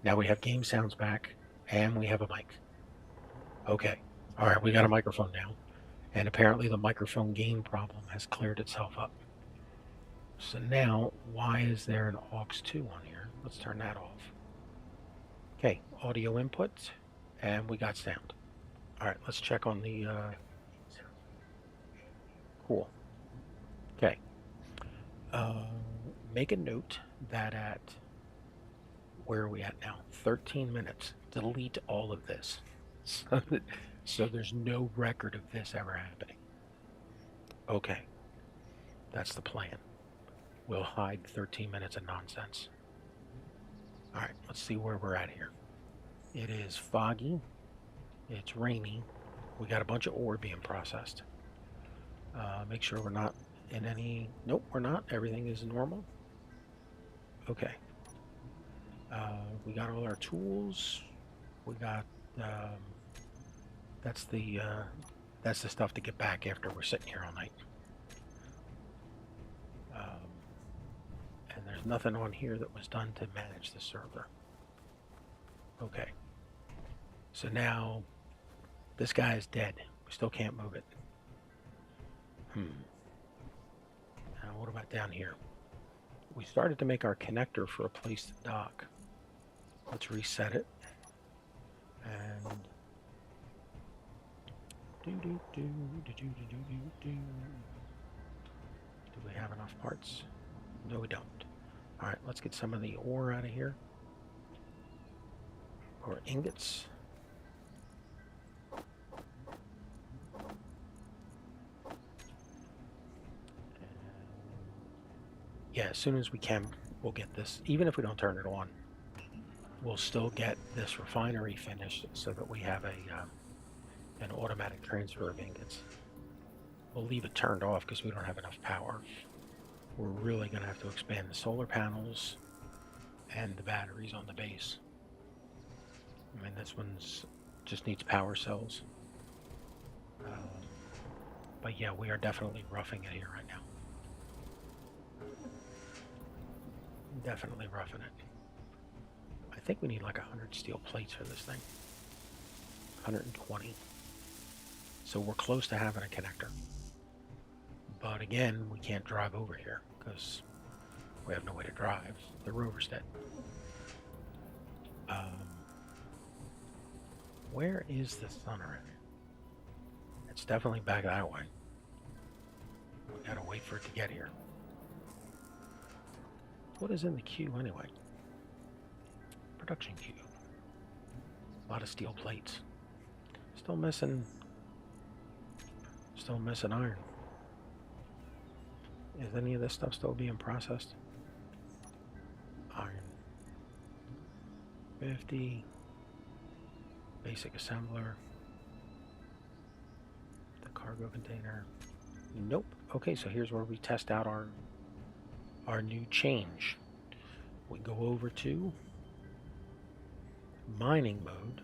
Now we have game sounds back, and we have a mic. Okay. All right, we got a microphone now. And apparently the microphone gain problem has cleared itself up. So now, why is there an aux 2 on here? Let's turn that off. Okay, audio input, and we got sound. All right, let's check on the cool. Okay. Make a note that at, where are we at now? 13 minutes. Delete all of this. So there's no record of this ever happening. Okay, that's the plan. We'll hide 13 minutes of nonsense. All right, let's see where we're at here. It is foggy. It's rainy. We got a bunch of ore being processed. Make sure we're not in any... Nope, we're not. Everything is normal. Okay. We got all our tools. We got... that's the stuff to get back after we're sitting here all night. And there's nothing on here that was done to manage the server. Okay. So now, this guy is dead. We still can't move it. Now what about down here? We started to make our connector for a place to dock. Let's reset it. And... Do we have enough parts? No, we don't. All right, let's get some of the ore out of here. Or ingots. Yeah, as soon as we can, we'll get this. Even if we don't turn it on, we'll still get this refinery finished so that we have an automatic transfer of ingots. We'll leave it turned off because we don't have enough power. We're really going to have to expand the solar panels and the batteries on the base. I mean, this one's just needs power cells. But yeah, we are definitely roughing it here right now. Definitely roughing it. I think we need like 100 steel plates for this thing. 120. So we're close to having a connector. But again, we can't drive over here because we have no way to drive. The rover's dead. Where is the sunrise? It's definitely back that way. We gotta wait for it to get here. What is in the queue anyway? Production queue. A lot of steel plates. Still missing iron. Is any of this stuff still being processed? Iron. 50. Basic assembler. The cargo container. Nope. Okay, so here's where we test out our new change. We go over to mining mode.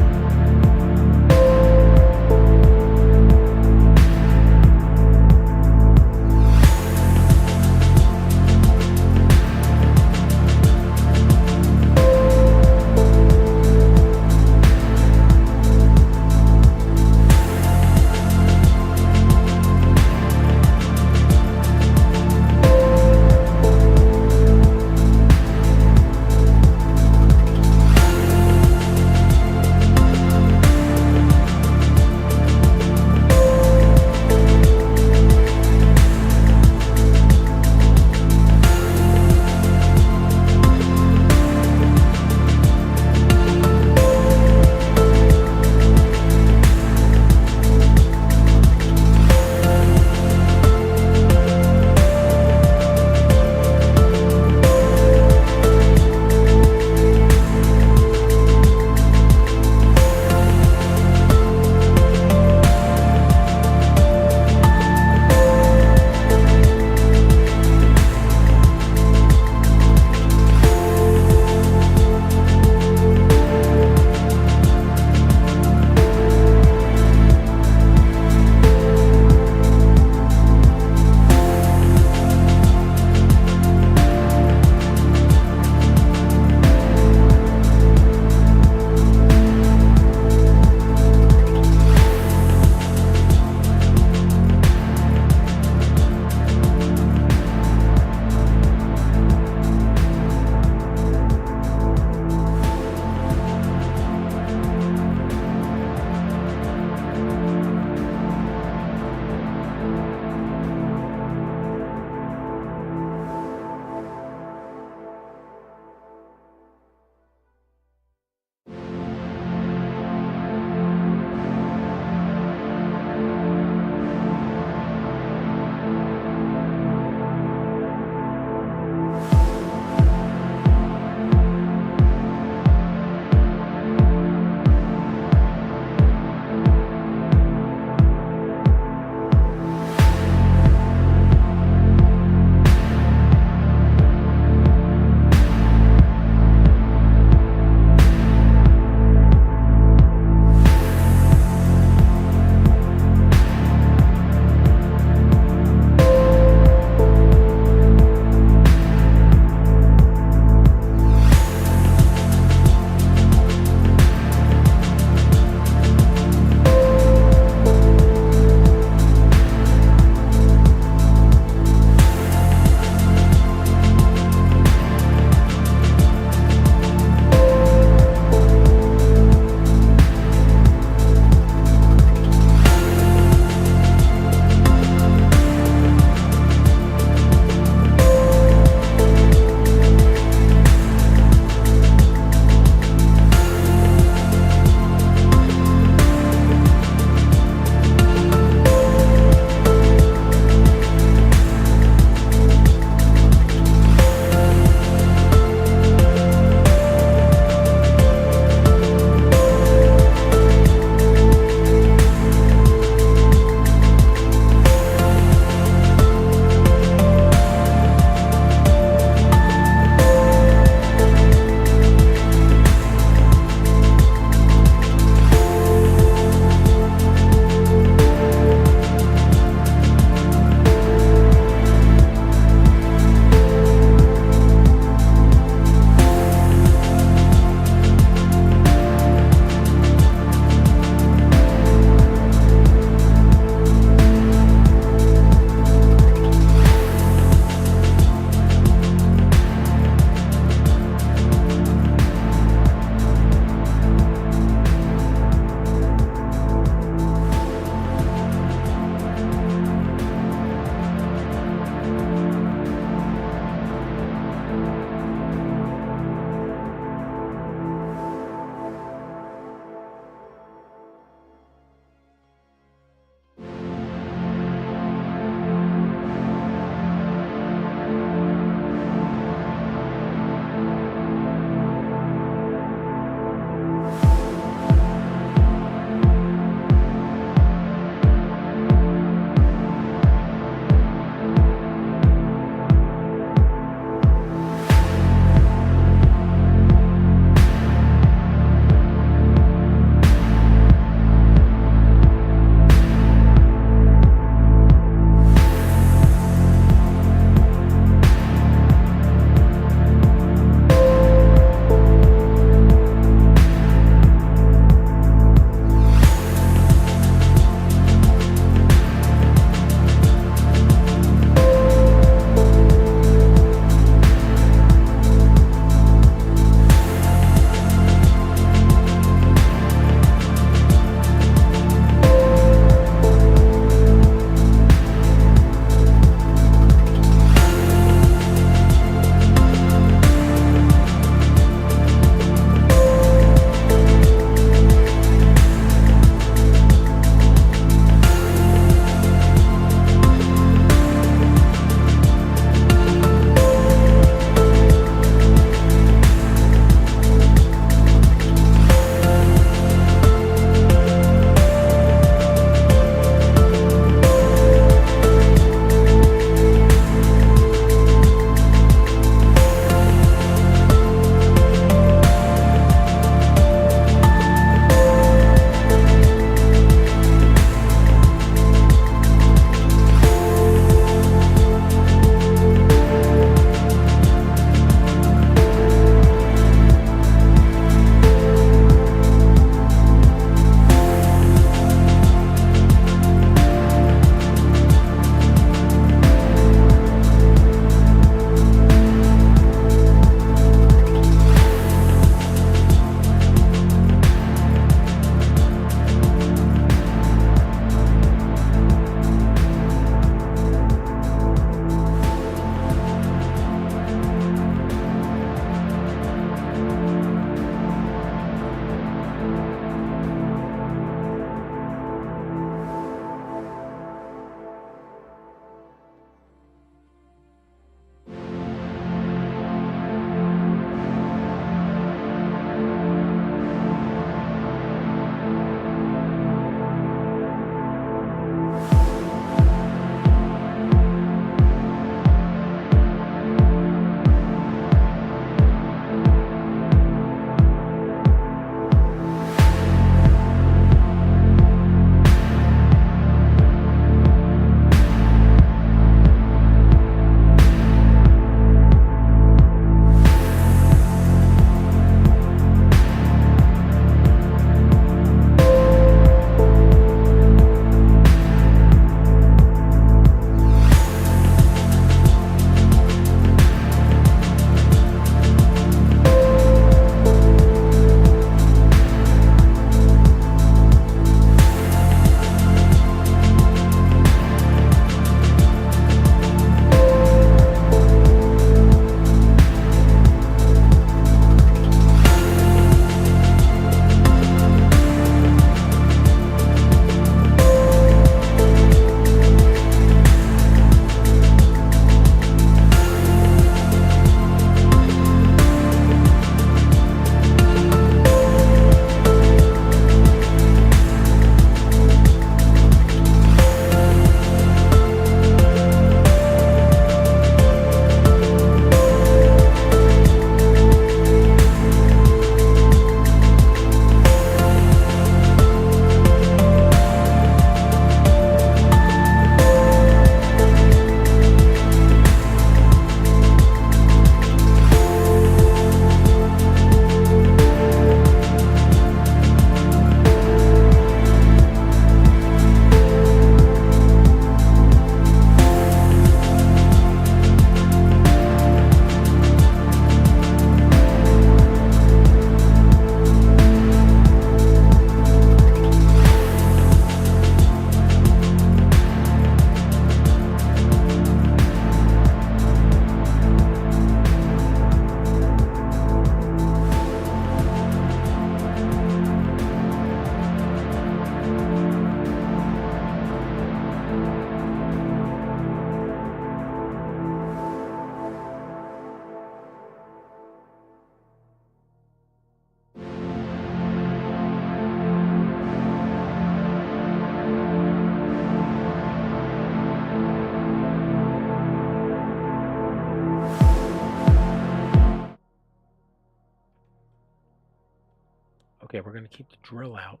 Okay, we're going to keep the drill out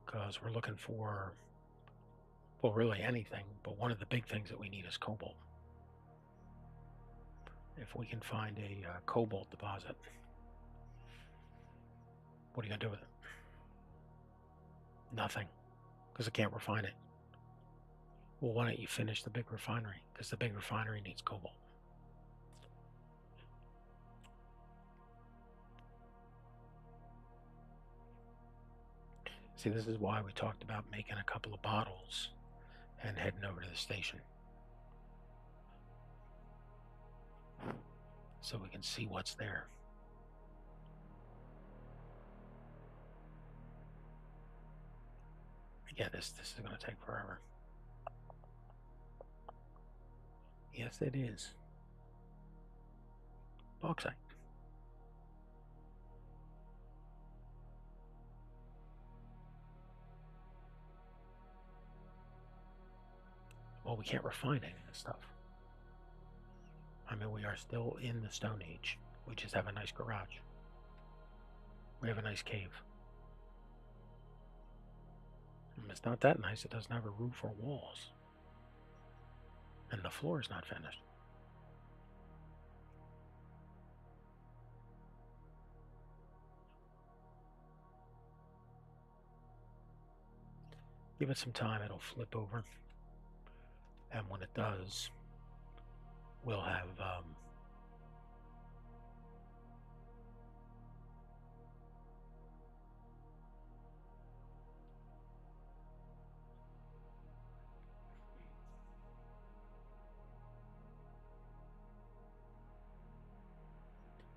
because we're looking for, well, really anything, but one of the big things that we need is cobalt. If we can find a cobalt deposit, what are you going to do with it? Nothing, because I can't refine it. Well, why don't you finish the big refinery? Because the big refinery needs cobalt. See, this is why we talked about making a couple of bottles and heading over to the station, so we can see what's there. Yeah, this is going to take forever. Yes, it is. Bauxite. Well, we can't refine any of this stuff. I mean, we are still in the Stone Age. We just have a nice garage. We have a nice cave. And it's not that nice. It doesn't have a roof or walls. And the floor is not finished. Give it some time, it'll flip over. And when it does, we'll have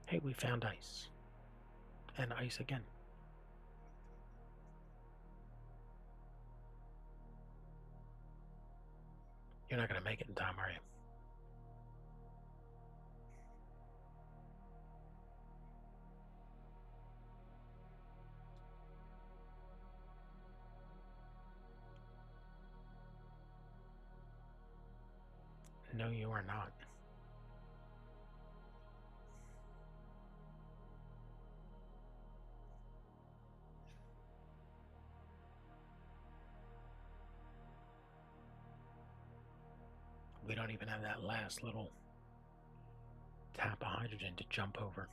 hey, we found ice. And ice again. You're not going to make it in time, are you? No, you are not. We don't even have that last little tap of hydrogen to jump over.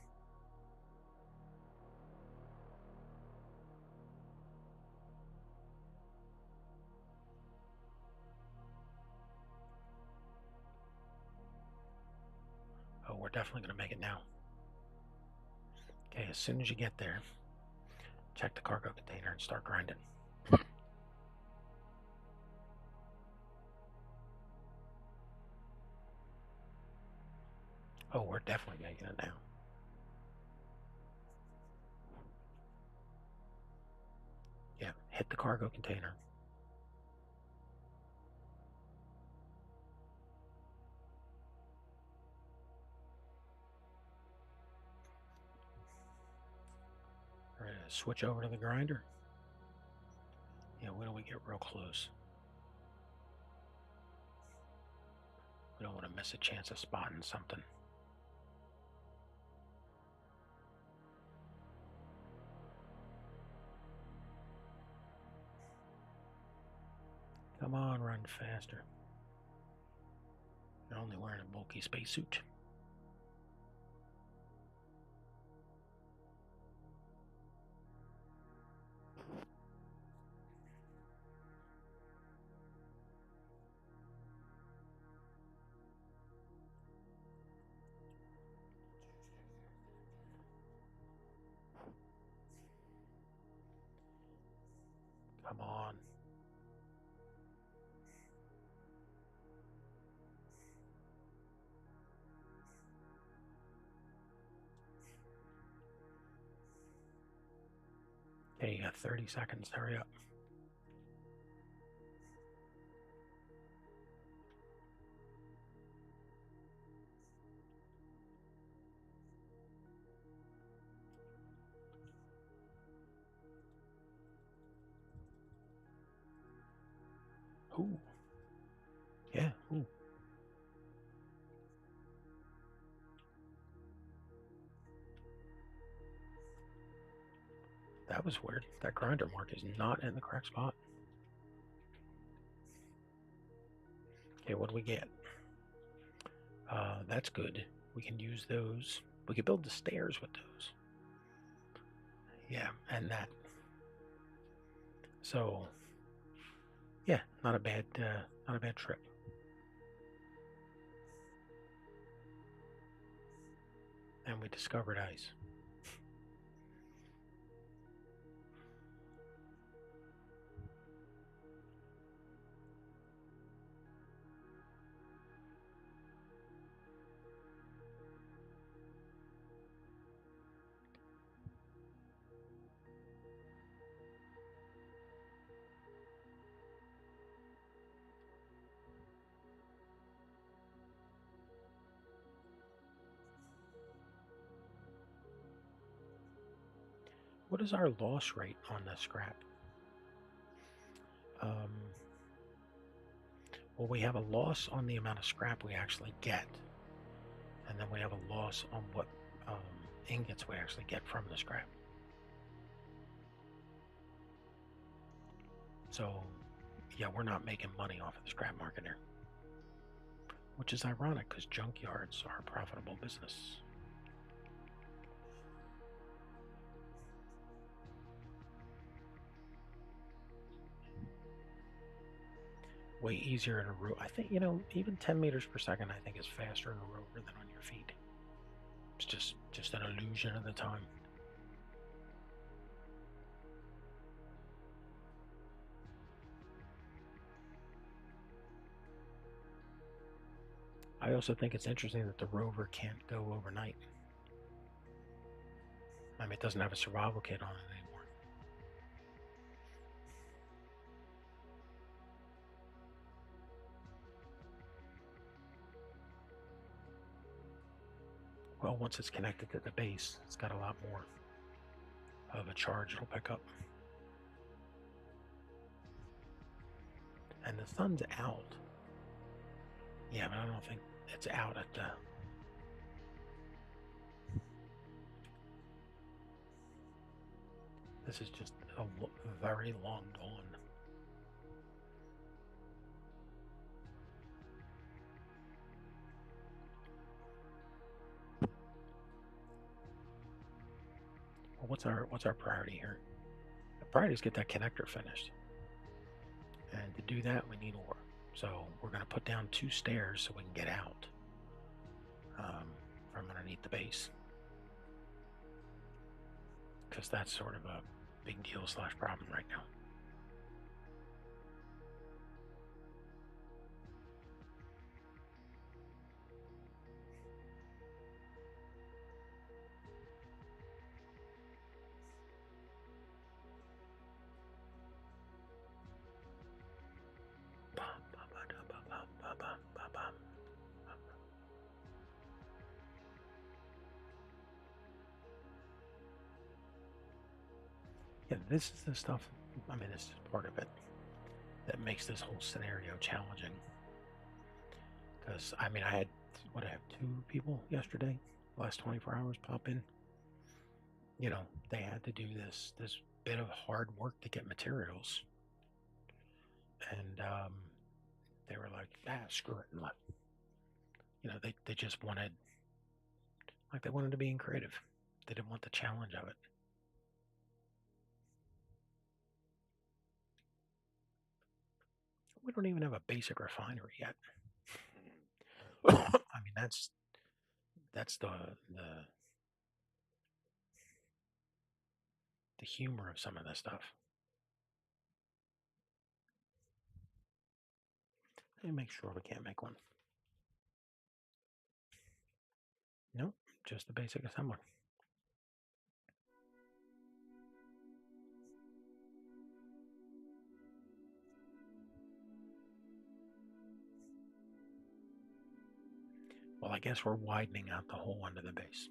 Oh, we're definitely going to make it now. Okay, as soon as you get there, check the cargo container and start grinding. Oh, we're definitely making it now. Yeah, hit the cargo container. Ready to switch over to the grinder? Yeah, when do we get real close? We don't want to miss a chance of spotting something. Come on, run faster. You're only wearing a bulky spacesuit. Come on. Okay, you got 30 seconds. Hurry up. Ooh. Yeah, ooh. That was weird. That grinder mark is not in the correct spot. Okay, what do we get? That's good. We can use those. We could build the stairs with those. Yeah, and that. So, yeah, not a bad trip. And we discovered ice. What is our loss rate on the scrap? Well, we have a loss on the amount of scrap we actually get, and then we have a loss on what ingots we actually get from the scrap. So, yeah, we're not making money off of the scrap market here, which is ironic because junkyards are a profitable business. Way easier in a rover. I think, even 10 meters per second, I think is faster in a rover than on your feet. It's just an illusion of the time. I also think it's interesting that the rover can't go overnight. I mean, it doesn't have a survival kit on it anymore. Well, once it's connected to the base, it's got a lot more of a charge it'll pick up. And the sun's out. Yeah, but I don't think it's out at the... This is just a very long dawn. Well, what's our priority here? The priority is get that connector finished. And to do that, we need ore. So we're going to put down 2 stairs so we can get out from underneath the base. Because that's sort of a big deal / problem right now. Yeah, this is the stuff, I mean, this is part of it that makes this whole scenario challenging. Because, I mean, I had 2 people yesterday, last 24 hours pop in. They had to do this bit of hard work to get materials. And they were like, screw it, and left. They just wanted, they wanted to be creative. They didn't want the challenge of it. We don't even have a basic refinery yet. I mean, that's the humor of some of this stuff. Let me make sure we can't make one. Nope, just the basic assembler. Well, I guess we're widening out the hole under the base.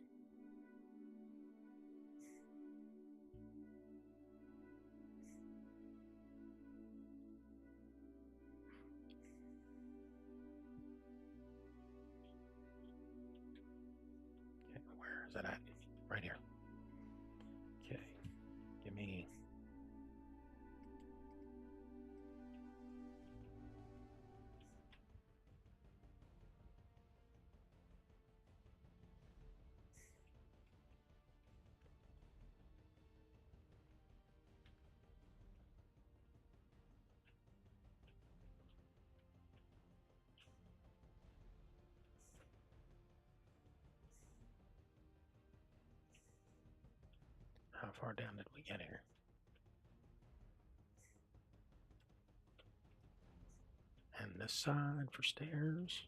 Okay, where is it at? Right here. Okay, give me How far down did we get here? And this side for stairs.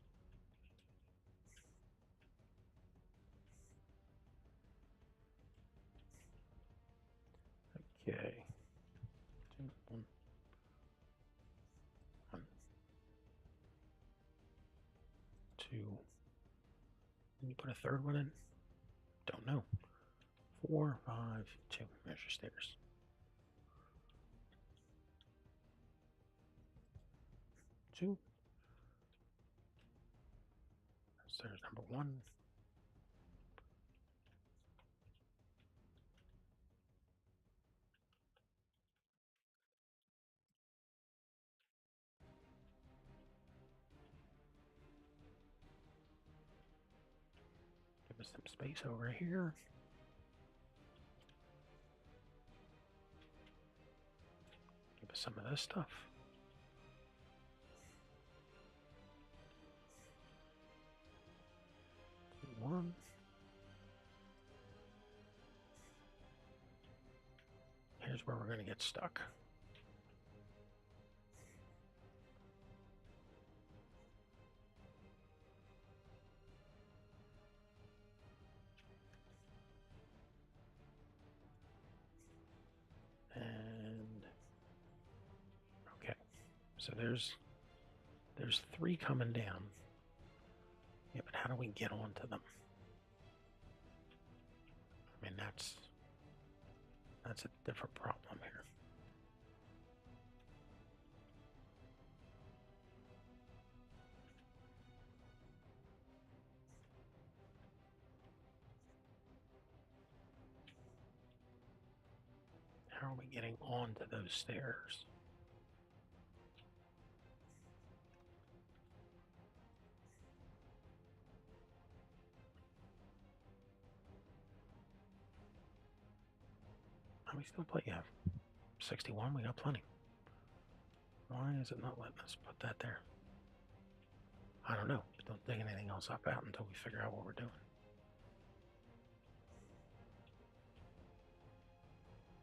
Okay. One. Two. Can you put a third one in? Don't know. 4, 5, 2. There's your stairs. Two. Stairs number 1. Give us some space over here. Give us some of this stuff. One. Here's where we're going to get stuck. And okay, so there's 3 coming down. Yeah, but how do we get onto them? I mean, that's a different problem here. How are we getting onto those stairs? How we still play? Yeah, 61. We got plenty. Why is it not letting us put that there? I don't know. Don't dig anything else up out until we figure out what we're doing.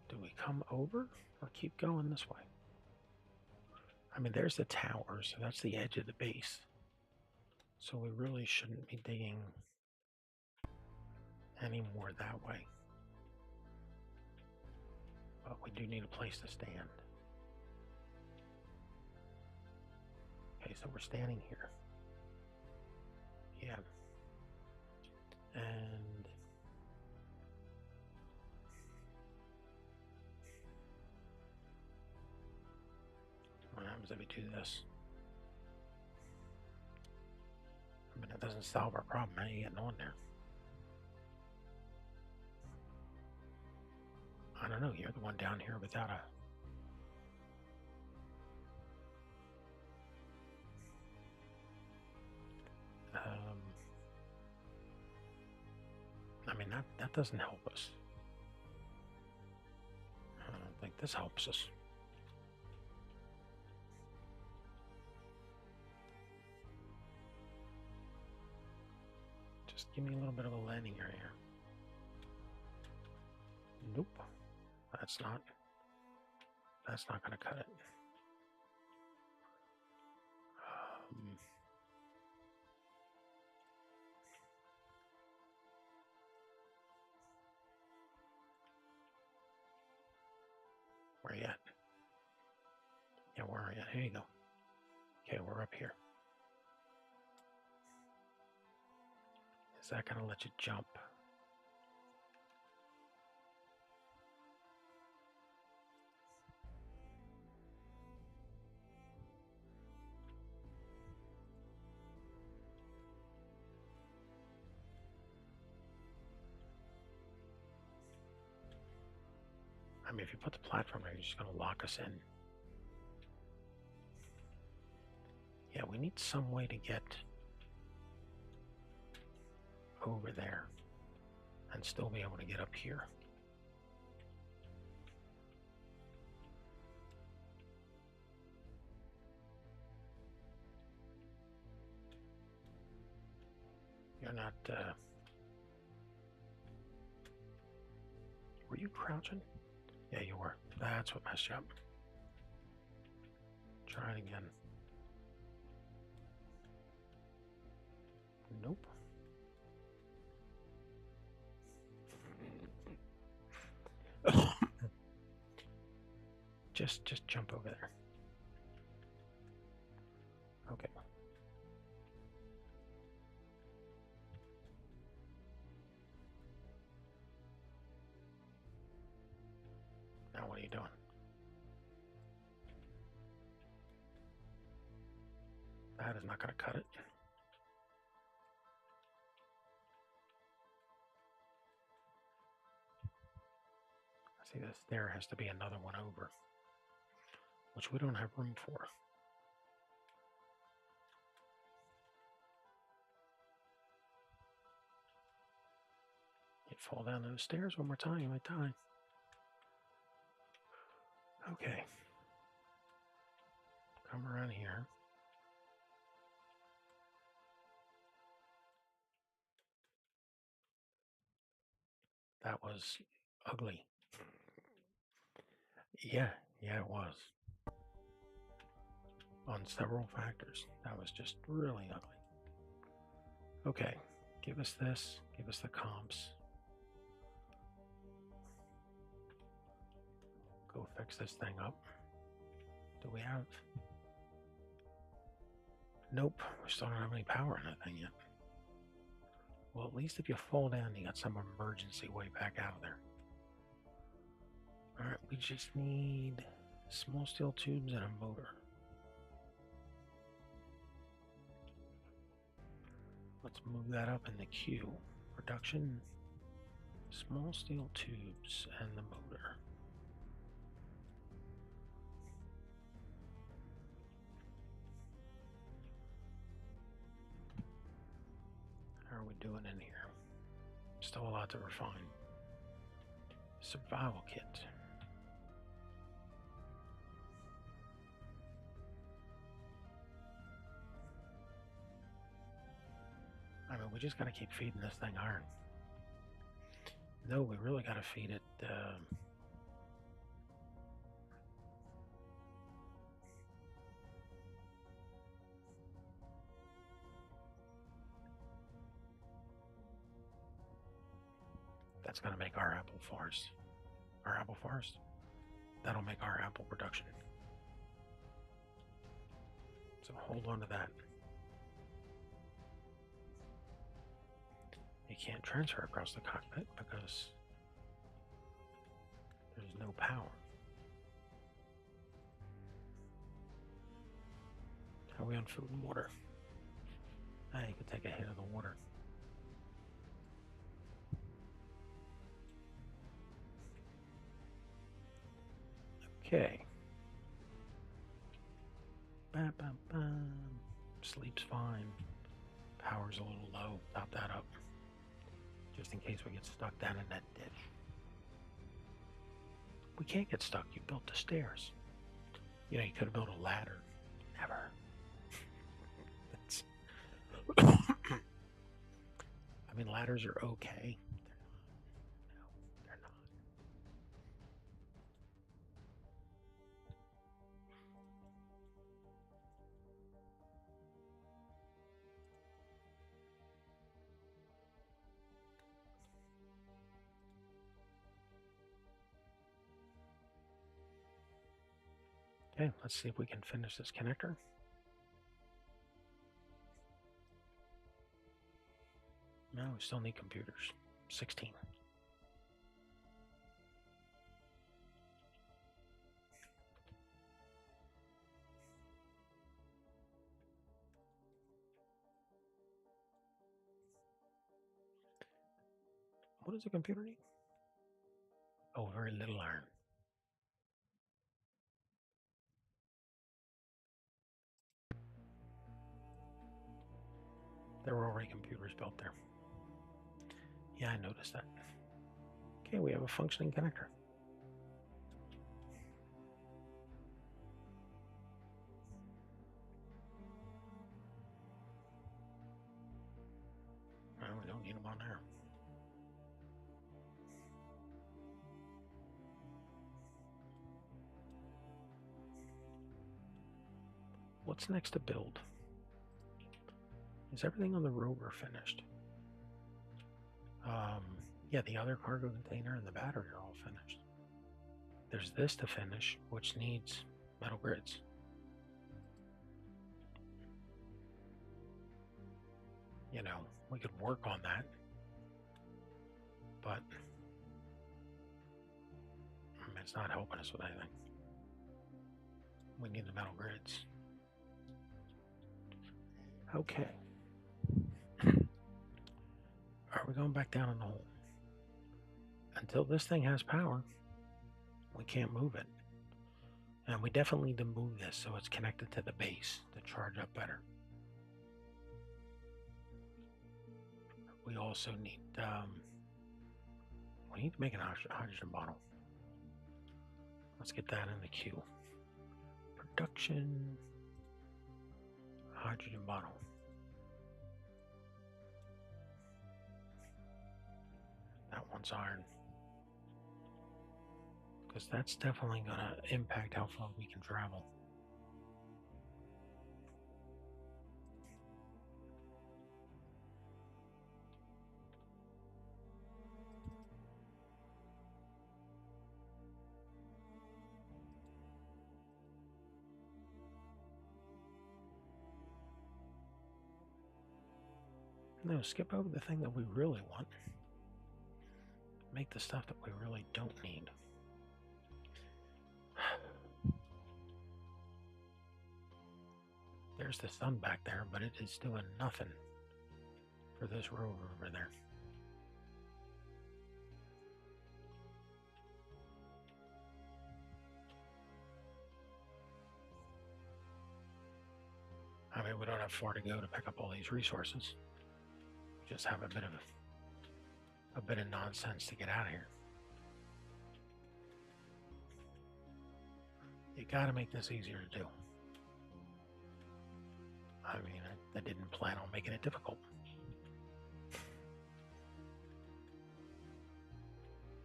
Do we come over or keep going this way? I mean, there's the tower, so that's the edge of the base. So we really shouldn't be digging any more that way. But we do need a place to stand. Okay, so we're standing here. Yeah. And what happens if we do this? I mean, it doesn't solve our problem. How are you getting on there? I don't know. You're the one down here without a... I mean, that doesn't help us. I don't think this helps us. Just give me a little bit of a landing area. Nope. That's not going to cut it. Where are you at? Yeah, where are you at? Here you go. Okay, we're up here. Is that going to let you jump? I mean, if you put the platform there, you're just going to lock us in. Yeah, we need some way to get over there and still be able to get up here. You're not Were you crouching? Yeah, you were. That's what messed you up. Try it again. Nope. Just jump over there. Okay. Now what are you doing? That is not going to cut it. See, this there has to be another one over, which we don't have room for. You fall down those stairs one more time, you might die. Okay. Come around here. That was ugly. Yeah, it was. On several factors. That was just really ugly. Okay, give us this. Give us the comps. Go fix this thing up. Do we have... Nope, we still don't have any power in that thing yet. Well, at least if you fall down, you got some emergency way back out of there. Alright, we just need small steel tubes and a motor. Let's move that up in the queue. Production, small steel tubes, and the motor. How are we doing in here? Still a lot to refine. Survival kit. I mean, we just gotta keep feeding this thing iron. No, we really gotta feed it, that's gonna make our apple forest. Our apple forest? That'll make our apple production. So hold on to that. You can't transfer across the cockpit because there's no power. How are we on food and water? Ah, you could take a hit of the water. Okay. Bam, bam, bam. Sleep's fine. Power's a little low. Top that up. Just in case we get stuck down in that ditch. We can't get stuck. You built the stairs. You know, you could have built a ladder. Never. I mean, ladders are okay. No, they're not. Okay, let's see if we can finish this connector. No, we still need computers. 16. What does a computer need? Oh, very little iron. There were already computers built there. Yeah, I noticed that. Okay, we have a functioning connector. Well, we don't need them on there. what's next to build? Is everything on the rover finished? Yeah, the other cargo container and the battery are all finished. There's this to finish, which needs metal grids. You know, we could work on that, but it's not helping us with anything. We need the metal grids. Okay. Are we going back down in the hole? Until this thing has power, we can't move it. And we definitely need to move this so it's connected to the base to charge up better. We also need, we need to make a hydrogen bottle. Let's get that in the queue. Production, hydrogen bottle. That one's iron. Because that's definitely going to impact how far we can travel. No, skip over the thing that we really want. Make the stuff that we really don't need. There's the sun back there, but it is doing nothing for this rover over there. I mean, we don't have far to go to pick up all these resources. We just have a bit of nonsense to get out of here. You gotta make this easier to do. I mean, I didn't plan on making it difficult.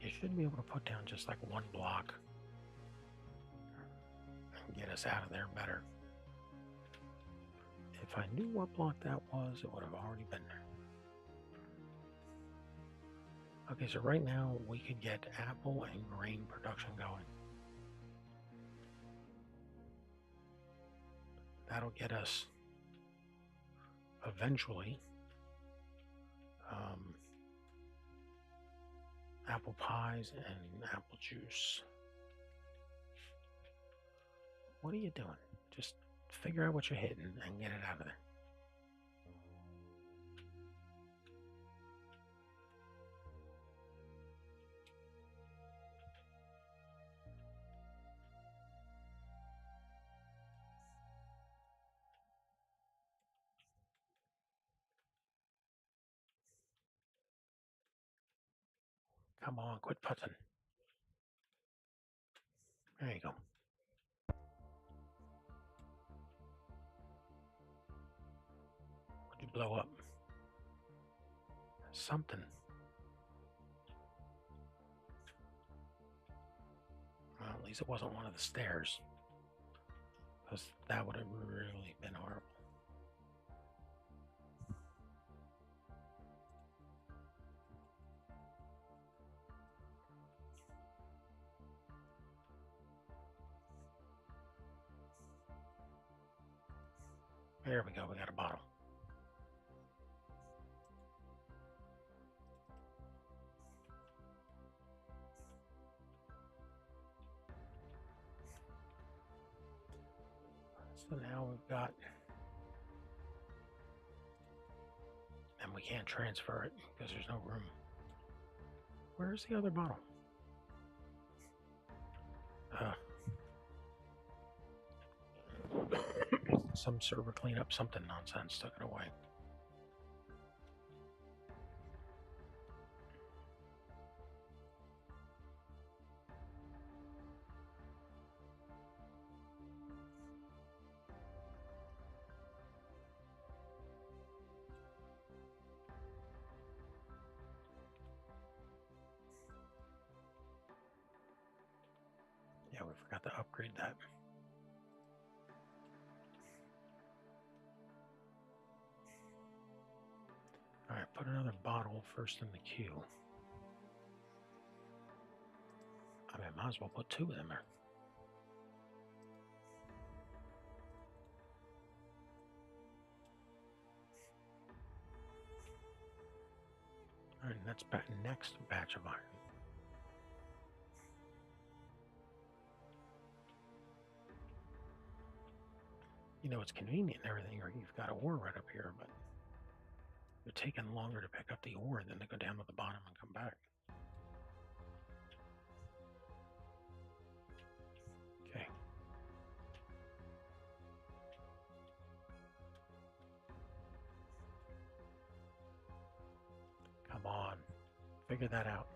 You should be able to put down just like one block and get us out of there better. If I knew what block that was, it would have already been there. Okay, so right now we could get apple and grain production going. That'll get us eventually apple pies and apple juice. What are you doing? Just figure out what you're hitting and get it out of there. Come on, quit putzing. There you go. What'd you blow up? Something. Well, at least it wasn't one of the stairs. Because that would have really been horrible. There we go, we got a bottle. So now we've got, and we can't transfer it because there's no room. Where's the other bottle? Some server cleanup, something nonsense took it away. Yeah, we forgot to upgrade that. bottle first in the queue. I mean, I might as well put 2 in there. All right, that's next batch of iron. You know, it's convenient and everything, or you've got ore right up here, but you're taking longer to pick up the ore than to go down to the bottom and come back. Okay. Come on, figure that out.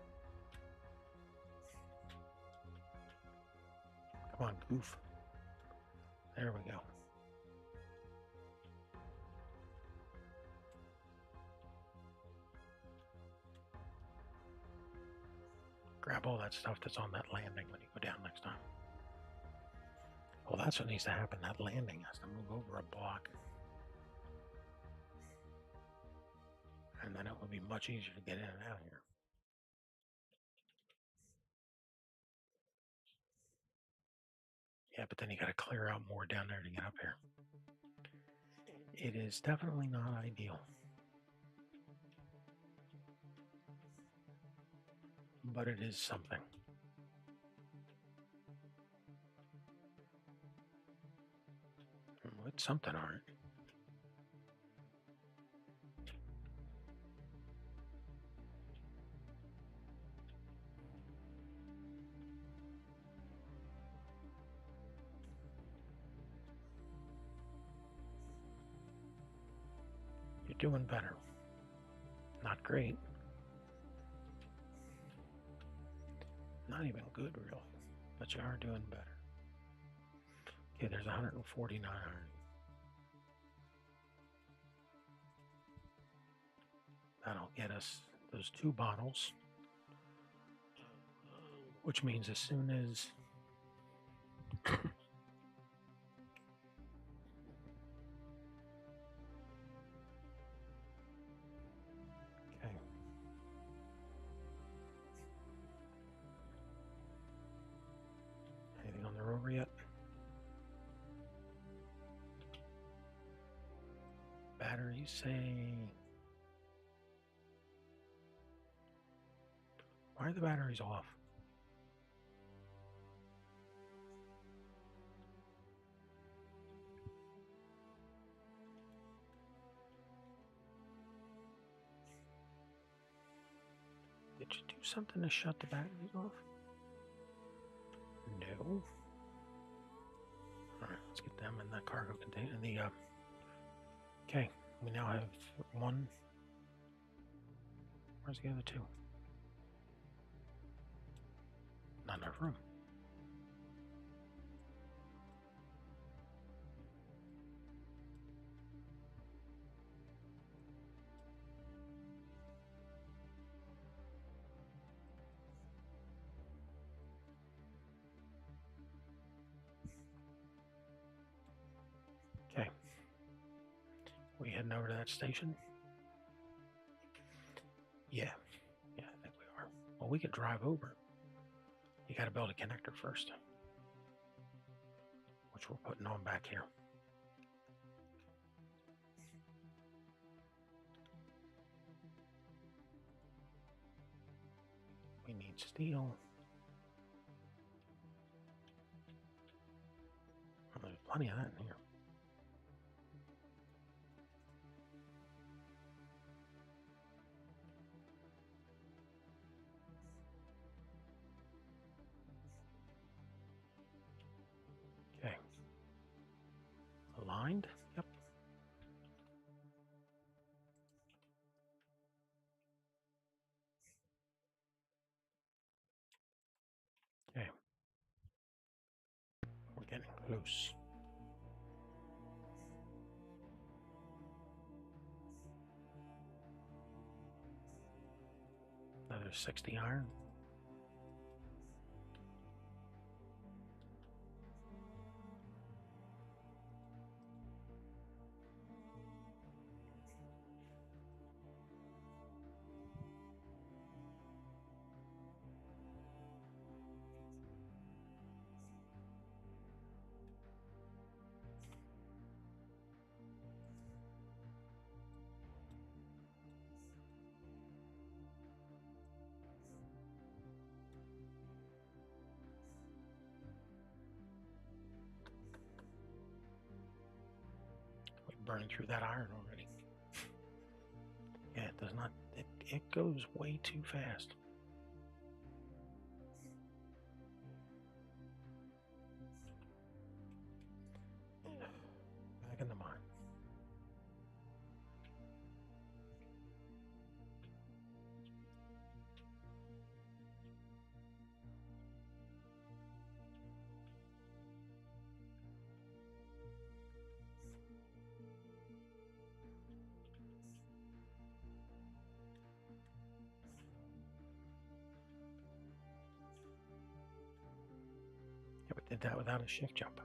Come on, goof. There we go. Grab all that stuff that's on that landing when you go down next time. Well, that's what needs to happen. That landing has to move over a block. And then it will be much easier to get in and out of here. Yeah, but then you got to clear out more down there to get up here. It is definitely not ideal. But it is something. It's something, aren't it? You're doing better. Not great. Not even good, really. But you are doing better. Okay, there's 149 iron. That'll get us those 2 bottles. Which means as soon as... Okay. Anything on the rover yet? Batteries say... Why are the batteries off? Did you do something to shut the batteries off? No. Alright, let's get them in the cargo container. Okay, we now have 1. Where's the other 2? Not enough room. Okay. We heading over to that station? Yeah. Yeah, I think we are. Well, we could drive over. You got to build a connector first, which we're putting on back here. We need steel. Well, there's plenty of that in here. Okay. Aligned? Yep. Okay. We're getting close. Another 60 iron. burning through that iron already. Yeah, it does not. It goes way too fast. Back in the mine. Yeah, we did that without a shift jump.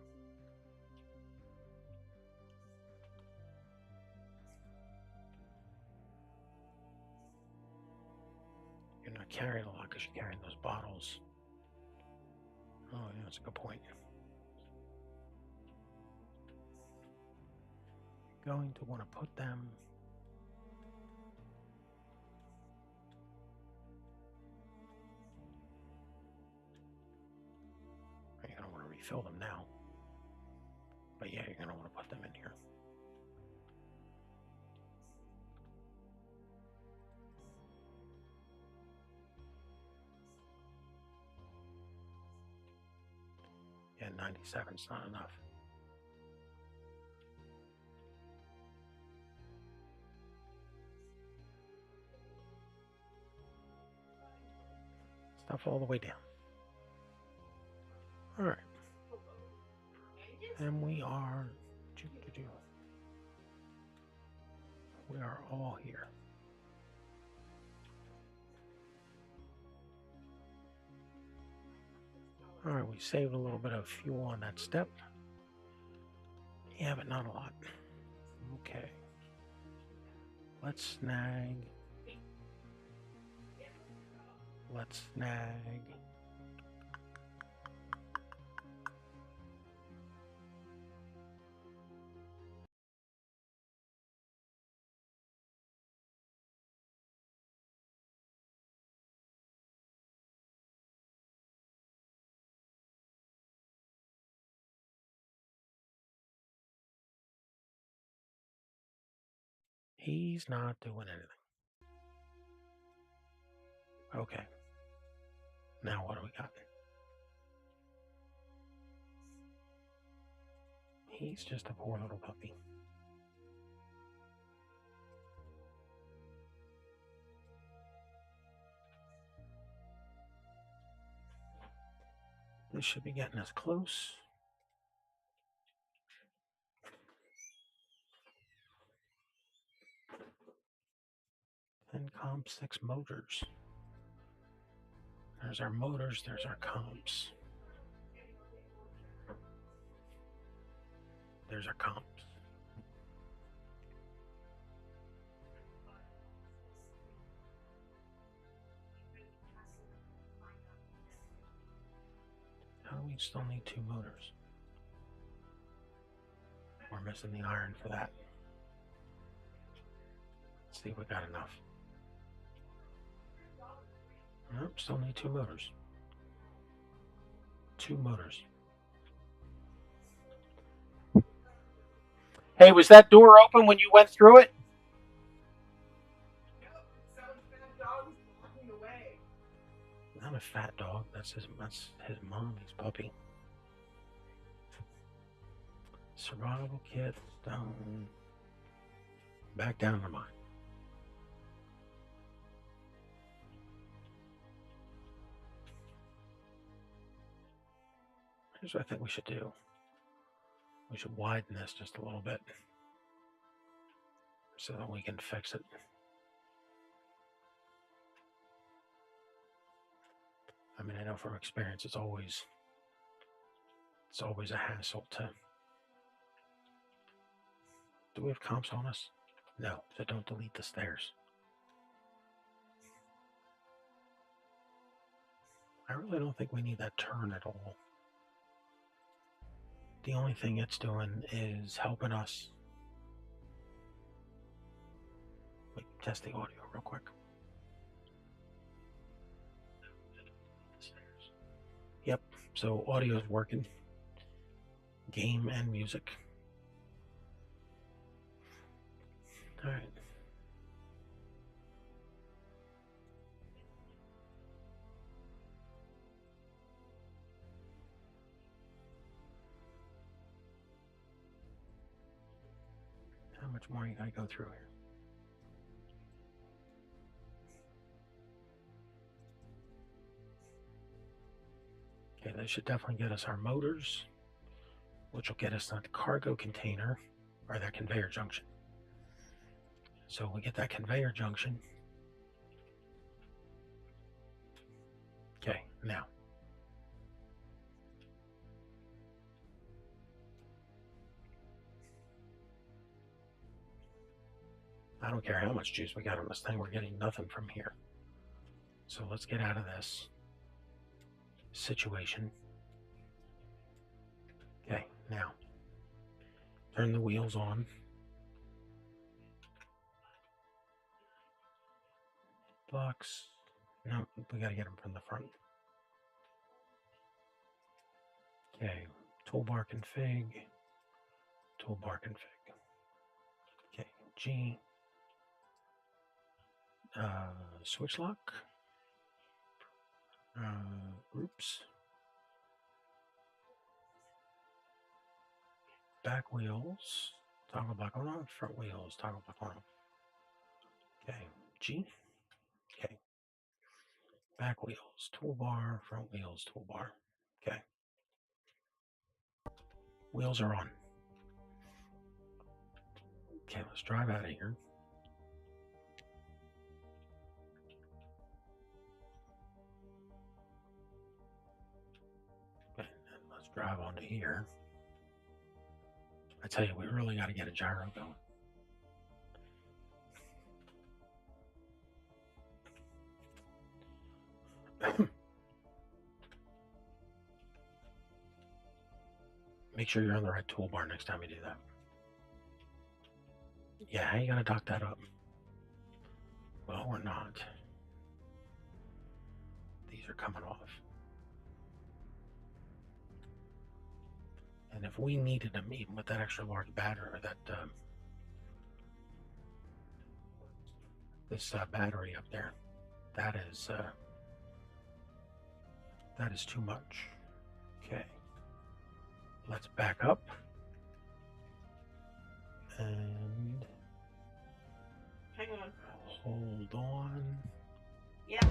You're not carrying a lot because you're carrying those bottles. Oh, yeah, that's a good point. You're going to want to put them. You're going to want to refill them now. But yeah, you're going to want to put them in here. Yeah, 97's not enough. Stuff all the way down. All right. And we are all here. All right, we saved a little bit of fuel on that step. Yeah, but not a lot. Okay. Let's snag. He's not doing anything. Okay. Now what do we got? He's just a poor little puppy. This should be getting us close. And comp 6 motors. There's our motors, there's our comps. There's our comps. How do we still need 2 motors? We're missing the iron for that. Let's see if we got enough. Nope, still need 2 motors. 2 motors. Hey, was that door open when you went through it? Not a fat dog. That's his mom, his puppy. Survival kit, stone. Back down the mine. Here's what I think we should do. We should widen this just a little bit so that we can fix it. I mean, I know from experience it's always a hassle to. Do we have comps on us? No, so don't delete the stairs. I really don't think we need that turn at all. The only thing it's doing is helping us. Wait, test the audio real quick. Yep, so audio is working. Game and music. All right. How much more you gotta go through here? Okay, that should definitely get us our motors, which will get us that cargo container or that conveyor junction. So we get that conveyor junction. Okay, now. I don't care how much juice we got on this thing, we're getting nothing from here. So let's get out of this situation. Okay, now turn the wheels on. Blocks. No, we got to get them from the front. Okay, toolbar config. Toolbar config. Okay, G. Switch lock. Groups. Back wheels. Toggle block on. Front wheels. Toggle block on. Okay, G. Okay. Back wheels, toolbar, front wheels, toolbar. Okay. Wheels are on. Okay, let's drive out of here. Okay, and let's drive onto here. I tell you, we really got to get a gyro going. Make sure you're on the right toolbar next time you do that. Yeah, how you gonna dock that up? Well, we're not. These are coming off. And if we needed them, even with that extra large battery, or that this battery up there, that is too much. Okay, let's back up and hang on. Hold on. Yep.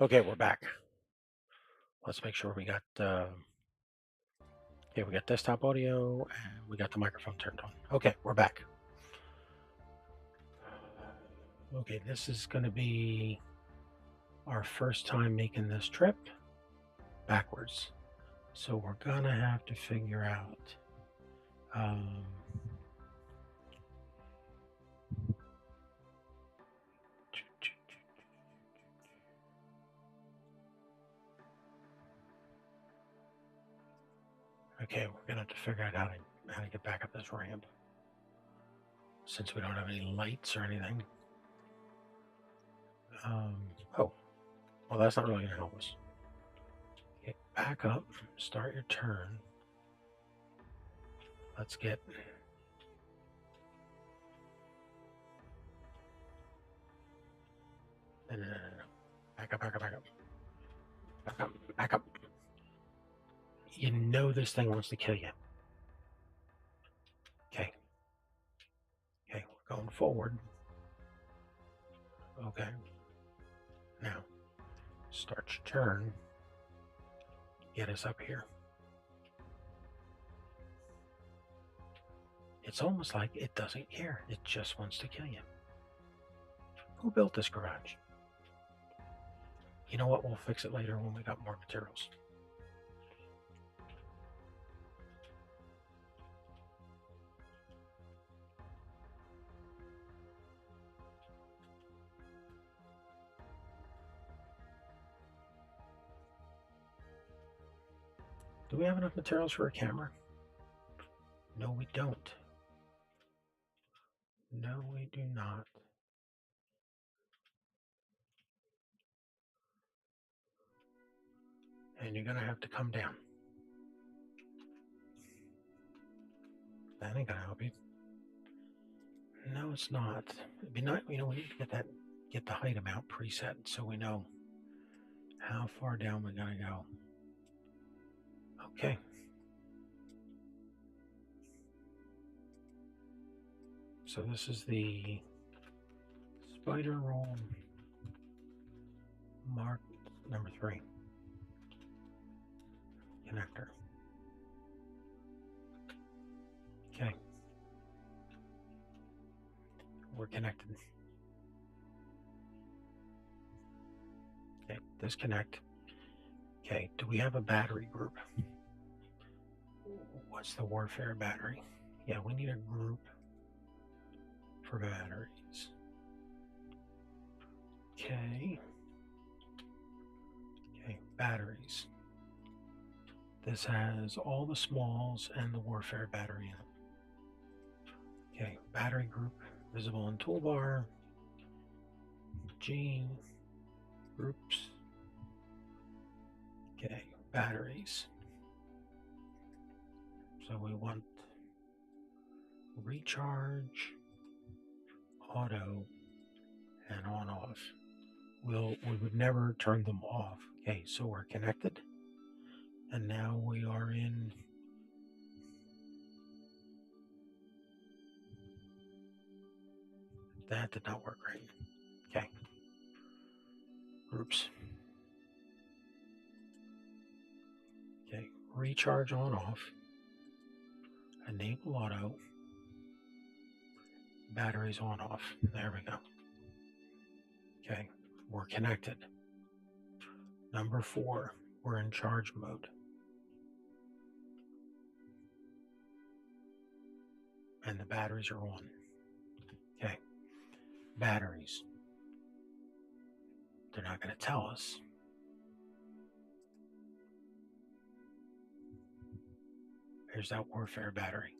Okay, we're back. Let's make sure we got okay, we got desktop audio and we got the microphone turned on. Okay, we're back. Okay, this is going to be our first time making this trip backwards. So we're going to have to figure out okay, we're going to have to figure out how to get back up this ramp. Since we don't have any lights or anything. Oh, well, that's not really going to help us. Okay, back up, start your turn. Let's get... No. Back up, back up, back up. Back up, back up. You know this thing wants to kill you. Okay. Okay, we're going forward. Okay. Now, start your turn. Get us up here. It's almost like it doesn't care. It just wants to kill you. Who built this garage? You know what? We'll fix it later when we got more materials. Do we have enough materials for a camera? No, we don't. No, we do not. And you're going to have to come down. That ain't going to help you. No, it's not. It'd be nice, we need to get the height amount preset so we know how far down we gotta go. Okay. So this is the spider roll mark number 3 connector. Okay. We're connected. Okay, disconnect. Okay, do we have a battery group? What's the warfare battery? Yeah, we need a group for batteries. Okay. Okay, batteries. This has all the smalls and the warfare battery in it. Okay, battery group visible in toolbar. G groups. Okay, batteries. So we want recharge, auto, and on off. We would never turn them off. Okay, so we're connected. And now we are in that did not work right. Okay. Groups. Okay, recharge on off. Enable auto. Batteries on off. There we go. Okay, we're connected. Number 4, we're in charge mode. And the batteries are on. Okay, batteries. They're not going to tell us. Here's that warfare battery.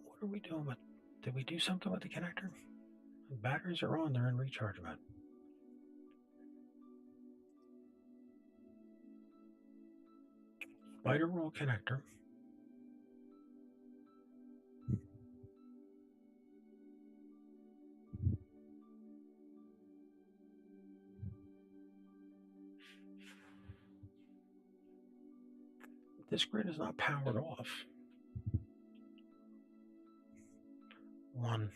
What are we doing with? Did we do something with the connector? The batteries are on. They're in recharge mode. Spider roll connector. This grid is not powered off. one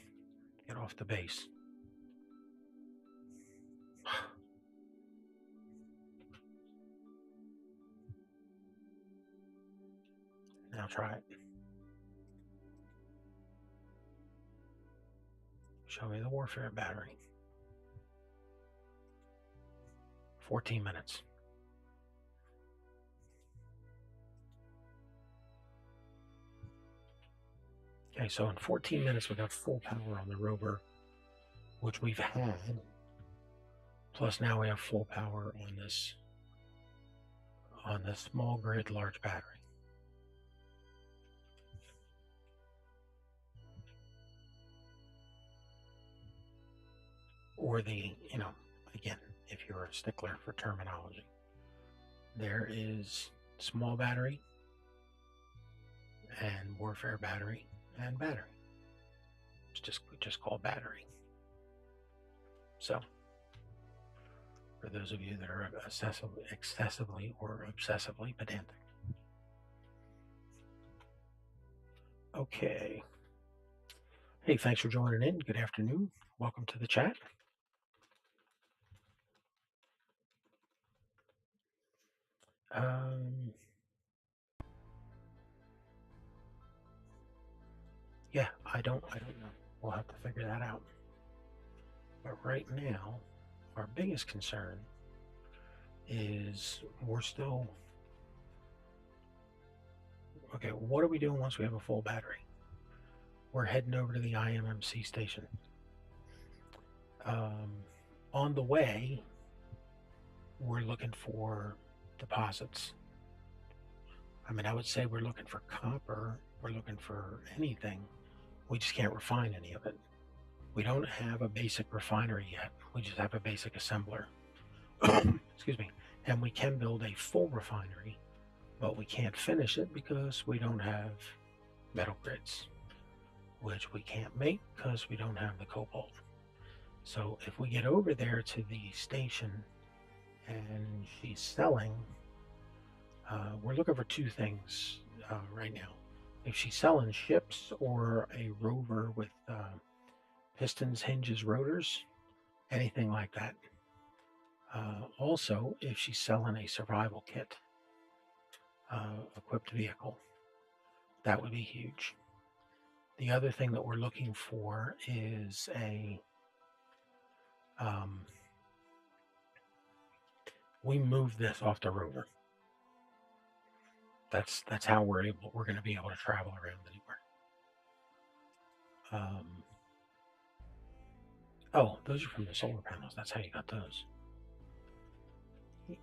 get off the base. Now try it. Show me the warfare battery. 14 minutes. Okay, so in 14 minutes we got full power on the rover, which we've had. Plus now we have full power on this small grid large battery. Or the, again, if you're a stickler for terminology, there is small battery and warfare battery and battery. It's just called battery. So for those of you that are excessively or obsessively pedantic. Okay. Hey, thanks for joining in. Good afternoon. Welcome to the chat. Yeah, I don't know. We'll have to figure that out. But right now, our biggest concern is we're still okay. What are we doing once we have a full battery? We're heading over to the IMMC station. On the way, we're looking for deposits. I mean, I would say we're looking for copper. We're looking for anything. We just can't refine any of it. We don't have a basic refinery yet. We just have a basic assembler. Excuse me. And we can build a full refinery, but we can't finish it because we don't have metal grids, which we can't make because we don't have the cobalt. So if we get over there to the station and she's selling, we're looking for two things right now. If she's selling ships or a rover with pistons, hinges, rotors, anything like that. Also, if she's selling a survival kit, equipped vehicle, that would be huge. The other thing that we're looking for is we move this off the rover. That's how we're going to be able to travel around anywhere. Oh, those are from the solar panels. That's how you got those.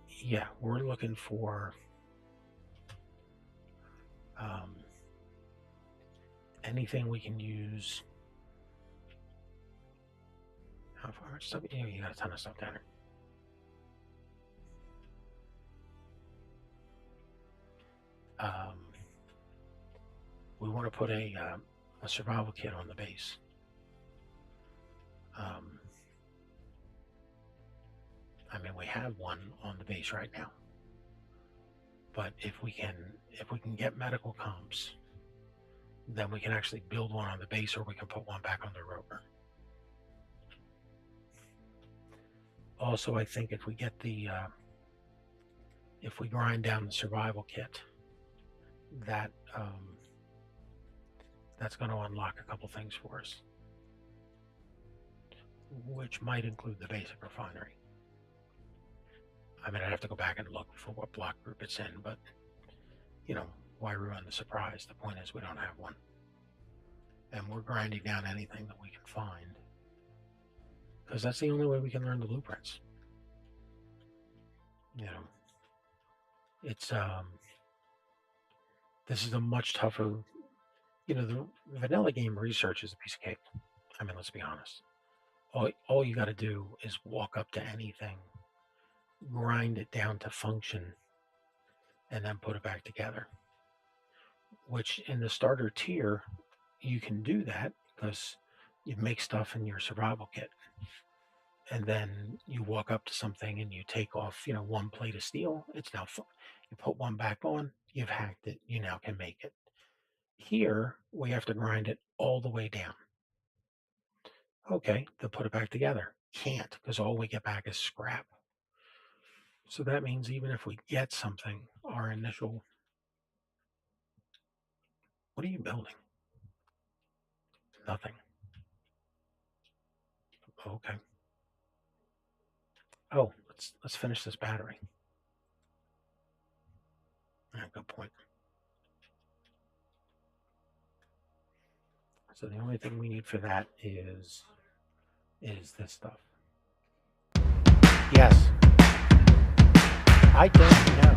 Yeah, we're looking for anything we can use. How much stuff? You got a ton of stuff down here. We want to put a survival kit on the base. I mean, we have one on the base right now, but if we can get medical comps, then we can actually build one on the base, or we can put one back on the rover. Also, I think if we get if we grind down the survival kit, that's going to unlock a couple things for us, which might include the basic refinery. I mean, I'd have to go back and look for what block group it's in, but why ruin the surprise? The point is we don't have one, and we're grinding down anything that we can find because that's the only way we can learn the blueprints. It's this is a much tougher. The vanilla game research is a piece of cake. I mean, let's be honest. All you got to do is walk up to anything, grind it down to function, and then put it back together. Which in the starter tier, you can do that because you make stuff in your survival kit. And then you walk up to something and you take off, one plate of steel. It's now you put one back on, you've hacked it, you now can make it. Here, we have to grind it all the way down. Okay, then put it back together. Can't, because all we get back is scrap. So that means even if we get something, our initial... What are you building? Nothing. Okay. Oh, let's finish this battery. Yeah, good point. So the only thing we need for that is this stuff. Yes. I don't know.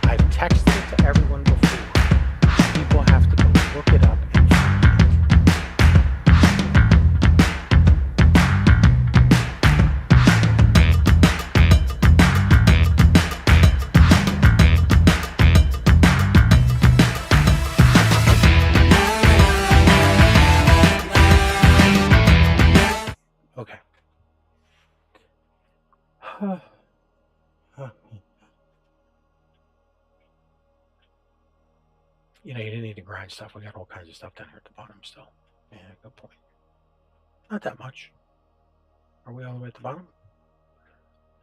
I've texted it to everyone before. People have to go look it up and find it. Okay. You didn't need to grind stuff. We got all kinds of stuff down here at the bottom still. Yeah, good point. Not that much. Are we all the way at the bottom?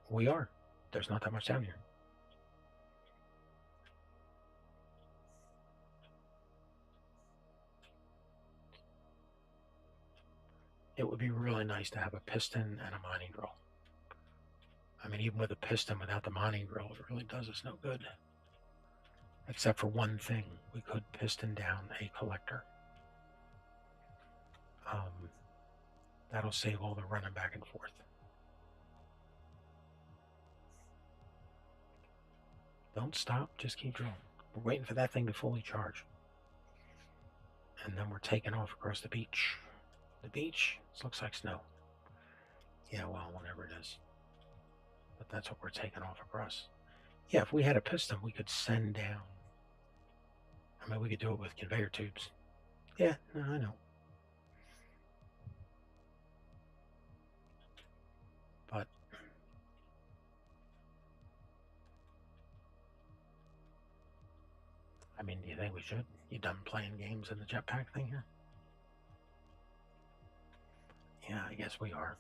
We are. There's not that much down here. It would be really nice to have a piston and a mining drill. I mean, even with a piston without the mining drill, it really does us no good. Except for one thing, we could piston down a collector. That'll save all the running back and forth. Don't stop, just keep drilling. We're waiting for that thing to fully charge. And then we're taking off across the beach. The beach, this looks like snow. Yeah, well, whatever it is. But that's what we're taking off across. Yeah, if we had a piston, we could send down. I mean, we could do it with conveyor tubes. Yeah, no, I know. But I mean, do you think we should? You done playing games in the jetpack thing here? Yeah, I guess we are.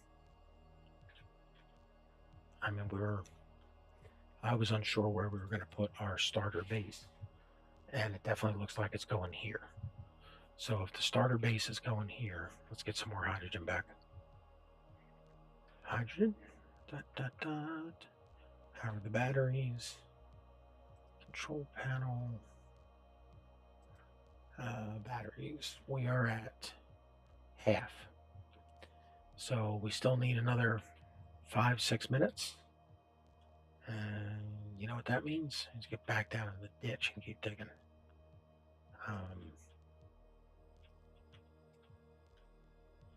I mean, I was unsure where we were going to put our starter base, and it definitely looks like it's going here. So if the starter base is going here, let's get some more hydrogen back. Hydrogen, power the batteries, control panel, batteries. We are at half. So we still need another 5-6 minutes. And you know what that means? Is get back down in the ditch and keep digging.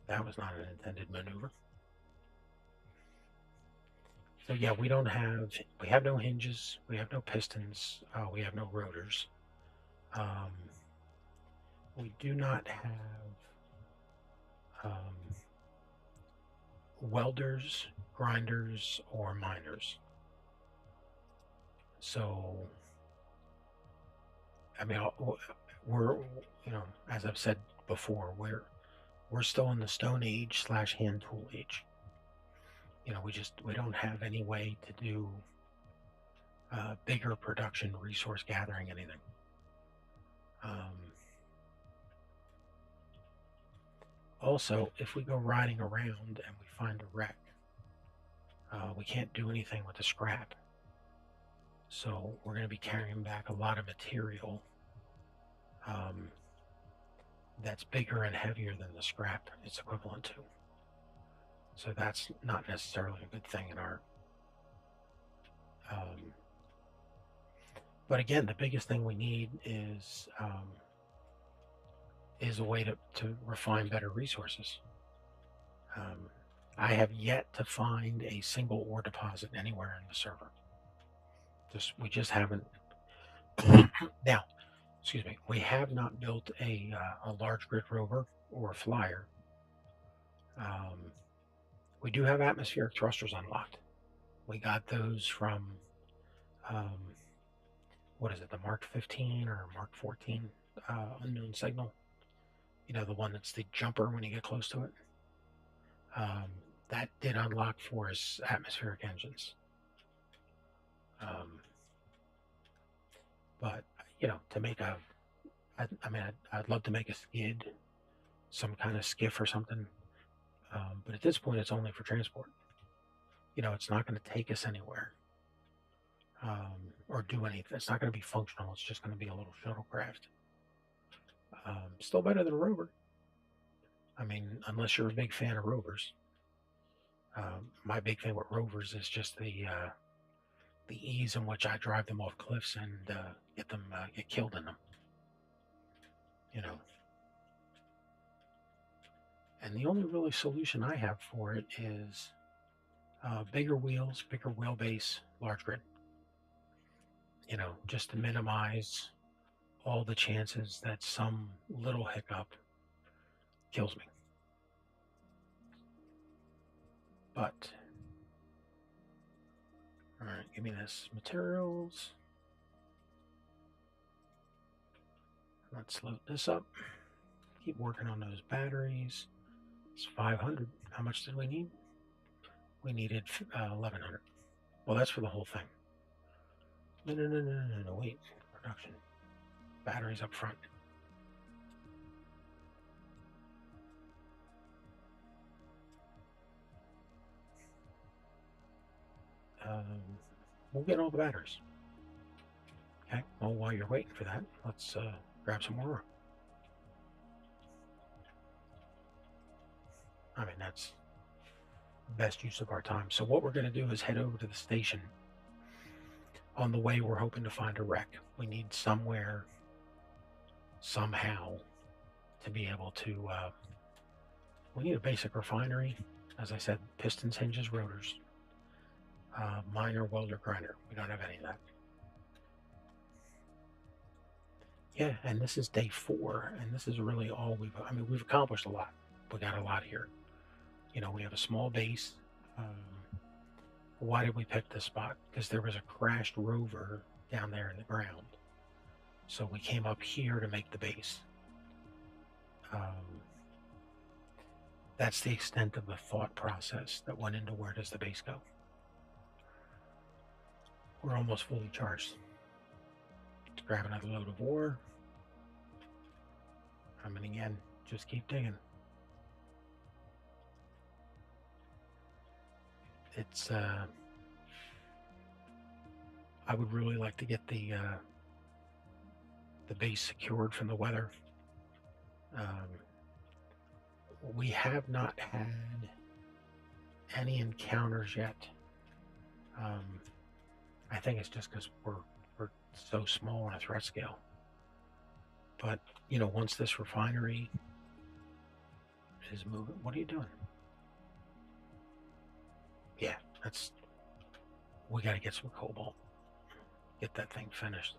That was not an intended maneuver. So yeah, we have no hinges, we have no pistons, we have no rotors. We do not have welders, grinders, or miners. So, I mean, we're, as I've said before, we're still in the Stone Age / hand tool age. We don't have any way to do bigger production, resource gathering, anything. Also, if we go riding around and we find a wreck, we can't do anything with the scrap. So we're going to be carrying back a lot of material that's bigger and heavier than the scrap it's equivalent to. So that's not necessarily a good thing in our... but again, the biggest thing we need is a way to refine better resources. I have yet to find a single ore deposit anywhere in the server. We just haven't. Now, excuse me, we have not built a large grid rover or a flyer. We do have atmospheric thrusters unlocked. We got those from, what is it, the Mark 15 or Mark 14 unknown signal? The one that's the jumper when you get close to it. That did unlock for us atmospheric engines. But to make I'd love to make a skid, some kind of skiff or something. But at this point, it's only for transport. It's not going to take us anywhere or do anything. It's not going to be functional. It's just going to be a little shuttlecraft. Still better than a rover. I mean, unless you're a big fan of rovers. My big thing with rovers is just the ease in which I drive them off cliffs and get killed in them. And the only really solution I have for it is bigger wheels, bigger wheelbase, large grid. Just to minimize all the chances that some little hiccup kills me. But, all right, give me this materials. Let's load this up. Keep working on those batteries. It's 500. How much did we need? We needed 1100. Well, that's for the whole thing. No, wait. Production. Batteries up front. We'll get all the batteries. Okay, well, while you're waiting for that, let's grab some more. I mean, that's best use of our time. So what we're going to do is head over to the station. On the way, we're hoping to find a wreck. We need somewhere, somehow, to be able to... we need a basic refinery. As I said, pistons, hinges, rotors. Miner, welder, grinder. We don't have any of that. Yeah, and this is day 4, and this is really all we've accomplished a lot. We got a lot here. We have a small base. Why did we pick this spot? Because there was a crashed rover down there in the ground. So we came up here to make the base. That's the extent of the thought process that went into where does the base go. We're almost fully charged. Let's grab another load of ore. And again, just keep digging. It's I would really like to get the base secured from the weather. We have not had any encounters yet. I think it's just because we're so small on a threat scale. But once this refinery is moving, what are you doing? Yeah, we got to get some cobalt. Get that thing finished.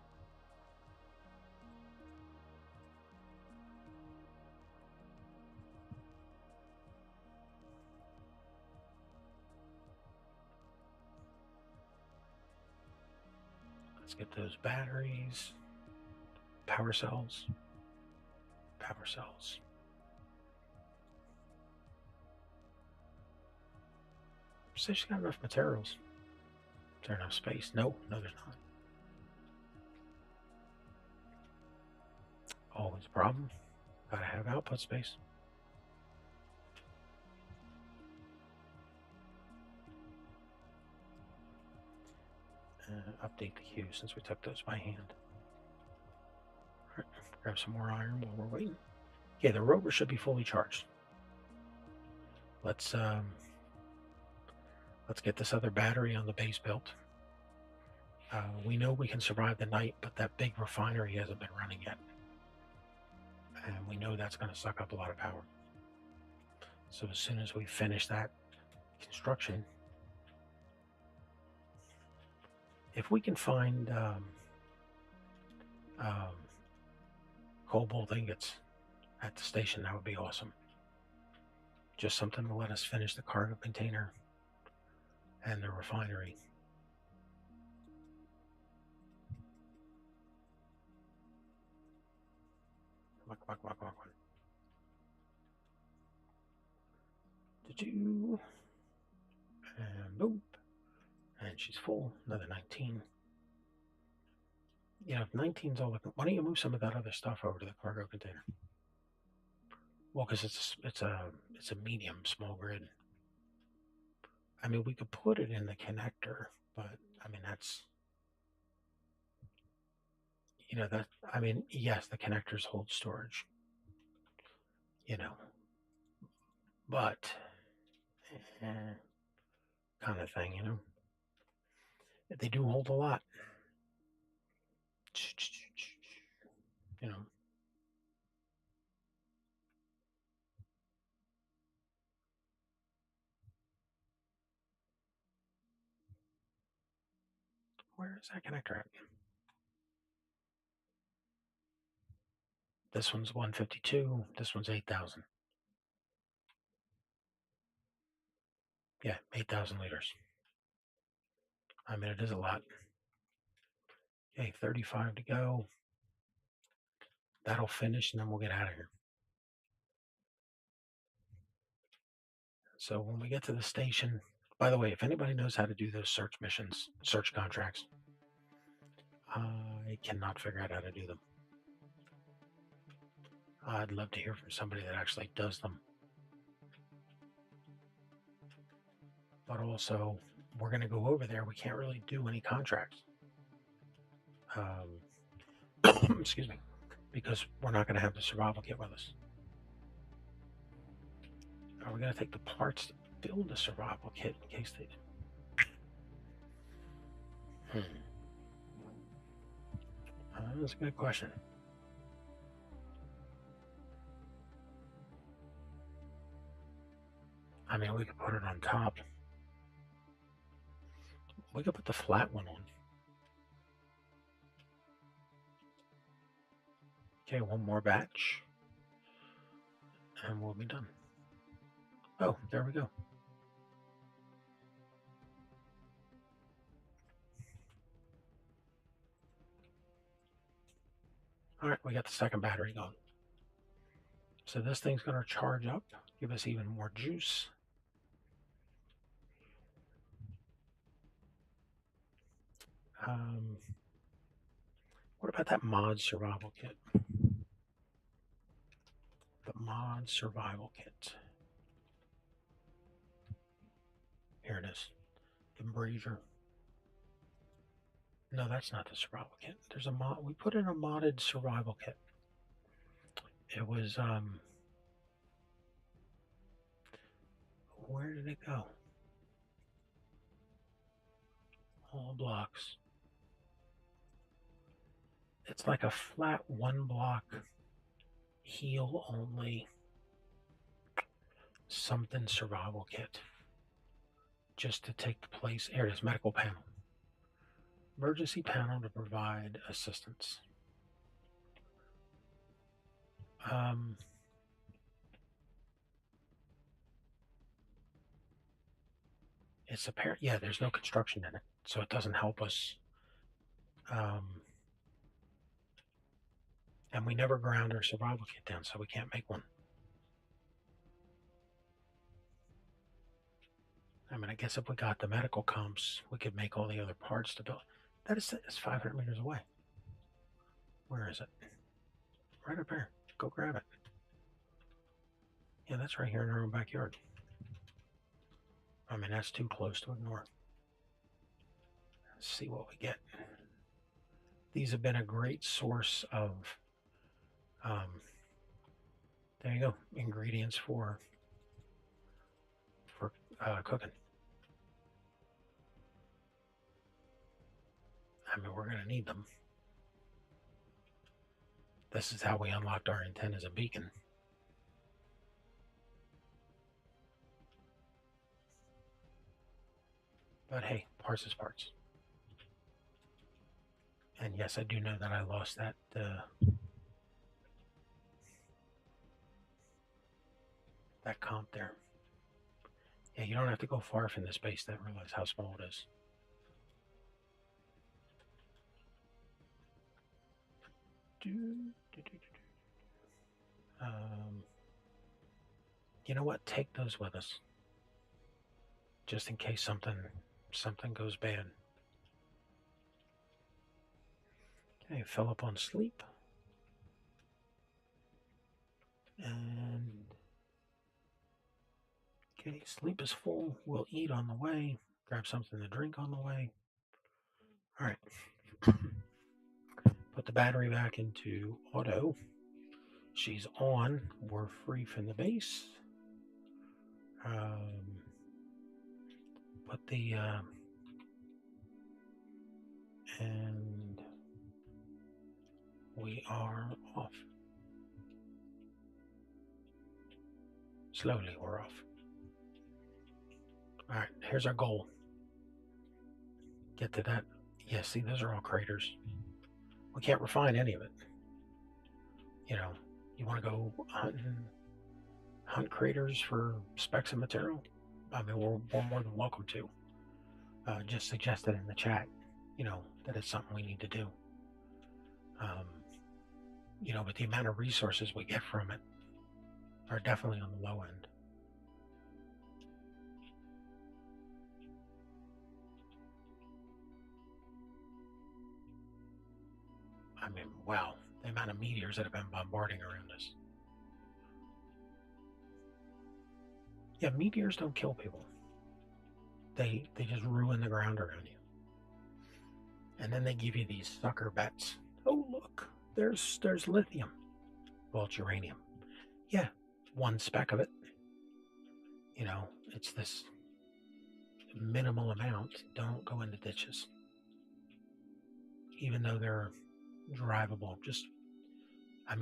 Let's get those batteries. Power cells. Power cells. So she's got enough materials. Is there enough space? No, there's not. Always a problem. Gotta have output space. Update the queue since we took those by hand. All right, grab some more iron while we're waiting. Yeah, the rover should be fully charged. Let's get this other battery on the base built. We know we can survive the night, but that big refinery hasn't been running yet. And we know that's going to suck up a lot of power. So as soon as we finish that construction, if we can find cobalt ingots at the station, that would be awesome. Just something to let us finish the cargo container and the refinery. Come on. 2. And boom. And she's full. Another 19. Yeah, if 19's all looking, why don't you move some of that other stuff over to the cargo container? Well, because it's a medium small grid. I mean, we could put it in the connector, but I mean that's that. I mean, yes, the connectors hold storage, but kind of thing. They do hold a lot. You know. Where is that connector at? This one's 152. This one's 8,000. Yeah, 8,000 liters. I mean, it is a lot. Okay, 35 to go. That'll finish, and then we'll get out of here. So when we get to the station, by the way, if anybody knows how to do those search missions, search contracts, I cannot figure out how to do them. I'd love to hear from somebody that actually does them. But also, we're going to go over there. We can't really do any contracts. Excuse me. Because we're not going to have the survival kit with us. Are we going to take the parts to build a survival kit in case they... That's a good question. I mean, we could put it on top. We could put the flat one on. Okay, one more batch. And we'll be done. Oh, there we go. All right, we got the second battery going. So this thing's going to charge up, give us even more juice. What about that mod survival kit? The mod survival kit. Here it is. Embrasure. No, that's not the survival kit. There's a mod. We put in a modded survival kit. It was, where did it go? All blocks. It's like a flat one block heal only something survival kit. Just to take the place. Here it is, medical panel. Emergency panel to provide assistance. It's apparent. Yeah, there's no construction in it, so it doesn't help us. And we never ground our survival kit down, so we can't make one. I mean, I guess if we got the medical comps, we could make all the other parts to build. That is 500 meters away. Where is it? Right up here. Go grab it. Yeah, that's right here in our own backyard. I mean, that's too close to ignore. Let's see what we get. These have been a great source of, there you go, ingredients for cooking. I mean, we're going to need them. This is how we unlocked our intent as a beacon. But hey, parts is parts. And yes, I do know that I lost that that comp there. Yeah, you don't have to go far from this base to realize how small it is. You know what? Take those with us. just in case something goes bad. Okay, fill up on sleep. And okay, sleep is full. We'll eat on the way. Grab something to drink on the way. All right. Put the battery back into auto. She's on. We're free from the base. Put the and we are off. Slowly, we're off. All right, here's our goal. Get to that. Yeah, see, those are all craters. We can't refine any of it. You know, you want to go hunt craters for specks of material? I mean, we're more than welcome to. Just suggest it in the chat, that it's something we need to do. But the amount of resources we get from it are definitely on the low end. I mean, wow, the amount of meteors that have been bombarding around us. Yeah, meteors don't kill people. They just ruin the ground around you. And then they give you these sucker bets. Oh, look, there's lithium. Well, it's uranium. Yeah, one speck of it. It's this minimal amount. Don't go into ditches. Even though they're drivable.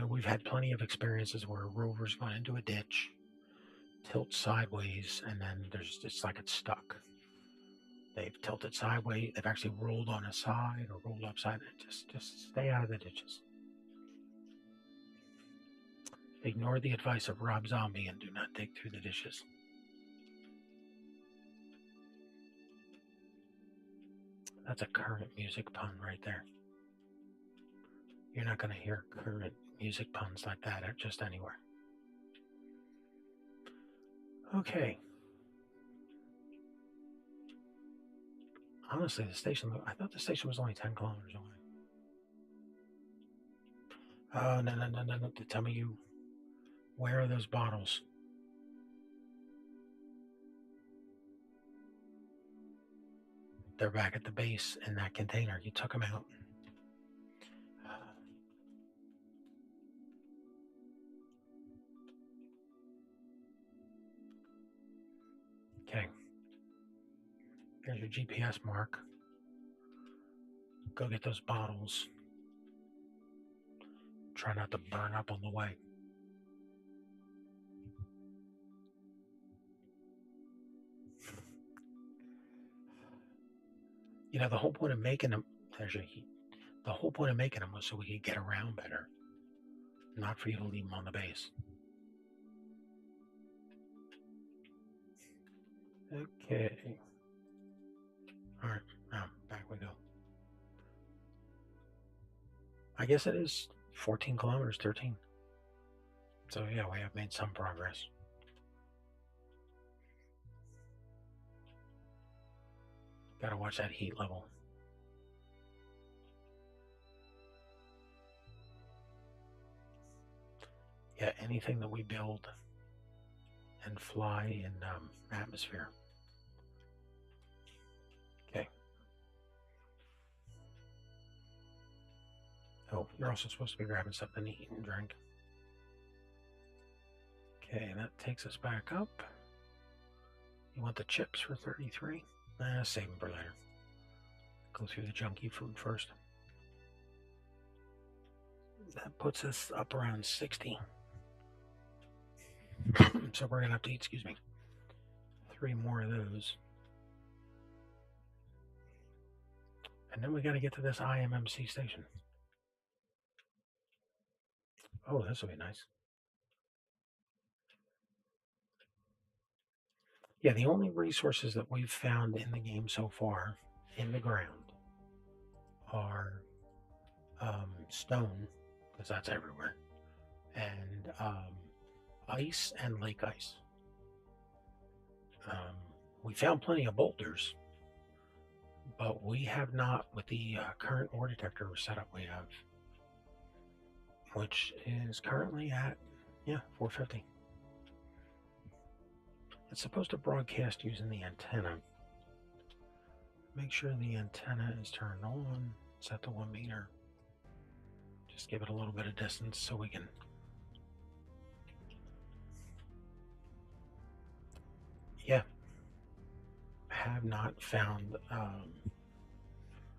We've had plenty of experiences where a rover's gone into a ditch, tilt sideways, and then it's like it's stuck. They've tilted sideways. They've actually rolled on a side or rolled upside. Just stay out of the ditches. Ignore the advice of Rob Zombie and do not dig through the dishes. That's a current music pun right there. You're not going to hear current music puns like that just anywhere. Okay. Honestly, I thought the station was only 10 kilometers away. Oh, no. Tell me where are those bottles? They're back at the base in that container. You took them out. Okay. Here's your GPS mark. Go get those bottles. Try not to burn up on the way. The whole point of making them, there's your heat. The whole point of making them was so we could get around better, not for you to leave them on the base. Okay. All right, now back we go. I guess it is 14 kilometers, 13. So yeah, we have made some progress. Gotta watch that heat level. Yeah, anything that we build and fly in atmosphere. Okay. Oh, you're also supposed to be grabbing something to eat and drink. Okay, that takes us back up. You want the chips for 33? Save them for later. Go through the junky food first. That puts us up around 60. So we're gonna have to eat, 3 more of those. And then we gotta get to this IMMC station. Oh, this will be nice. Yeah, the only resources that we've found in the game so far in the ground are stone, because that's everywhere, and ice and lake ice. We found plenty of boulders, but we have not, with the current ore detector setup we have, which is currently at, 450. It's supposed to broadcast using the antenna. Make sure the antenna is turned on, set to 1 meter. Just give it a little bit of distance so we can. Yeah. Have not found,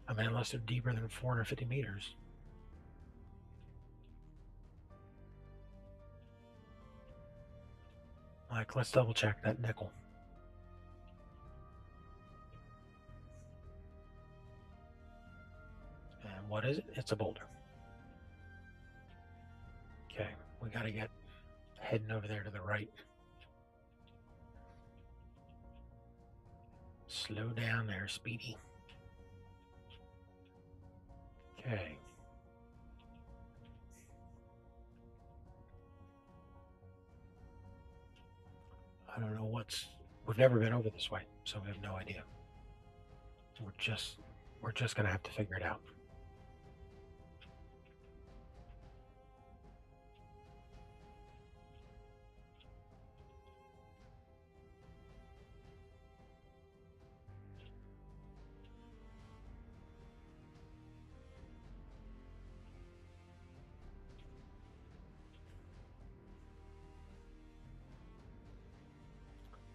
unless they're deeper than 450 meters. Like, let's double check that nickel. And what is it? It's a boulder. Okay, we got to get heading over there to the right. Slow down there, Speedy. Okay. I don't know we've never been over this way, so we have no idea. We're just gonna have to figure it out.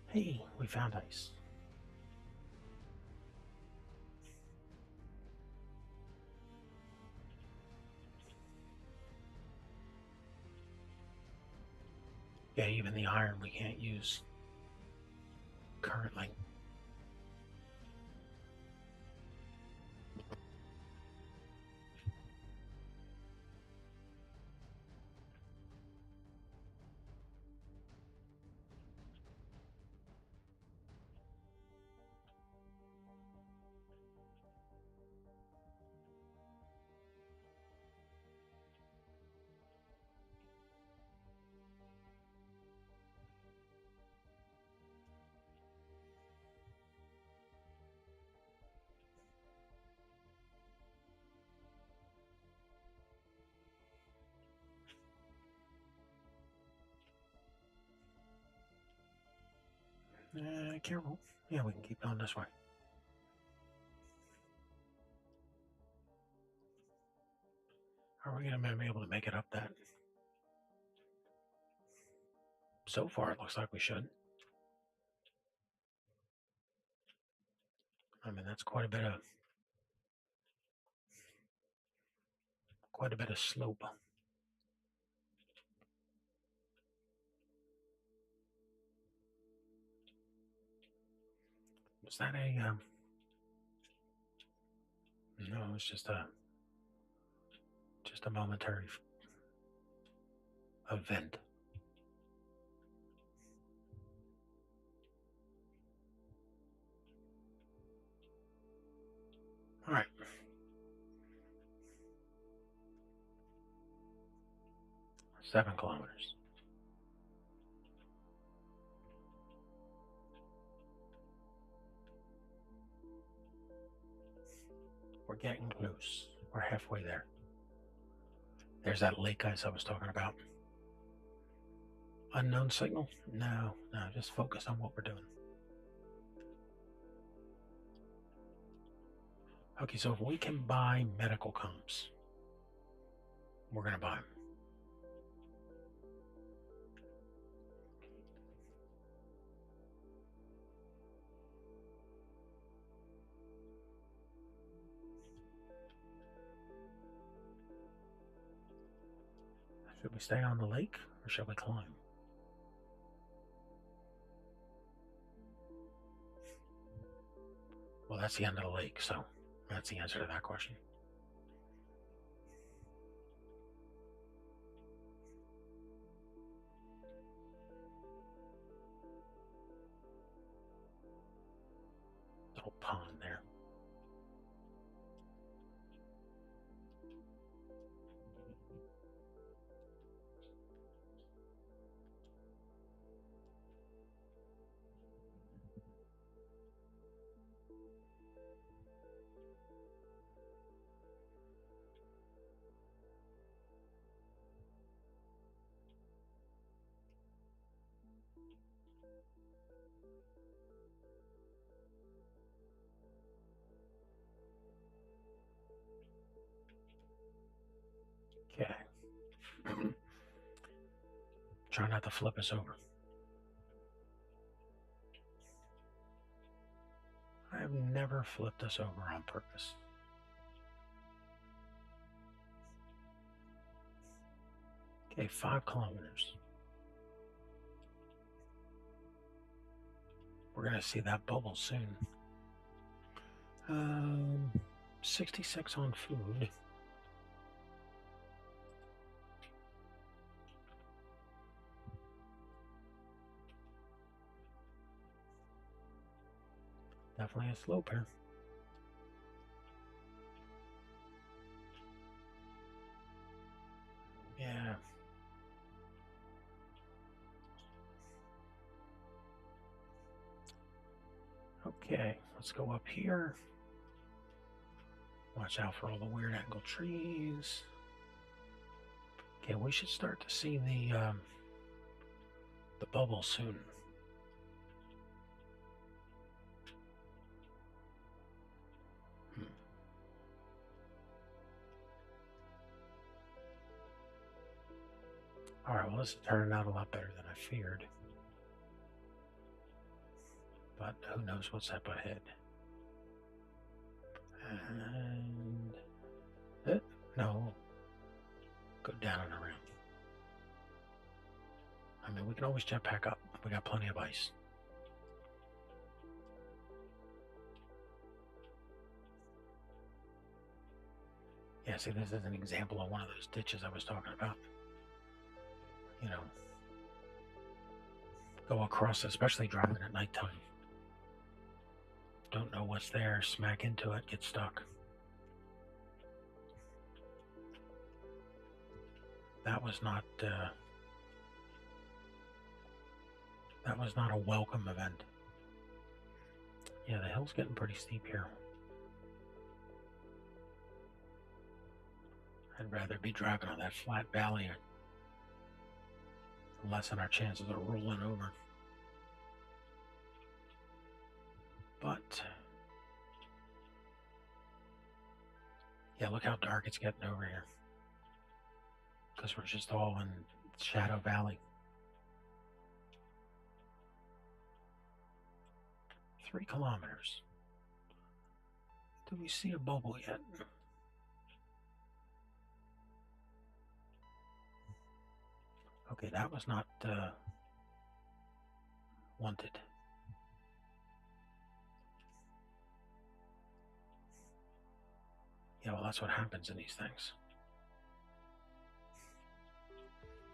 Hey, we found ice. Yeah, even the iron we can't use currently. Careful. Yeah, we can keep going this way. Are we going to be able to make it up that? So far, it looks like we should. That's quite a bit of slope. Was that a? No, it's just a momentary event. All right. Seven kilometers. We're getting close. We're halfway there. There's that lake ice I was talking about. Unknown signal? No, just focus on what we're doing. Okay, so if we can buy medical comps, we're going to buy them. Should we stay on the lake or should we climb? Well, that's the end of the lake, so that's the answer to that question. Little pond there. Okay. Try not to flip us over. I've never flipped us over on purpose. Okay, 5 kilometers. We're going to see that bubble soon. 66 on food. Definitely a slope here. Yeah. Okay, let's go up here. Watch out for all the weird angle trees. Okay, we should start to see the bubble soon. All right, well, this is turning out a lot better than I feared. But who knows what's up ahead. And no, go down and around. I mean, we can always jet back up. We got plenty of ice. Yeah, see, this is an example of one of those ditches I was talking about. You know, go across, especially driving at nighttime. Don't know what's there, smack into it, get stuck. That was not a welcome event. Yeah, the hill's getting pretty steep here. I'd rather be driving on that flat valley and lessen our chances of rolling over. But yeah, look how dark it's getting over here. Because we're just all in Shadow Valley. 3 kilometers. Do we see a bubble yet? Okay, that was not wanted. Yeah, well, that's what happens in these things.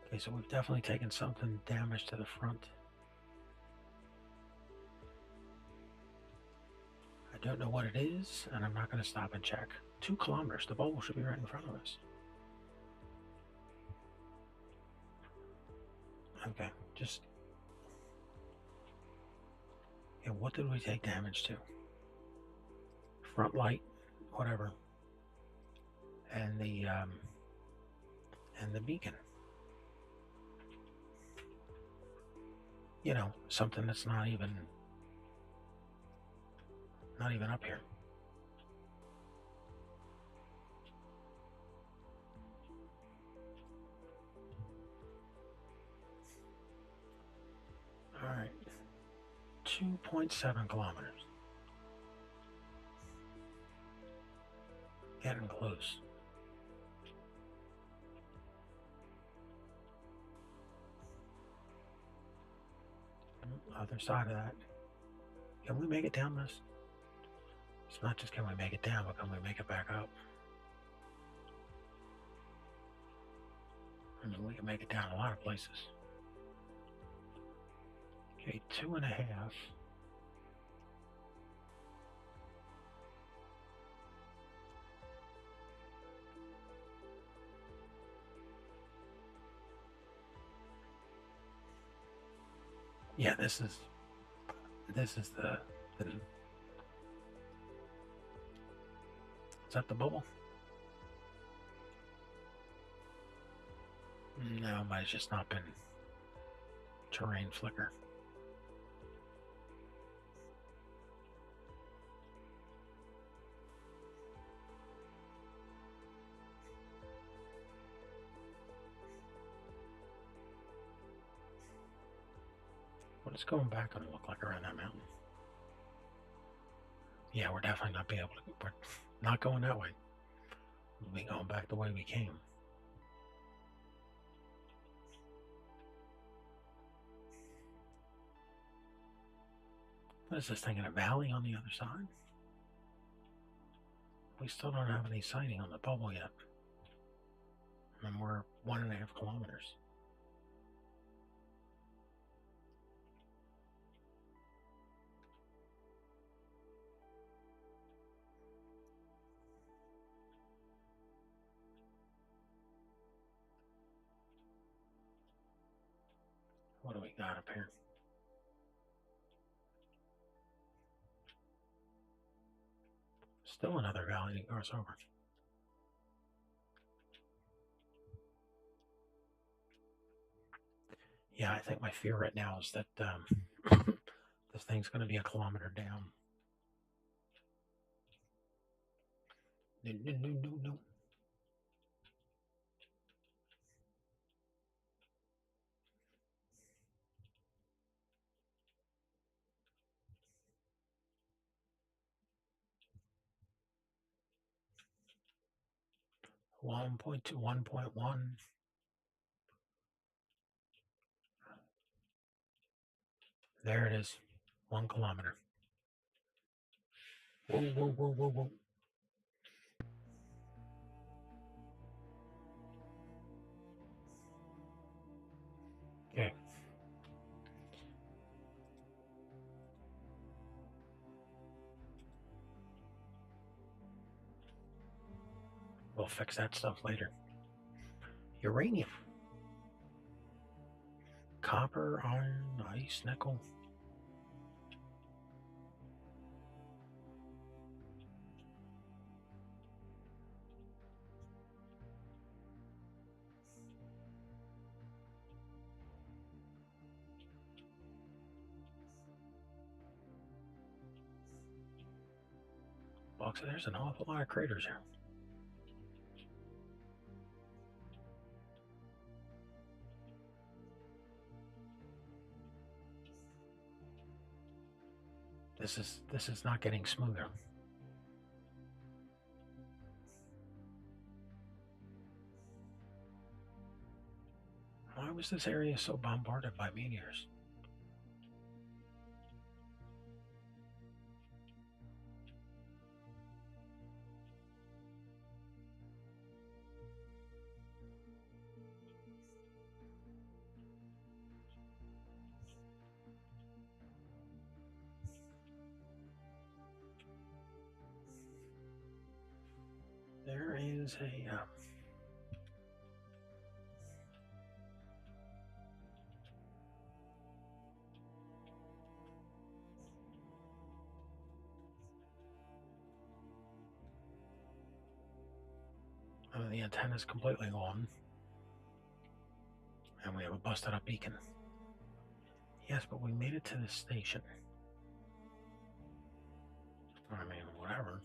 Okay, so we've definitely taken something damage to the front. I don't know what it is, and I'm not going to stop and check. 2 kilometers, the bubble should be right in front of us. Okay, just... Yeah, what did we take damage to? Front light, whatever. And the beacon. You know, something that's not even up here. All right, 2.7 kilometers. Getting close. Other side of that. Can we make it down this? It's not just can we make it down, but can we make it back up? I mean, we can make it down a lot of places. Okay, 2.5. Yeah, this is the is that the bubble? No, it might have just not been terrain flicker. What is going back going to look like around that mountain? Yeah, we're definitely not be able to. We're not going that way. We'll be going back the way we came. What is this thing in a valley on the other side? We still don't have any sighting on the bubble yet. And we're 1.5 kilometers. What do we got up here? Still another valley that goes over. Yeah, I think my fear right now is that this thing's going to be a kilometer down. No, no, no, no, no. One point two, 1.1. There it is. 1 kilometer. Whoa, whoa, whoa, whoa, whoa. Okay. We'll fix that stuff later. Uranium. Copper, iron, ice, nickel. Box, there's an awful lot of craters here. This is not getting smoother. Why was this area so bombarded by meteors? There is a the antenna is completely gone, and we have a busted up beacon. Yes, but we made it to the station. I mean, whatever.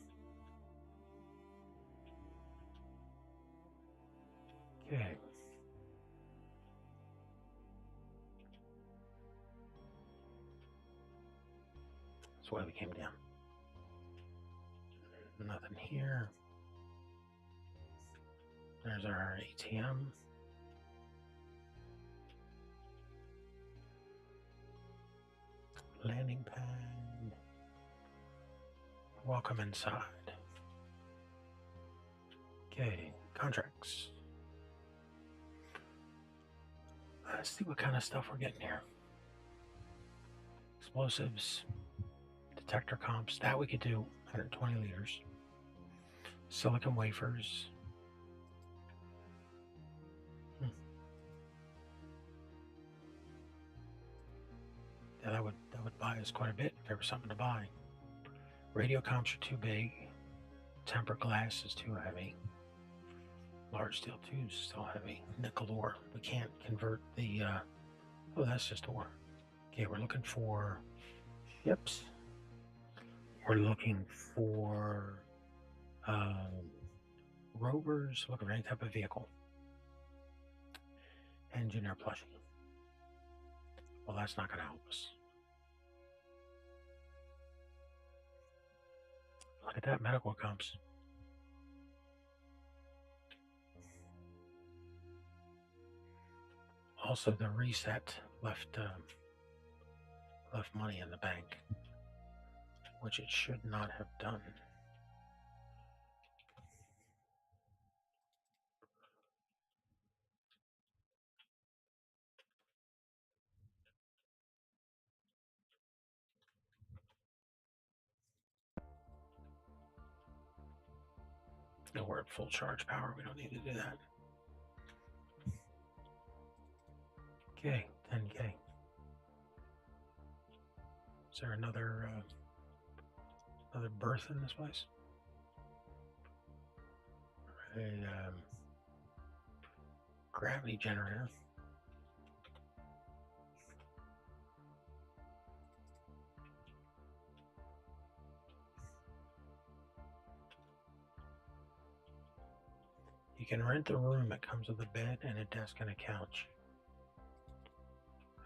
Okay. That's why we came down. Nothing here. There's our ATM. Landing pad. Welcome inside. Okay, contracts. Let's see what kind of stuff we're getting here. Explosives, detector comps, that we could do, 120 liters. Silicon wafers. Yeah, that would buy us quite a bit if there was something to buy. Radio comps are too big. Tempered glass is too heavy. Large steel tubes is still heavy. Nickel ore. We can't convert the oh, that's just ore. Okay, we're looking for ships. We're looking for rovers, looking for any type of vehicle. Engineer plushing. Well, that's not going to help us. Look at that, medical comps. Also, the reset left money in the bank, which it should not have done. No, we're at full charge power. We don't need to do that. Okay, 10K. Is there another berth in this place? A gravity generator. You can rent the room. It comes with a bed and a desk and a couch.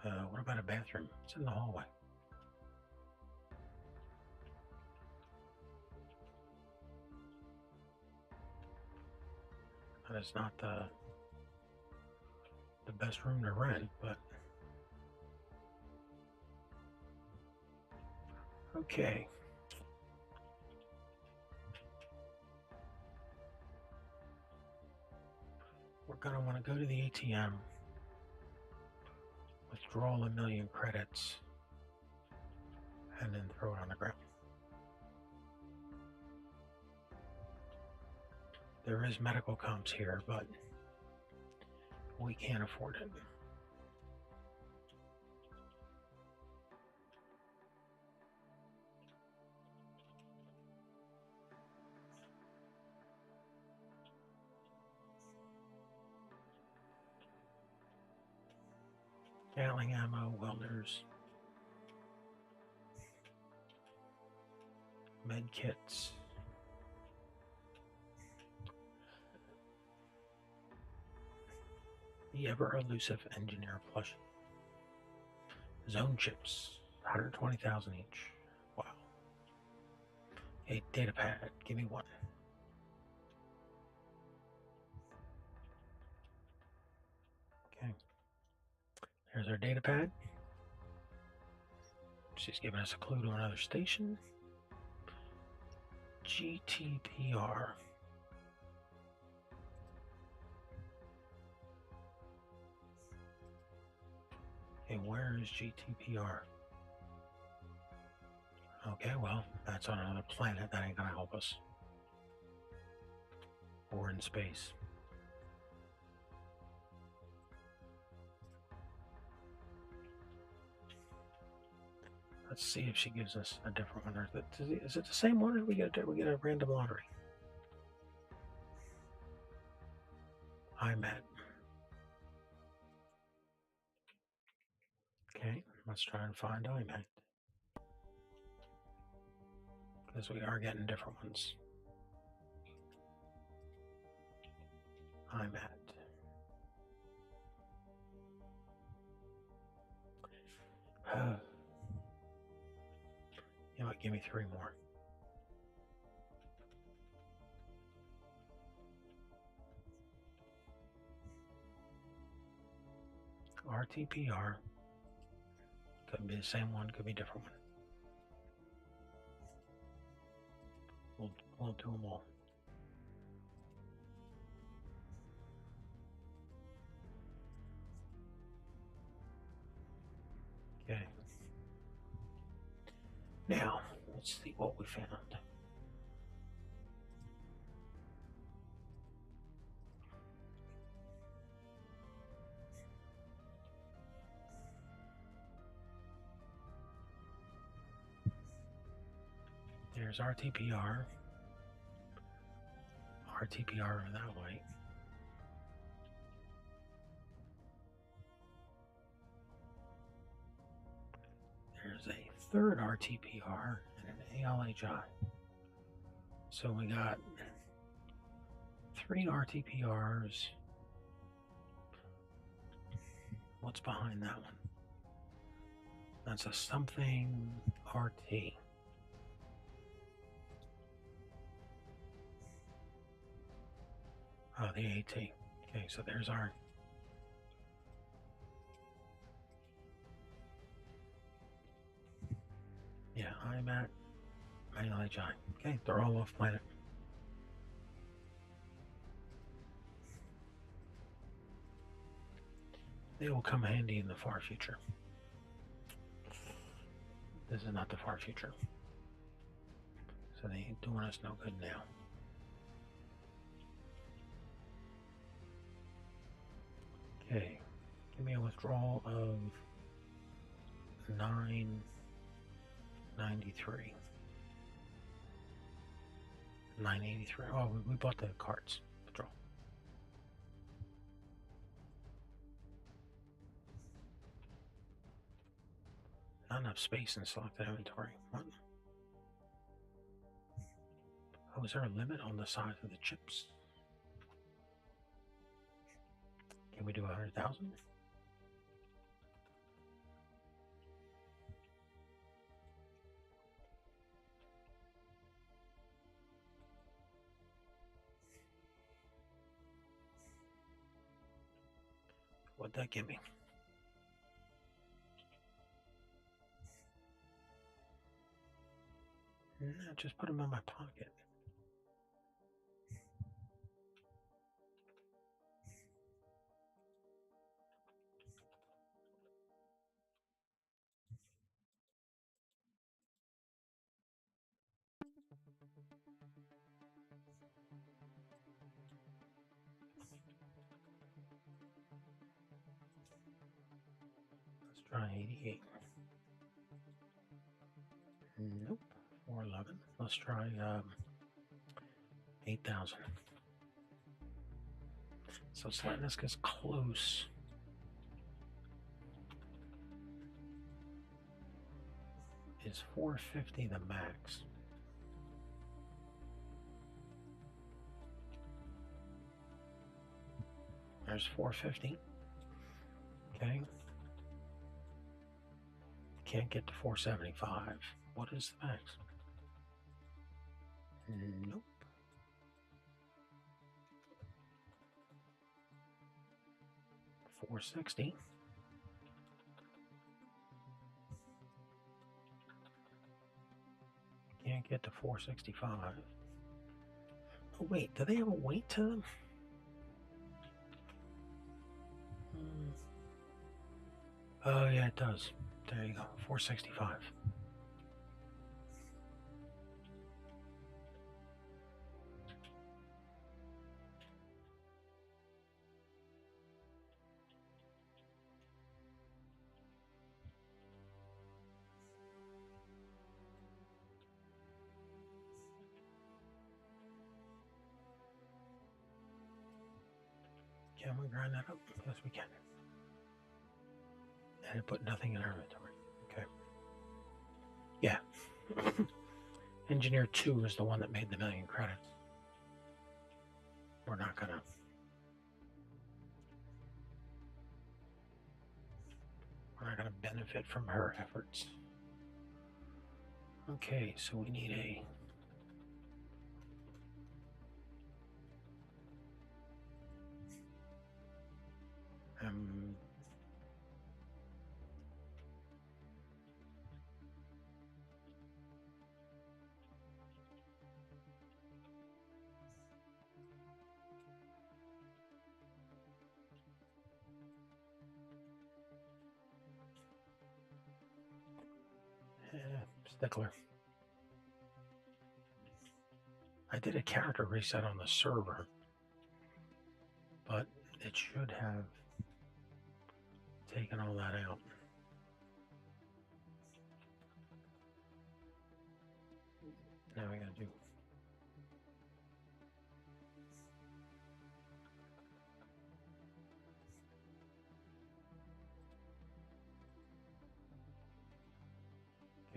What about a bathroom? It's in the hallway. That is not the best room to rent, but okay. We're going to want to go to the ATM, withdraw 1,000,000 credits, and then throw it on the ground. There is medical comps here, but we can't afford it. Gatling ammo, welders, med kits. The ever elusive engineer plush. Zone chips, 120,000 each. Wow. A data pad, give me one. Okay. There's our data pad. She's giving us a clue to another station. GTPR. Okay, where is GTPR? Okay, well, that's on another planet. That ain't gonna help us. Or in space. Let's see if she gives us a different one. Or is it the same one, or we get a random lottery? IMAT. Okay, let's try and find IMAT. Because we are getting different ones. IMAT. You know what? Give me 3 more. RTPR. Could be the same one, could be a different one. We'll do them all. Okay. Now, let's see what we found. There's RTPR. RTPR that way. There's a third RTPR and an ALHI. So we got 3 RTPRs. What's behind that one? That's a something RT. Oh, the AT. Okay, so there's our. Yeah, I'm at Manilai. Okay, they're all off planet. They will come handy in the far future. This is not the far future. So they ain't doing us no good now. Okay, give me a withdrawal of 993. 983. Oh, we bought the cards. Withdrawal. Not enough space in selected inventory. What? Oh, is there a limit on the size of the chips? Can we do 100,000? What'd that give me? No, just put them in my pocket. Let's try 88. Nope. 411. Let's try 8,000. So it's letting us get close. Is 450 the max? There's 450. Okay. Can't get to 475. What is the max? Nope. 460. Can't get to 465. Oh, wait. Do they have a weight to them? Oh, yeah, it does. There you go. 465. Can we grind that up? Yes, we can. And it put nothing in our inventory. Okay. Yeah. Engineer 2 is the one that made the million credits. We're not gonna. We're not gonna benefit from her efforts. Okay, so we need a. Stickler. I did a character reset on the server, but it should have taken all that out. Now I gotta do.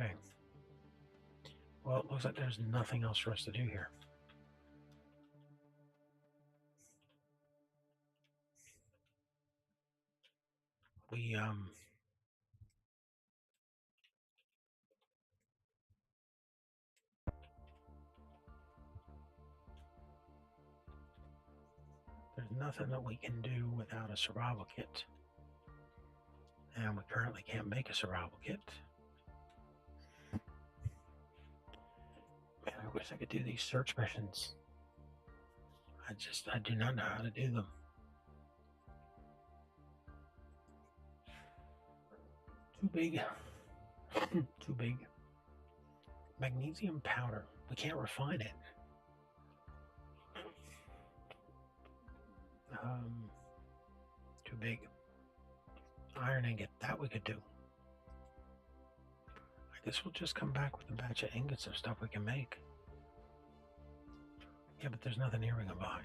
Okay. Well, it looks like there's nothing else for us to do here. We There's nothing that we can do without a survival kit. And we currently can't make a survival kit. Man, I wish I could do these search missions. I do not know how to do them. Too big. Too big. Magnesium powder. We can't refine it. Too big. Iron ingot. That we could do. I guess we'll just come back with a batch of ingots of stuff we can make. Yeah, but there's nothing here we can buy.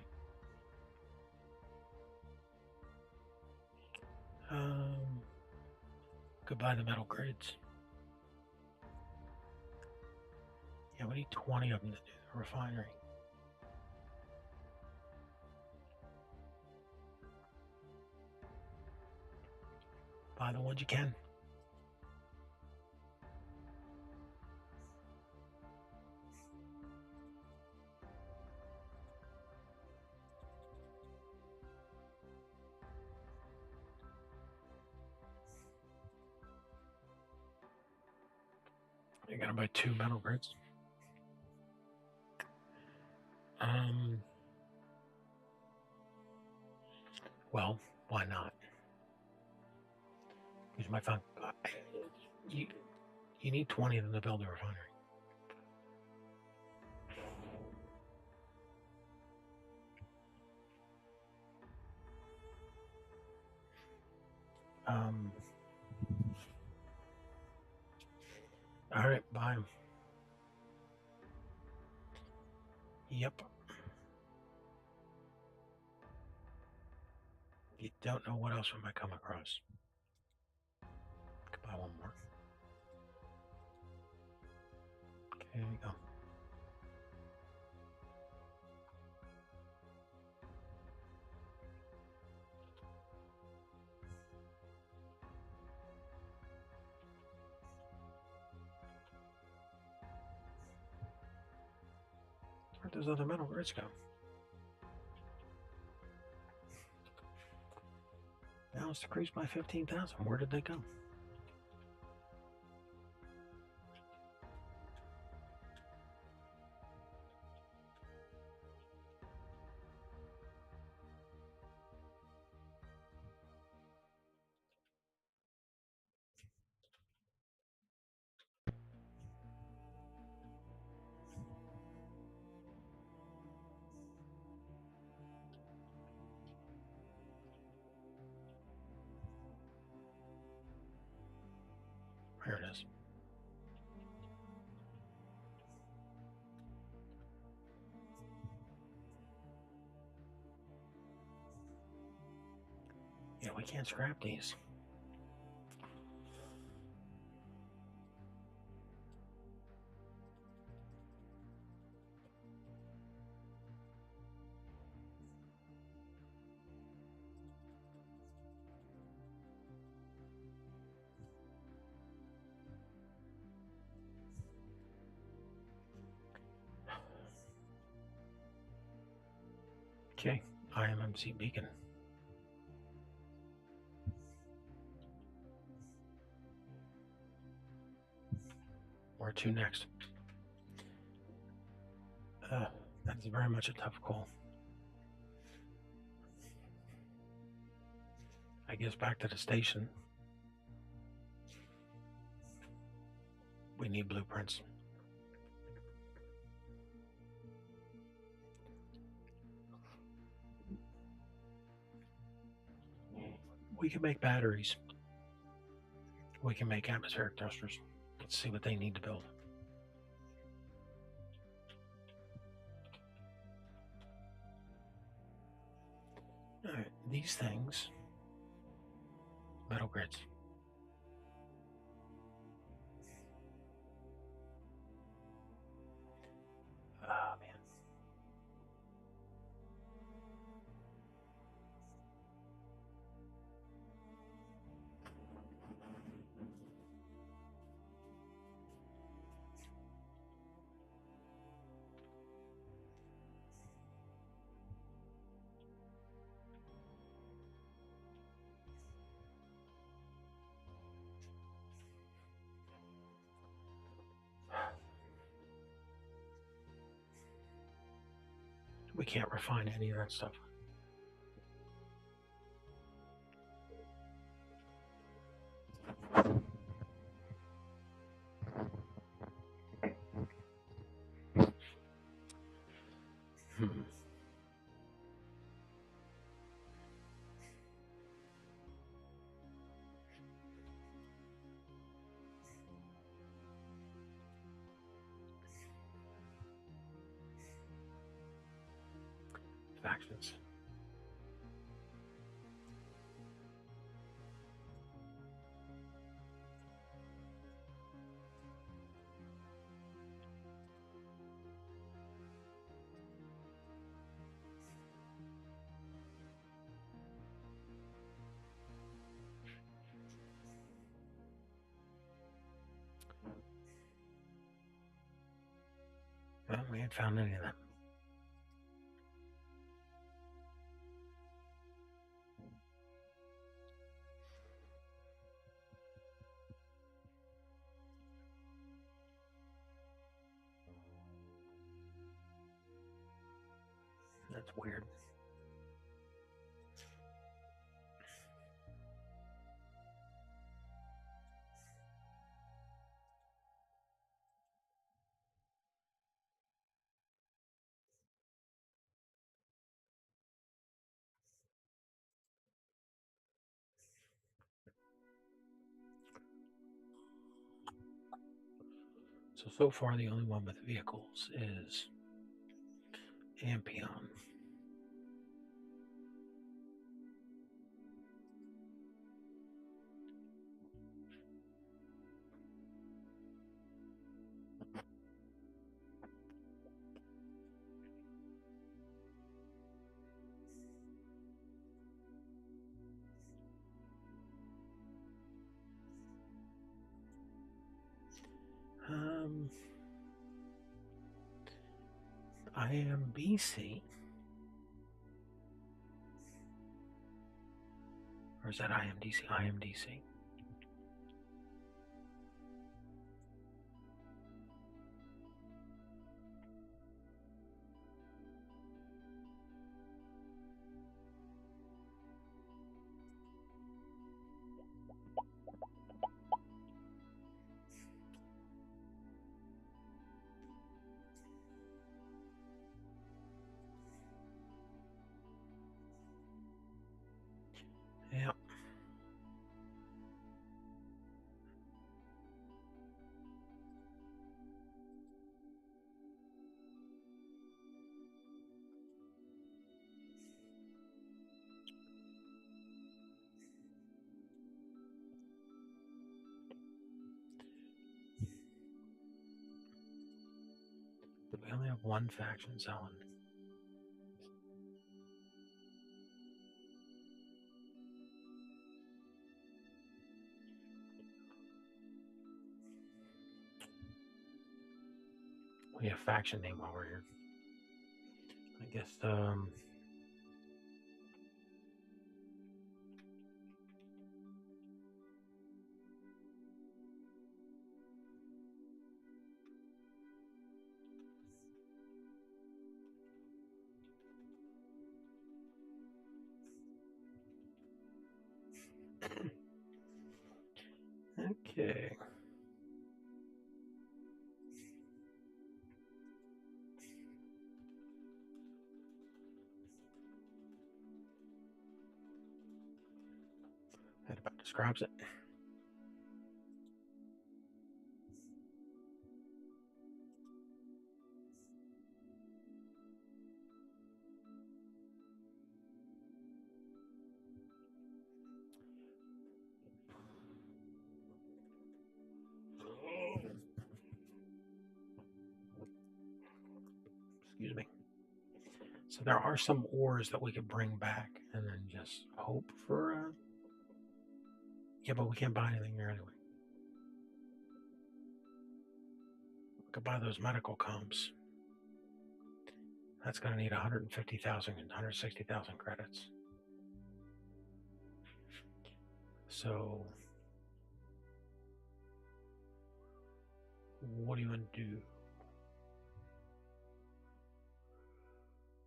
Goodbye the metal grids. Yeah, we need 20 of them to do the refinery. Buy the ones you can. You're gonna buy 2 metal grids. Well, why not? Because my phone. You need 20 of them to build a refinery. All right, buy them. Yep. You don't know what else we might come across. Could buy one more. Okay, there you go. Where'd those other metal grids go? Now it's decreased by 15,000. Where did they go? Here it is. Yeah, we can't scrap these. Okay, IMMC beacon. Where to next? That's very much a tough call. I guess back to the station. We need blueprints. We can make batteries. We can make atmospheric thrusters. Let's see what they need to build. All right, these things, metal grids. Oh, man. We can't refine any of that stuff. Factions. Well, we ain't found any of them. That's weird. So far the only one with vehicles is Ampion. IMBC. Or is that IMDC? IMDC. Yeah. But we only have one faction selling. We have faction name while we're here. I guess okay. That about describes it. Excuse me. So there are some ores that we could bring back and then just hope for. Yeah, but we can't buy anything here anyway. We could buy those medical comps. That's going to need 150,000 and 160,000 credits. So, what do you want to do?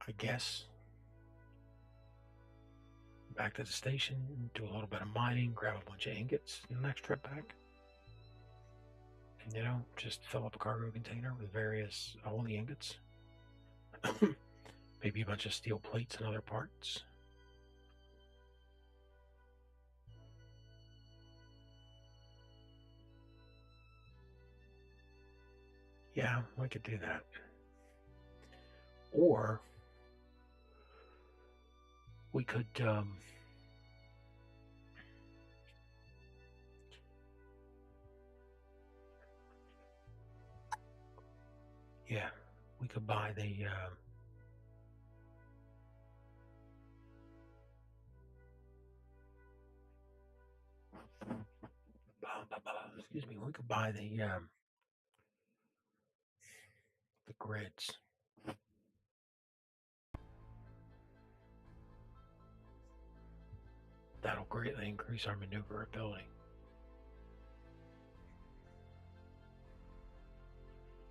I guess, back to the station, do a little bit of mining, grab a bunch of ingots the next trip back. You know, just fill up a cargo container with all the ingots. Maybe a bunch of steel plates and other parts. Yeah, we could do that. Or we could yeah, we could buy the excuse me, we could buy the grids. That'll greatly increase our maneuverability.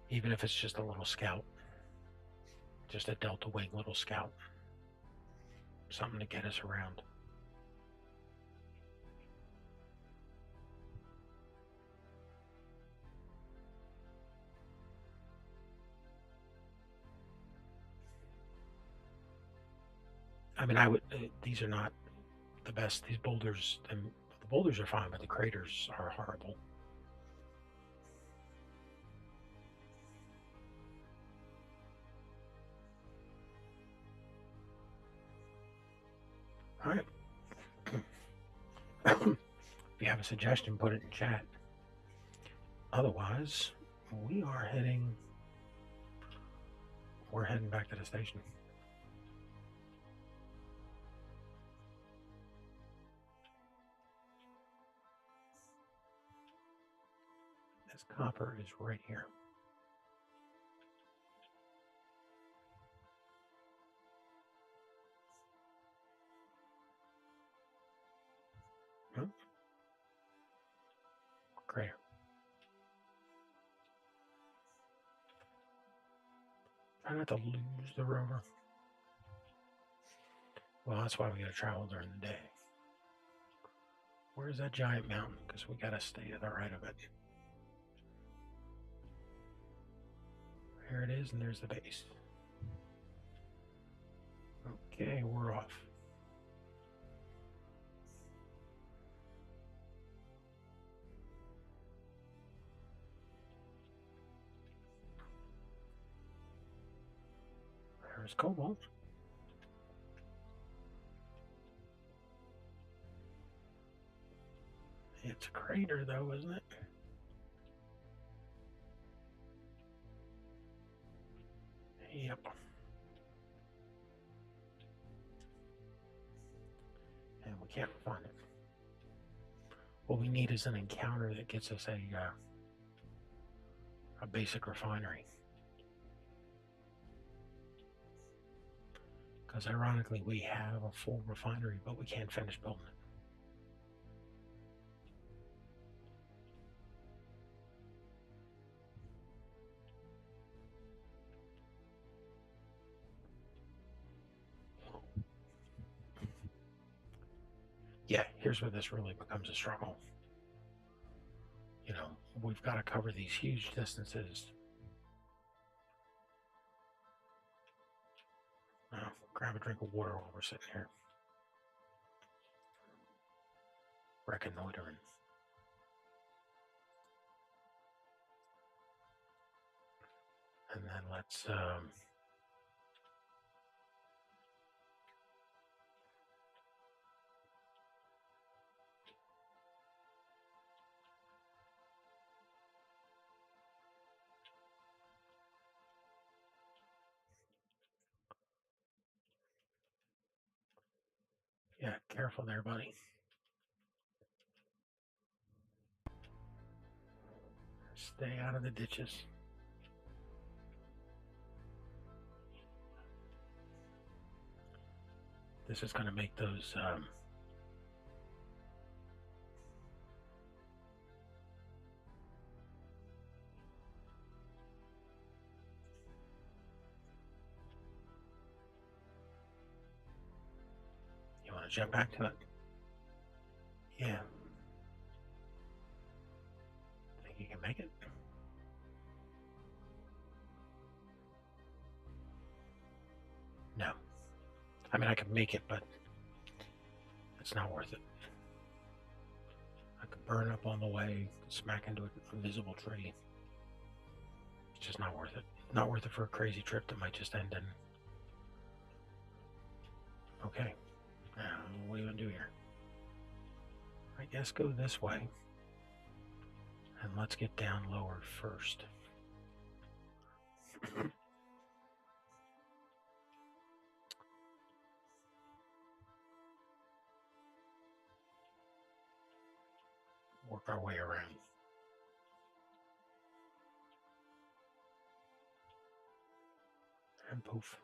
Even if it's just a little scout, just a Delta Wing little scout, something to get us around. I mean, these are not the best. These boulders, and the boulders are fine, but the craters are horrible. All right. If you have a suggestion, put it in chat. Otherwise, we're heading back to the station. This copper is right here. Crater. Try not to lose the rover. Well, that's why we gotta travel during the day. Where's that giant mountain? Because we gotta stay to the right of it. Here it is, and there's the base. Okay, we're off. There's Cobalt. It's a crater, though, isn't it? Yep. And we can't find it. What we need is an encounter that gets us a basic refinery. Because ironically, we have a full refinery, but we can't finish building it. Yeah, here's where this really becomes a struggle. You know, we've got to cover these huge distances. Grab a drink of water while we're sitting here. Reconnoitering. And then let's yeah, careful there, buddy. Stay out of the ditches. This is going to make those jump back to it. Yeah. Think you can make it? No. I mean, I could make it, but it's not worth it. I could burn up on the way, smack into an invisible tree. It's just not worth it. Not worth it for a crazy trip that might just end in. Okay. What do you want to do here? I guess go this way. And let's get down lower first. Work our way around. And poof.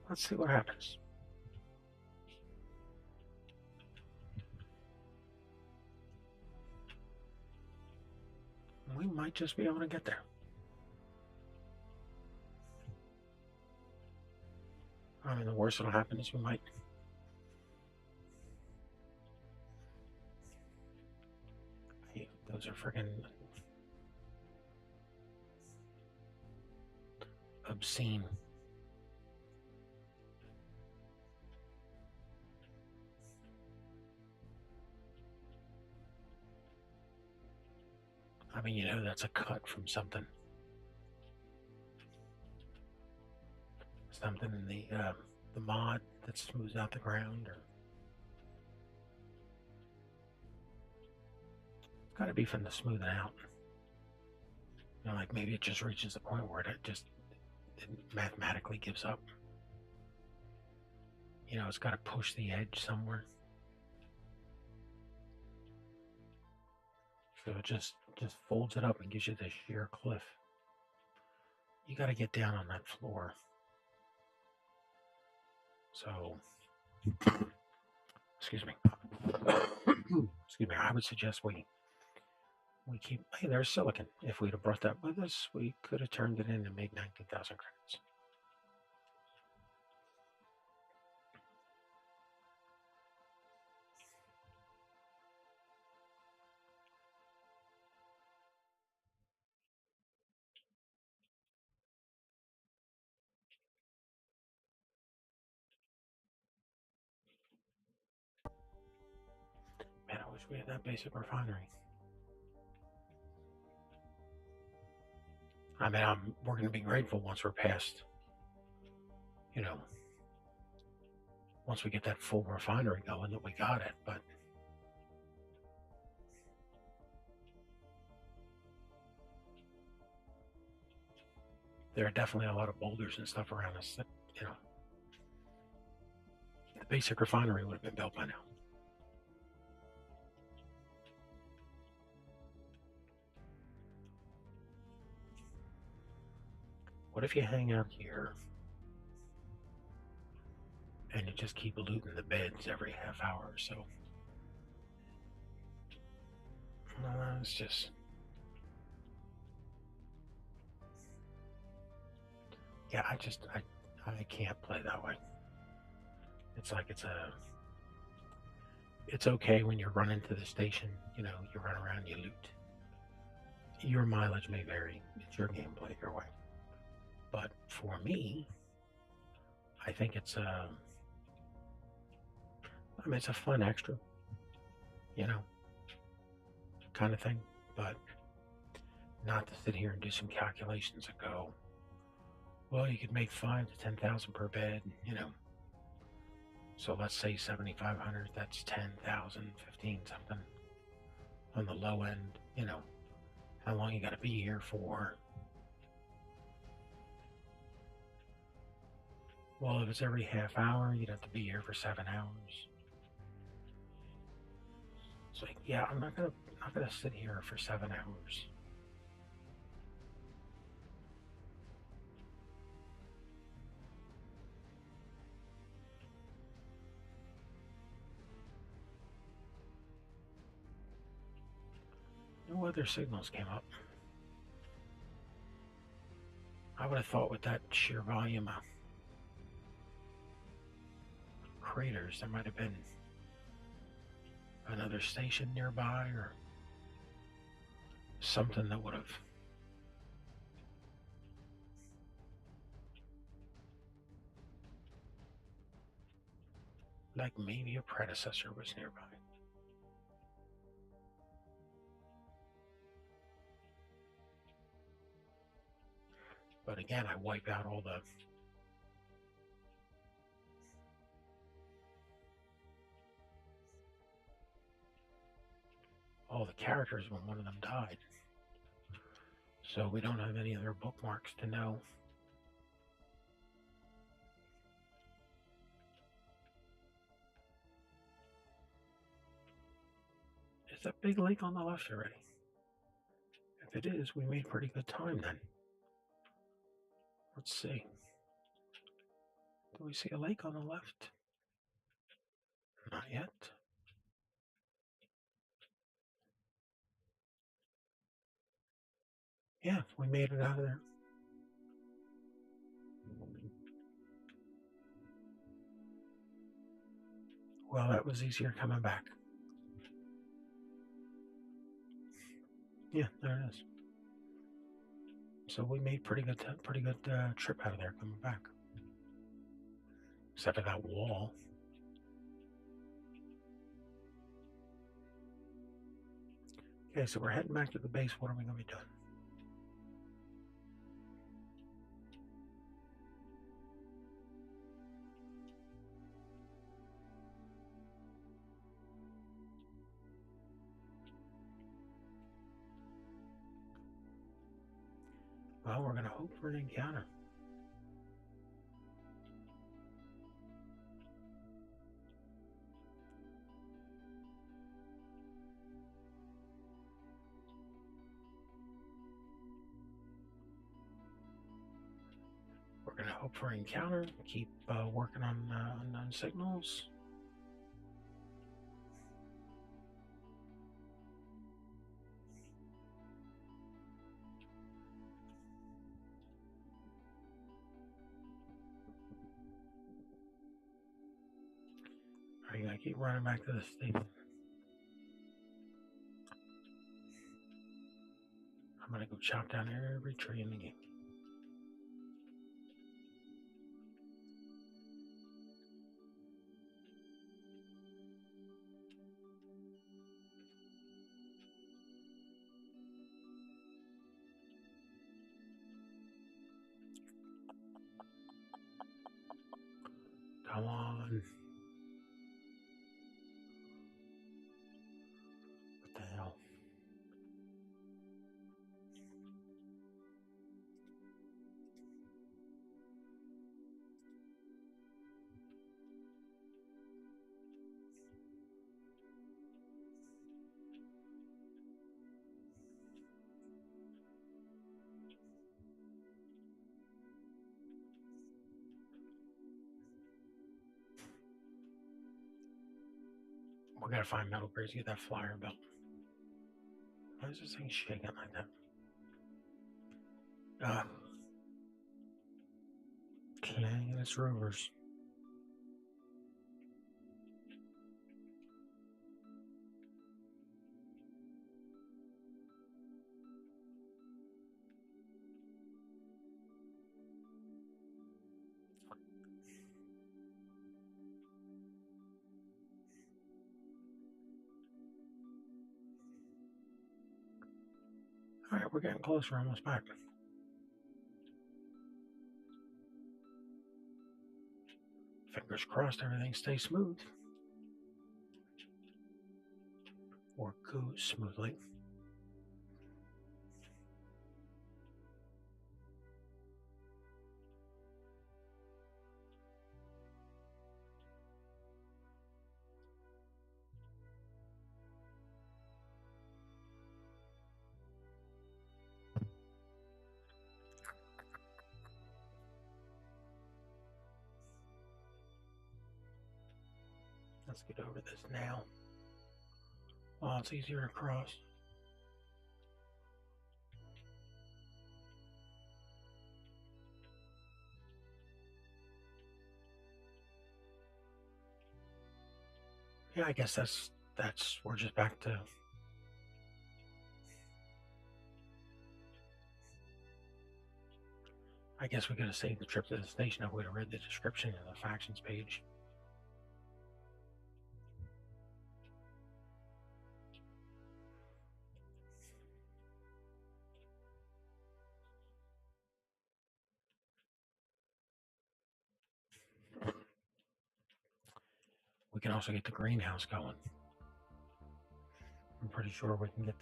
Let's see what happens. We might just be able to get there. I mean, the worst that'll happen is we might. Hey, those are freaking obscene. I mean, you know, that's a cut from something. Something in the mod that smooths out the ground, or it's got to be from the smoothing out. You know, like maybe it just reaches a point where it mathematically gives up. You know, it's got to push the edge somewhere. So it just folds it up and gives you this sheer cliff. You got to get down on that floor. So, excuse me. Excuse me. I would suggest we keep. Hey, there's silicon. If we'd have brought that with us, we could have turned it in and made 19,000 credits. Man, I wish we had that basic refinery. I mean, we're going to be grateful once we're past, you know, once we get that full refinery going that we got it, but there are definitely a lot of boulders and stuff around us that, you know, the basic refinery would have been built by now. What if you hang out here and you just keep looting the beds every half hour or so? It's just, yeah, I can't play that way. It's like it's okay when you're running to the station, you know, you run around, you loot. Your mileage may vary. It's your gameplay, your way. But for me, I think it's it's a fun extra, you know, kind of thing. But not to sit here and do some calculations and go, well, you could make 5 to 10,000 per bed, you know. So let's say 7,500. That's 10,000, 15 something on the low end. You know, how long you got to be here for? Well, if it's every half hour, you'd have to be here for 7 hours. It's like, yeah, I'm not gonna sit here for 7 hours. No other signals came up. I would have thought with that sheer volume of craters, there might have been another station nearby or something that would have. Like maybe a predecessor was nearby. But again, I wipe out all the characters when one of them died. So we don't have any other bookmarks to know. Is that big lake on the left already? If it is, we made pretty good time then. Let's see. Do we see a lake on the left? Not yet. Yeah, we made it out of there. Well, that was easier coming back. Yeah, there it is. So we made pretty good trip out of there coming back. Except for that wall. Okay, so we're heading back to the base. What are we going to be doing? Well, we're going to hope for an encounter. We're going to hope for an encounter. Keep working on unknown signals. Alright, you gotta keep running back to the station. I'm gonna go chop down every tree in the game. Come on. What the hell? We gotta find metal grades, get that flyer belt. Why is this thing shaking like that? Clanging its rovers. Alright, we're getting close, we're almost back. Fingers crossed everything stays smooth. Or goes smoothly. Let's get over this now. Oh, it's easier to cross. Yeah, I guess that's we're just back to I guess we could have saved the trip to the station if we'd have read the description in the factions page. We can also get the greenhouse going. I'm pretty sure we can get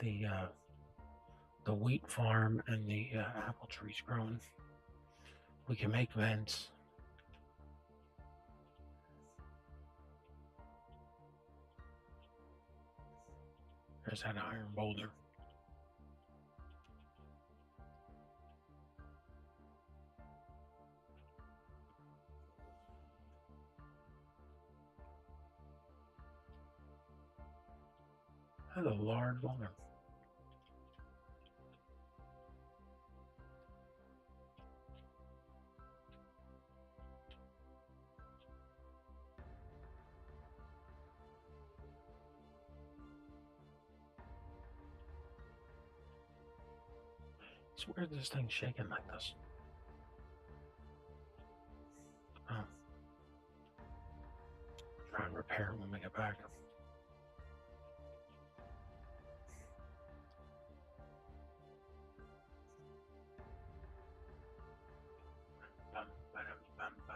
the wheat farm and the apple trees growing. We can make vents. There's that iron boulder. That's a large boulder. It's weird this thing's shaking like this. Oh. Try and repair it when we get back. Bum, ba-dum, bum, bum.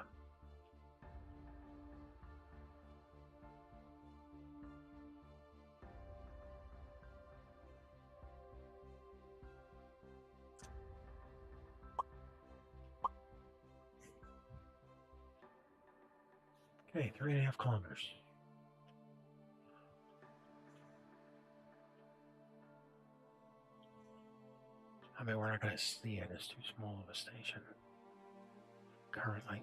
Okay, 3.5 kilometers. I mean, we're not going to see it. It's too small of a station currently.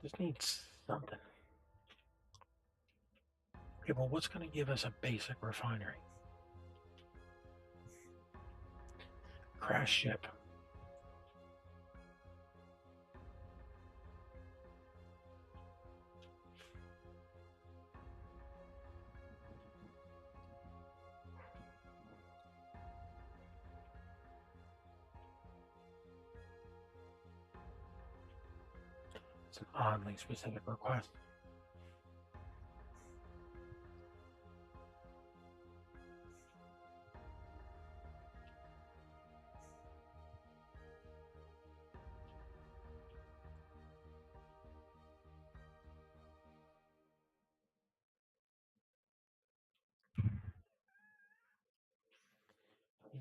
Just needs something. Okay, well, what's going to give us a basic refinery? Crash ship. It's an oddly specific request.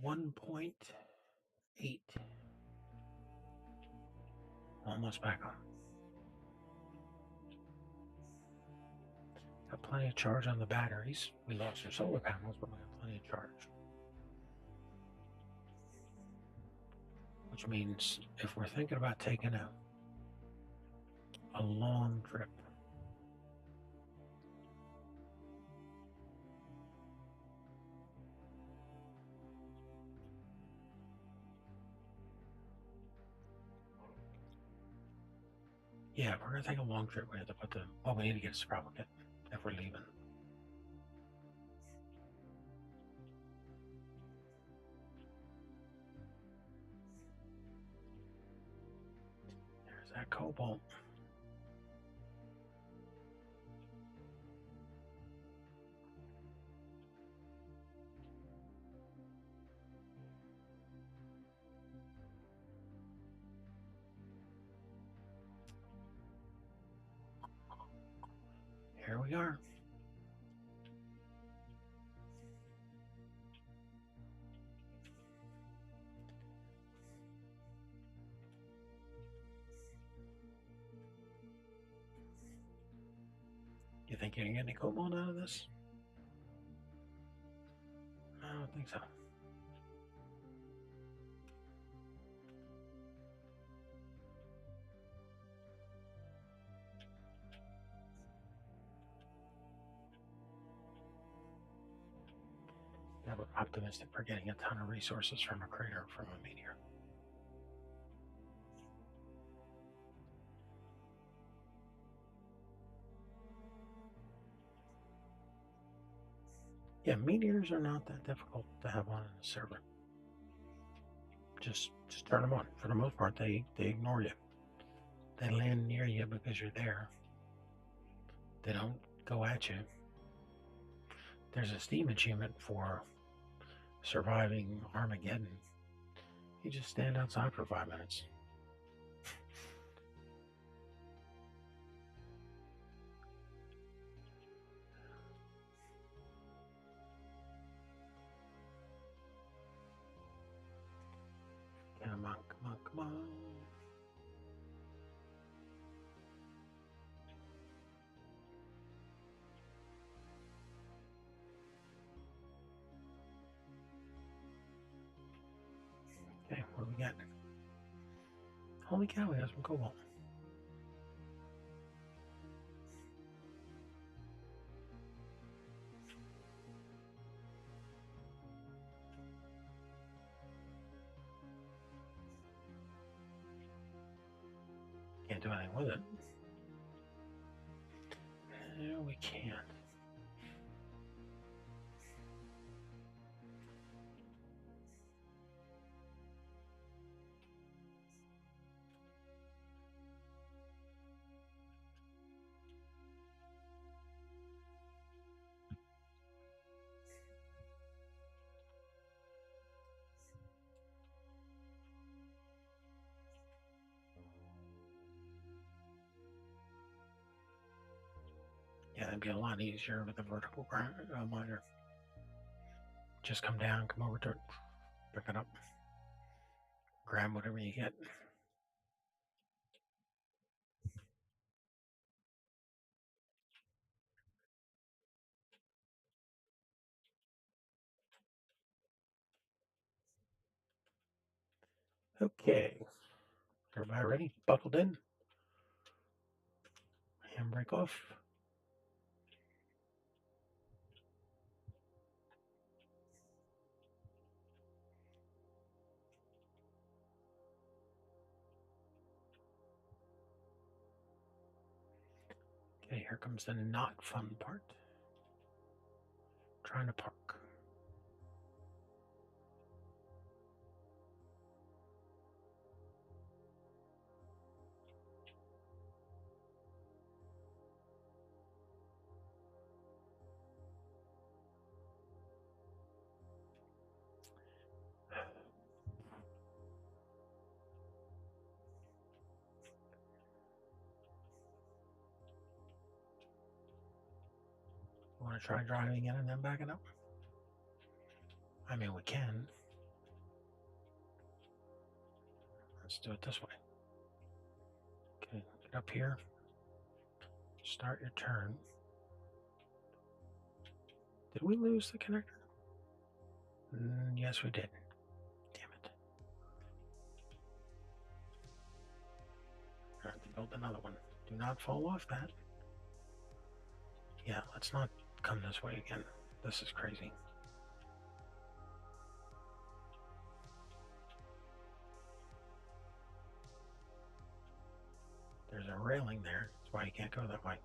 $1.8. Almost back on. Got plenty of charge on the batteries. We lost our solar panels, but we got plenty of charge. Which means if we're thinking about taking a long trip, yeah, if we're gonna take a long trip, we have to put we need to get a sprout kit if we're leaving. There's that cobalt. Here we are. think you can get any cobalt out of this? I don't think so. Yeah, we're optimistic for getting a ton of resources from a crater from a meteor. Yeah, meteors are not that difficult to have on a server. Just turn them on. For the most part, they ignore you. They land near you because you're there. They don't go at you. There's a Steam achievement for surviving Armageddon. You just stand outside for 5 minutes. Come on, come on, come on. Okay, what do we got? Holy cow, we got some cobalt. Can't do anything with it. No, we can't. Yeah, it'd be a lot easier with a vertical miner. Just come down, come over to it, pick it up, grab whatever you get. Okay, everybody ready? Buckled in? Handbrake off. Okay, here comes the not fun part. Trying to park. Want to try driving in and then backing up? I mean, we can. Let's do it this way. Okay, get up here. Start your turn. Did we lose the connector? Yes, we did. Damn it. I have to build another one. Do not fall off that. Yeah, let's not come this way again. This is crazy. There's a railing there. That's why you can't go that way.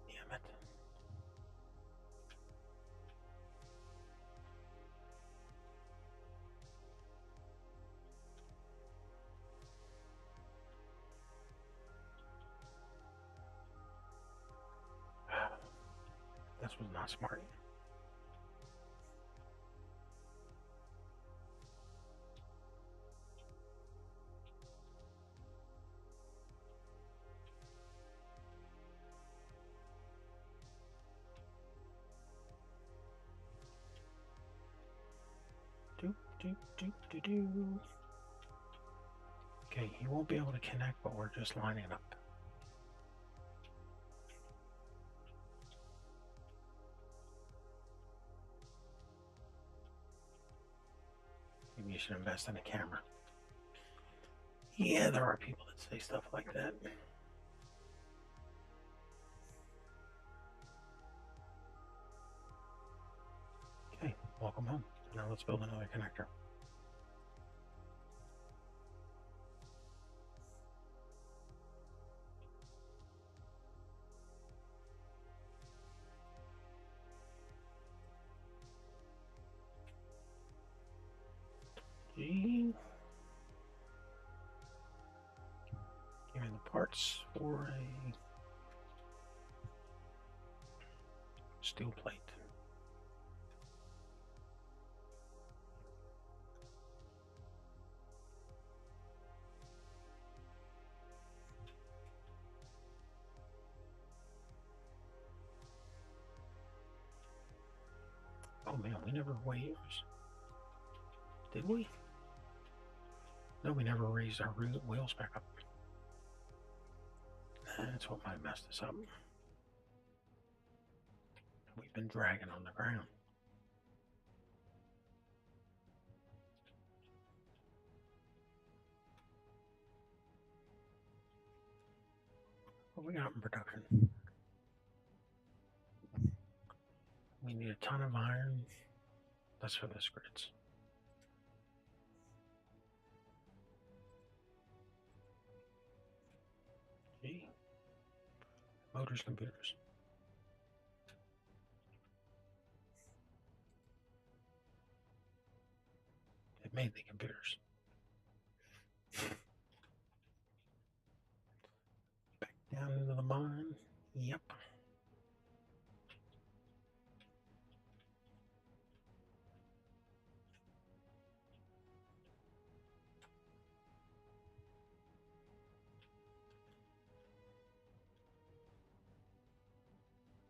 Damn it. This was not smart. Do. Okay, he won't be able to connect, but we're just lining up. you should invest in a camera. Yeah, there are people that say stuff like that. Okay, welcome home. Now let's build another connector. G. Give me the parts for a steel plate. Oh man, we never weighed. Did we? No, we never raised our wheels back up. That's what might mess this up. We've been dragging on the ground. What we got in production? We need a ton of iron. That's for the grids. G. Motors, computers. It made the computers. Back down into the mine. Yep.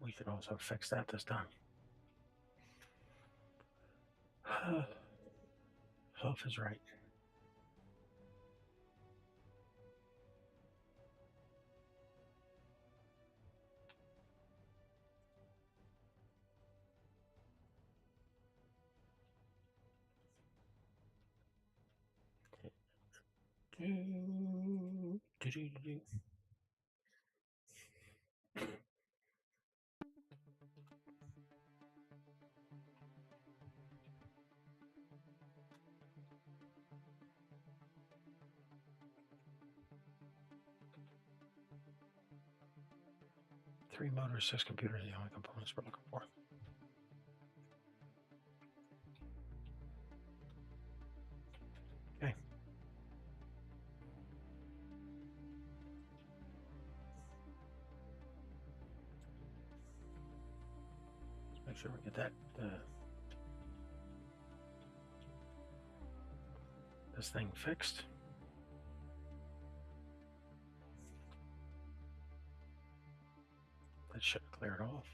We should also fix that this time. Huff is right. Do. 3 motors, 6 computers, the only components we're looking for. Okay. Let's make sure we get that this thing fixed. That should clear it off.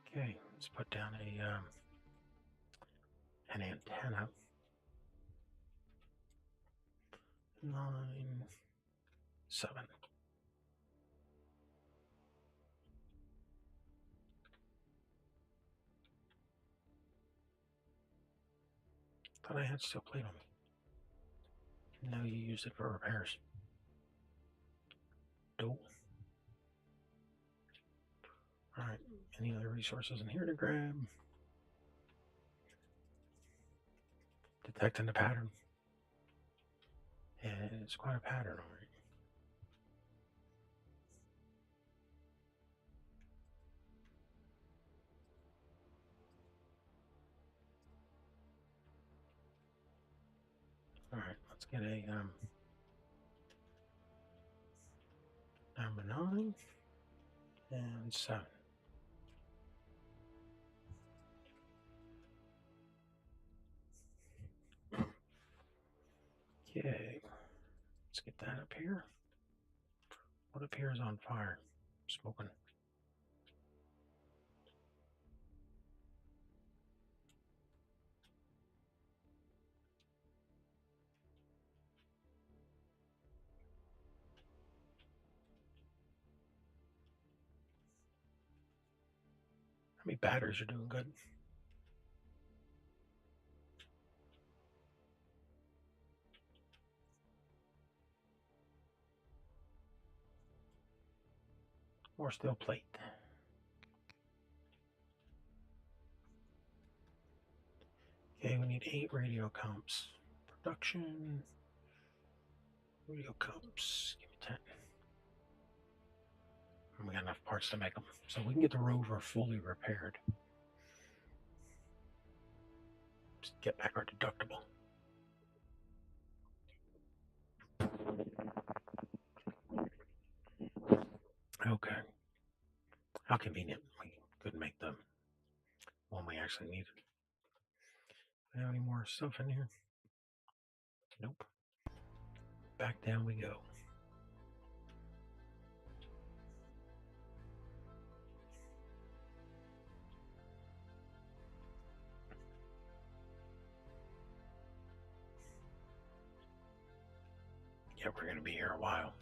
Okay, let's put down an antenna. 9, 7. Thought I had steel plate on me. No, you used it for repairs. Dope. Alright, any other resources in here to grab? Detecting the pattern. And it's quite a pattern, alright. Alright, let's get a number 9 and 7. Okay, let's get that up here. What up here is on fire? Smoking. How many batteries are doing good? Or steel plate. Okay, we need 8 radio comps. Production. Radio comps. Give me 10. And we got enough parts to make them. So we can get the rover fully repaired. Just get back our deductible. Okay. How convenient. We couldn't make the one we actually needed. Do we have any more stuff in here? Nope. Back down we go. Yeah, we're going to be here a while.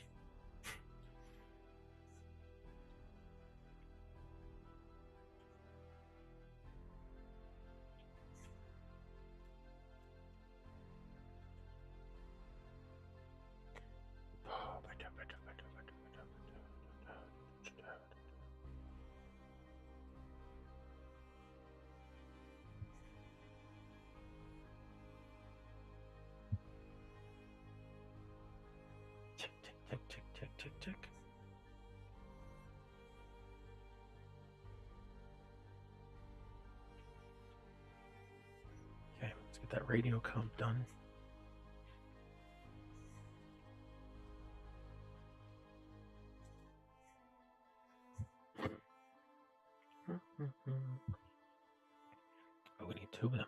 Tick, tick, tick, tick, tick, tick, tick. Okay, let's get that radio comp done. Oh, we need 2 of them.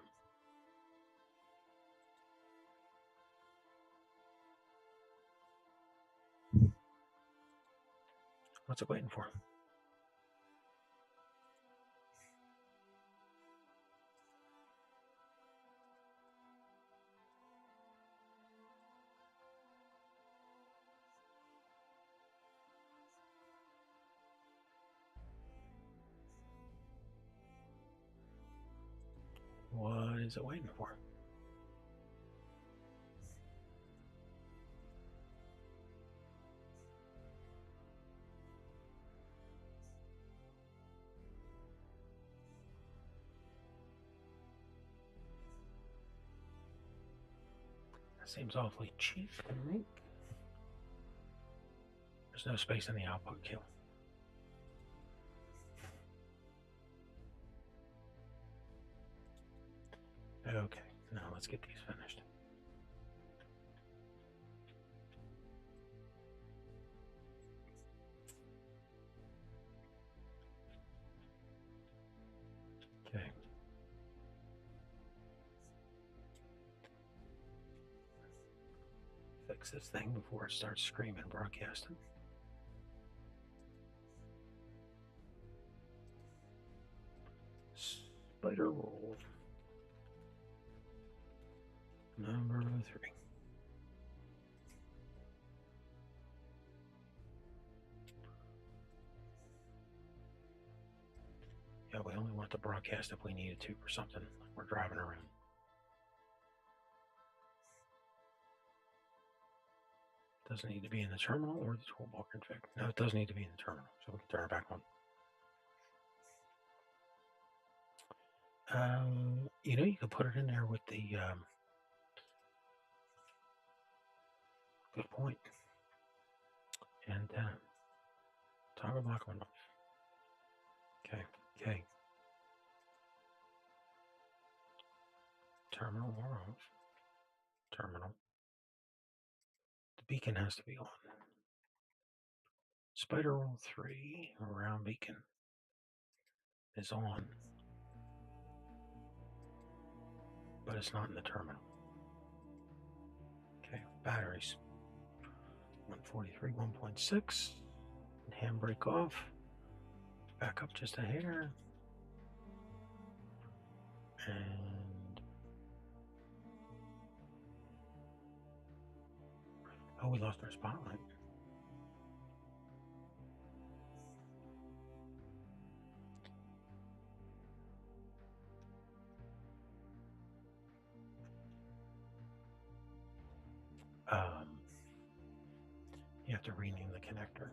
What's it waiting for? What is it waiting for? That seems awfully cheap to make. There's no space in the output queue. Okay, now let's get these finished. Okay. Fix this thing before it starts screaming broadcasting. Spider roll. Number 3. Yeah, we only want to broadcast if we needed to for something like we're driving around. Doesn't need to be in the terminal or the toolbar config. No, it does need to be in the terminal, so we can turn it back on. You know, you can put it in there with the good point. And toggle lock on off. Okay. Terminal or off. Terminal. The beacon has to be on. Spider roll 3 around beacon is on, but it's not in the terminal. Okay, batteries. 143, 1.6. Handbrake off. Back up just a hair. And oh, we lost our spotlight. You have to rename the connector.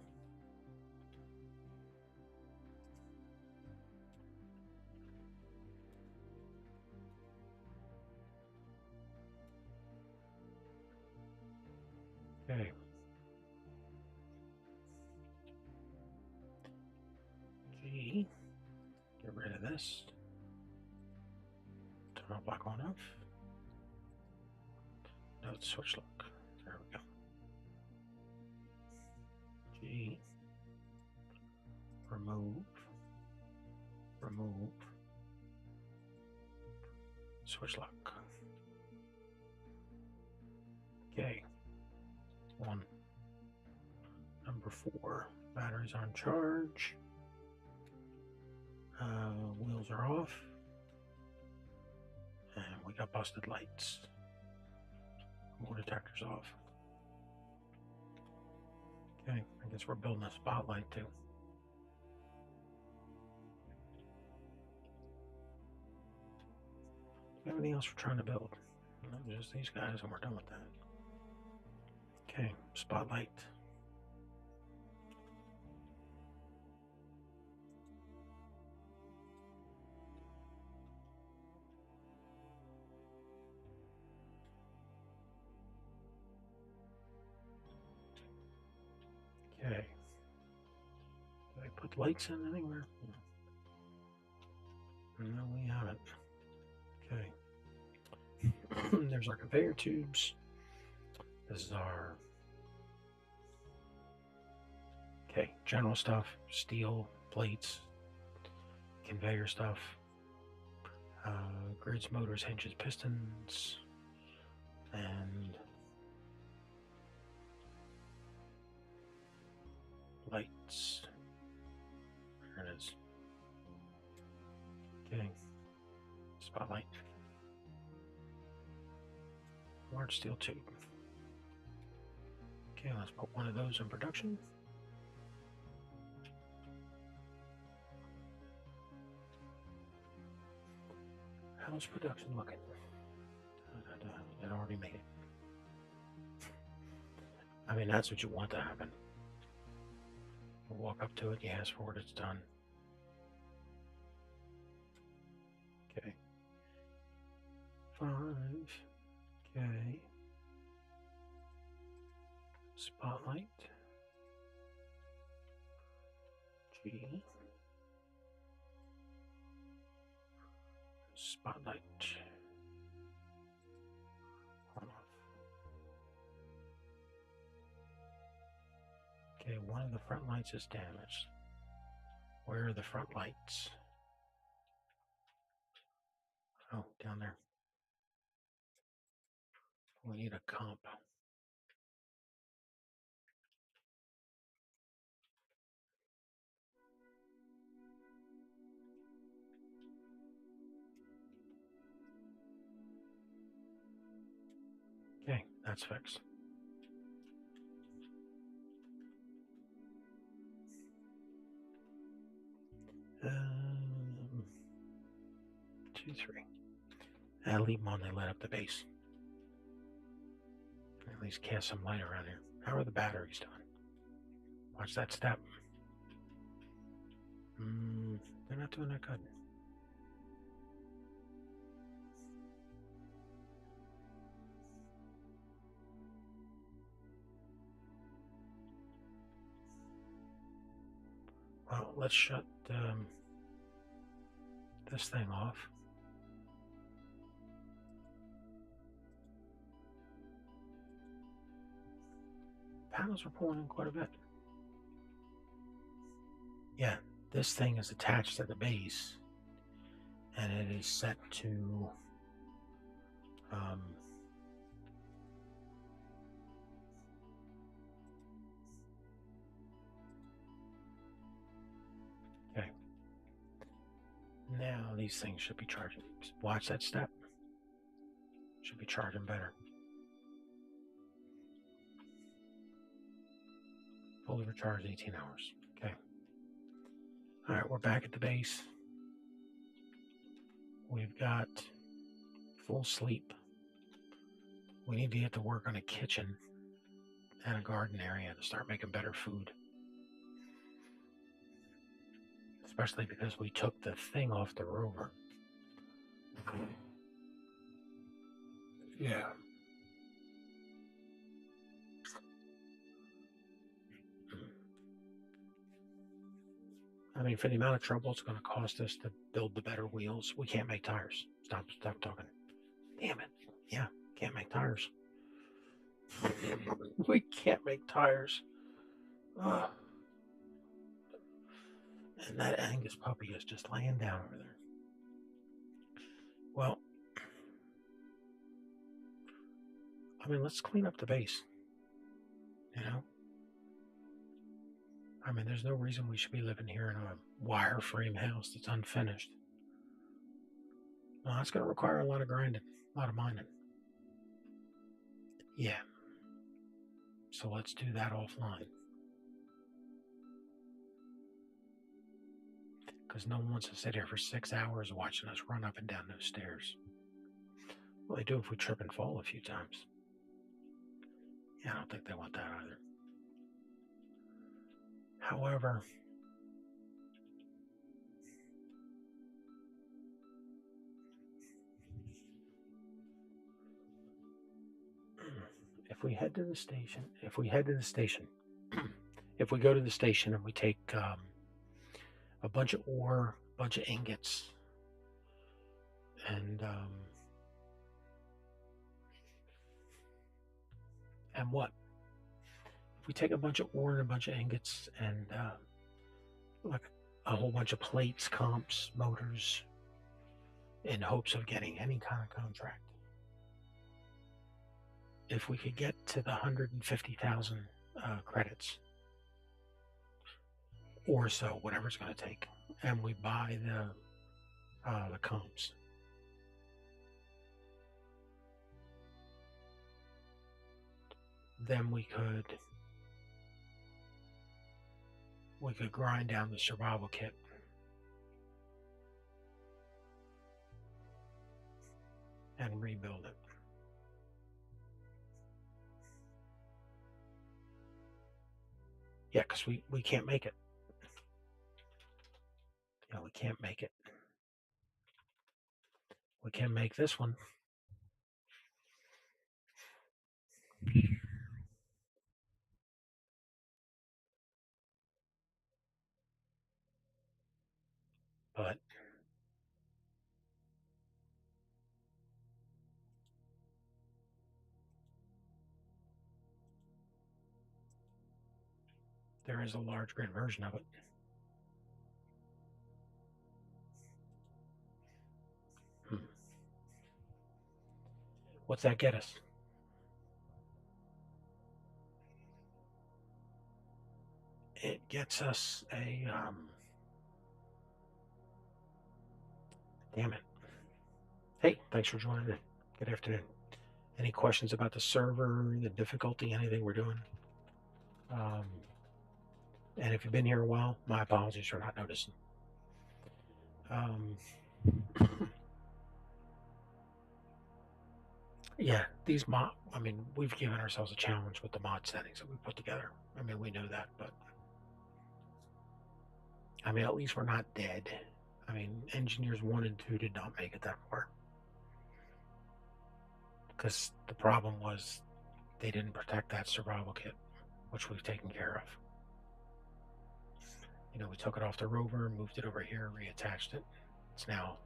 Okay. G. Get rid of this. Turn off black on off. No, it's switch lock. There we go. G. Remove. Remove. Switch lock. Okay. 1. Number 4. Batteries on charge. Wheels are off. And we got busted lights. More detectors off. Okay, I guess we're building a spotlight too. Everything else we're trying to build. No, just these guys and we're done with that. Okay, spotlight. Okay. Did I put lights in anywhere? No, we haven't. Okay. There's our conveyor tubes. This is our general stuff, steel plates, conveyor stuff, grids, motors, hinges, pistons, and lights. There it is. Okay, spotlight. Large steel tube. Okay, let's put one of those in production. How's production looking? It already made it. I mean, that's what you want to happen. You walk up to it, you ask for it, it's done. Okay. 5. Okay. Spotlight. G. Spotlight. On off. Okay, one of the front lights is damaged. Where are the front lights? Oh, down there. We need a comp. Okay, that's fixed. Um, 2, 3. I'll leave them on, they light up the base. At least cast some light around here. How are the batteries doing? Watch that step. They're not doing that good. Well, let's shut this thing off. Panels are pulling in quite a bit. Yeah, this thing is attached to the base, and it is set to okay. Now these things should be charging. Watch that step. Should be charging better. Fully recharged 18 hours. Okay. All right, we're back at the base. We've got full sleep. We need to get to work on a kitchen and a garden area to start making better food. Especially because we took the thing off the rover. Yeah. mean, for the amount of trouble it's going to cost us to build the better wheels, we can't make tires. Stop talking. Damn it. Yeah, can't make tires. We can't make tires. Ugh. And that Angus puppy is just laying down over there. Well, I mean, let's clean up the base. You know? I mean, there's no reason we should be living here in a wire frame house that's unfinished. No, that's going to require a lot of grinding, a lot of mining. Yeah. So let's do that offline. Because no one wants to sit here for 6 hours watching us run up and down those stairs. Well, they do if we trip and fall a few times. Yeah, I don't think they want that either. However, if we head to the station, if we go to the station and we take a bunch of ore, a bunch of ingots, and what? If we take a bunch of ore and a bunch of ingots and like a whole bunch of plates, comps, motors, in hopes of getting any kind of contract. If we could get to the 150,000 credits or so, whatever it's going to take, and we buy the comps, then we could grind down the survival kit. And rebuild it. Yeah, because we can't make it. Yeah, we can't make it. We can make this one. But there is a large grid version of it. What's that get us? It gets us a damn it. Hey, thanks for joining in. Good afternoon. Any questions about the server, the difficulty, anything we're doing? And if you've been here a while, my apologies for not noticing. Yeah, these mod, I mean, we've given ourselves a challenge with the mod settings that we put together. I mean, we know that, but I mean, at least we're not dead. I mean, engineers 1 and 2 did not make it that far. Because the problem was they didn't protect that survival kit, which we've taken care of. You know, we took it off the rover, moved it over here, reattached it. It's now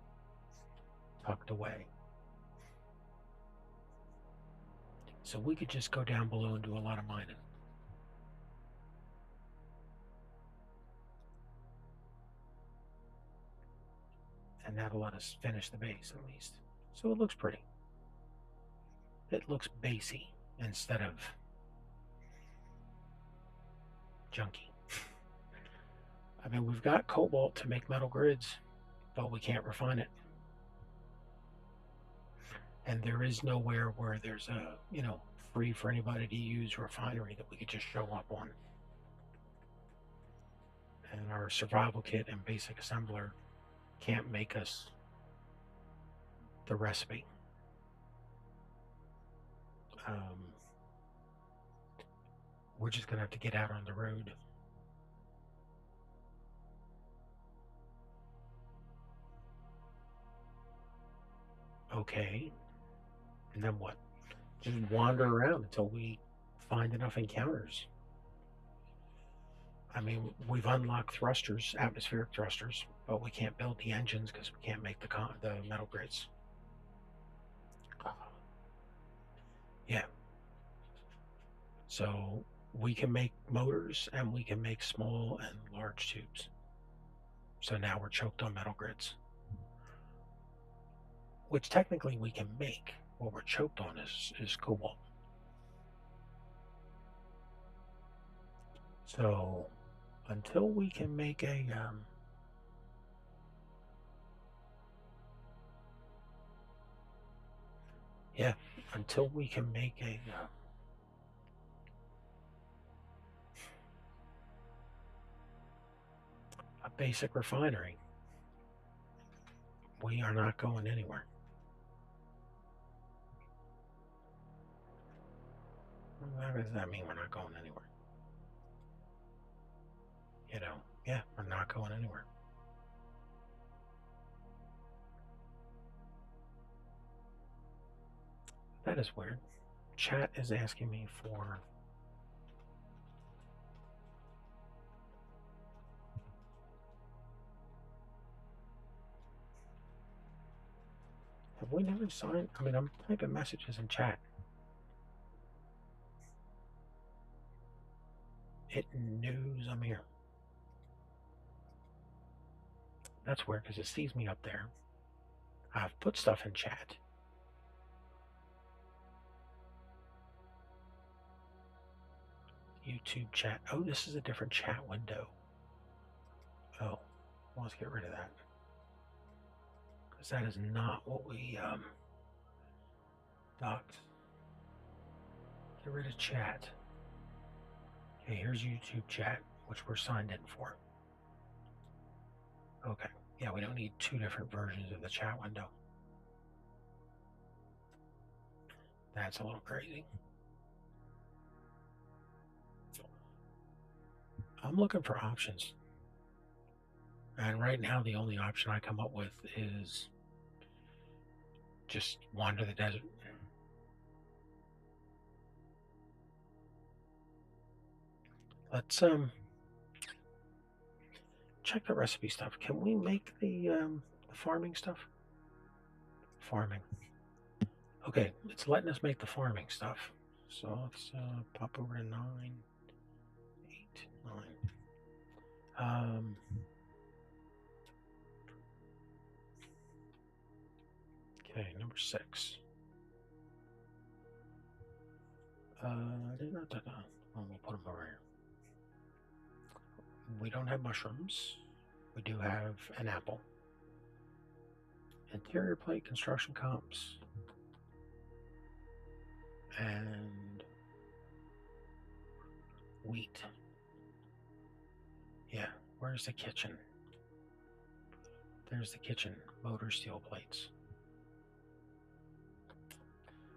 tucked away. So we could just go down below and do a lot of mining. And that'll let us finish the base at least. So it looks pretty. It looks basey instead of junky. I mean, we've got cobalt to make metal grids, but we can't refine it. And there is nowhere where there's a, you know, free for anybody to use refinery that we could just show up on. And our survival kit and basic assembler can't make us the recipe. We're just going to have to get out on the road. Okay. And then what? Just wander around until we find enough encounters. I mean, we've unlocked thrusters, atmospheric thrusters, but we can't build the engines because we can't make the metal grids. Yeah. So we can make motors and we can make small and large tubes. So now we're choked on metal grids, which technically we can make. What we're choked on is cobalt. So until we can make a until we can make a basic refinery, we are not going anywhere. What does that mean? We're not going anywhere. Yeah, we're not going anywhere. That is weird. Chat is asking me for have we never signed? I mean, I'm typing messages in chat. It knows I'm here. That's weird because it sees me up there. I've put stuff in chat. YouTube chat. Oh, this is a different chat window. Oh, well, let's get rid of that. Because that is not what we docked. Get rid of chat. Okay, here's YouTube chat, which we're signed in for. Okay, yeah, we don't need two different versions of the chat window. That's a little crazy. I'm looking for options. And right now, the only option I come up with is just wander the desert. Let's check the recipe stuff. Can we make the farming stuff? Farming. Okay, it's letting us make the farming stuff. So let's pop over to 9, 8, 9. Okay, number 6. We'll put them over here. We don't have mushrooms. We do have an apple. Interior plate, construction comps, and wheat. Yeah, where's the kitchen? There's the kitchen. Motor steel plates.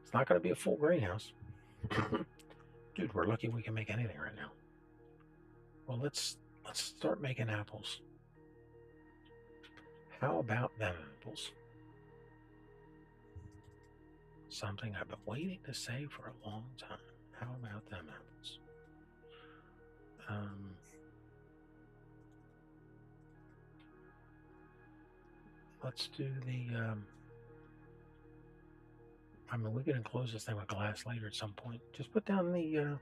It's not going to be a full greenhouse. Dude, we're lucky we can make anything right now. Well, let's start making apples. How about them apples? Something I've been waiting to say for a long time. How about them apples? Let's do the I mean, we can enclose this thing with glass later at some point. Just put down the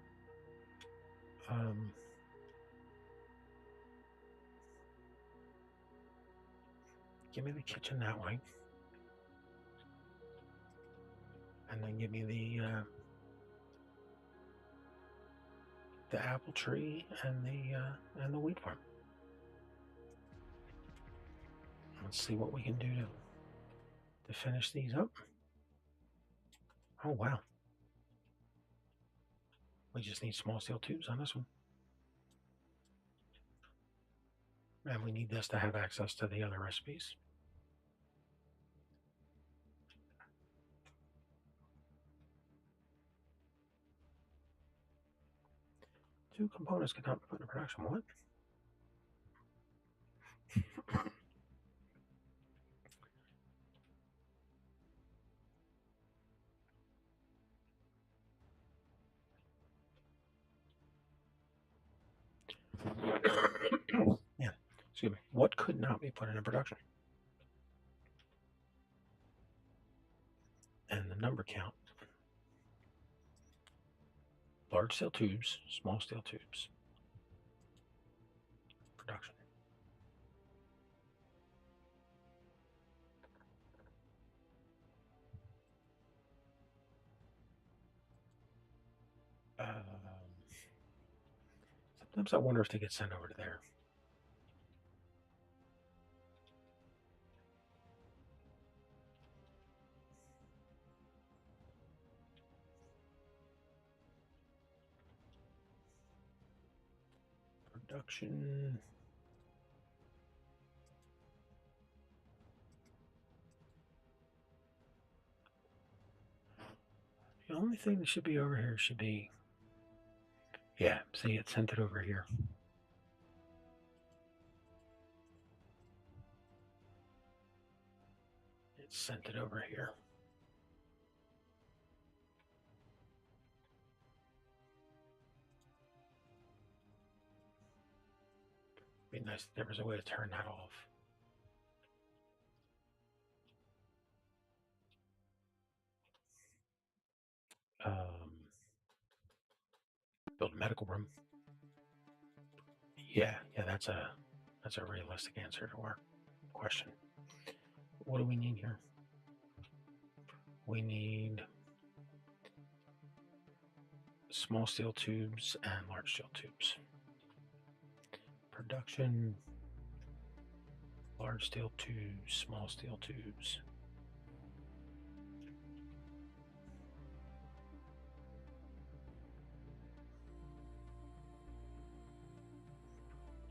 give me the kitchen that way, and then give me the apple tree and the wheat farm. Let's see what we can do to finish these up. Oh wow, we just need small steel tubes on this one, and we need this to have access to the other recipes. Two components cannot be put into production. What? Yeah, excuse me. What could not be put into production? And the number count. Large steel tubes, small steel tubes. Production. Sometimes I wonder if they get sent over to there. Production. The only thing that should be over here should be, yeah, see, it sent it over here. It sent it over here. Be nice if there was a way to turn that off. Build a medical room. Yeah, that's a realistic answer to our question. What do we need here? We need small steel tubes and large steel tubes. Production, large steel tubes, small steel tubes.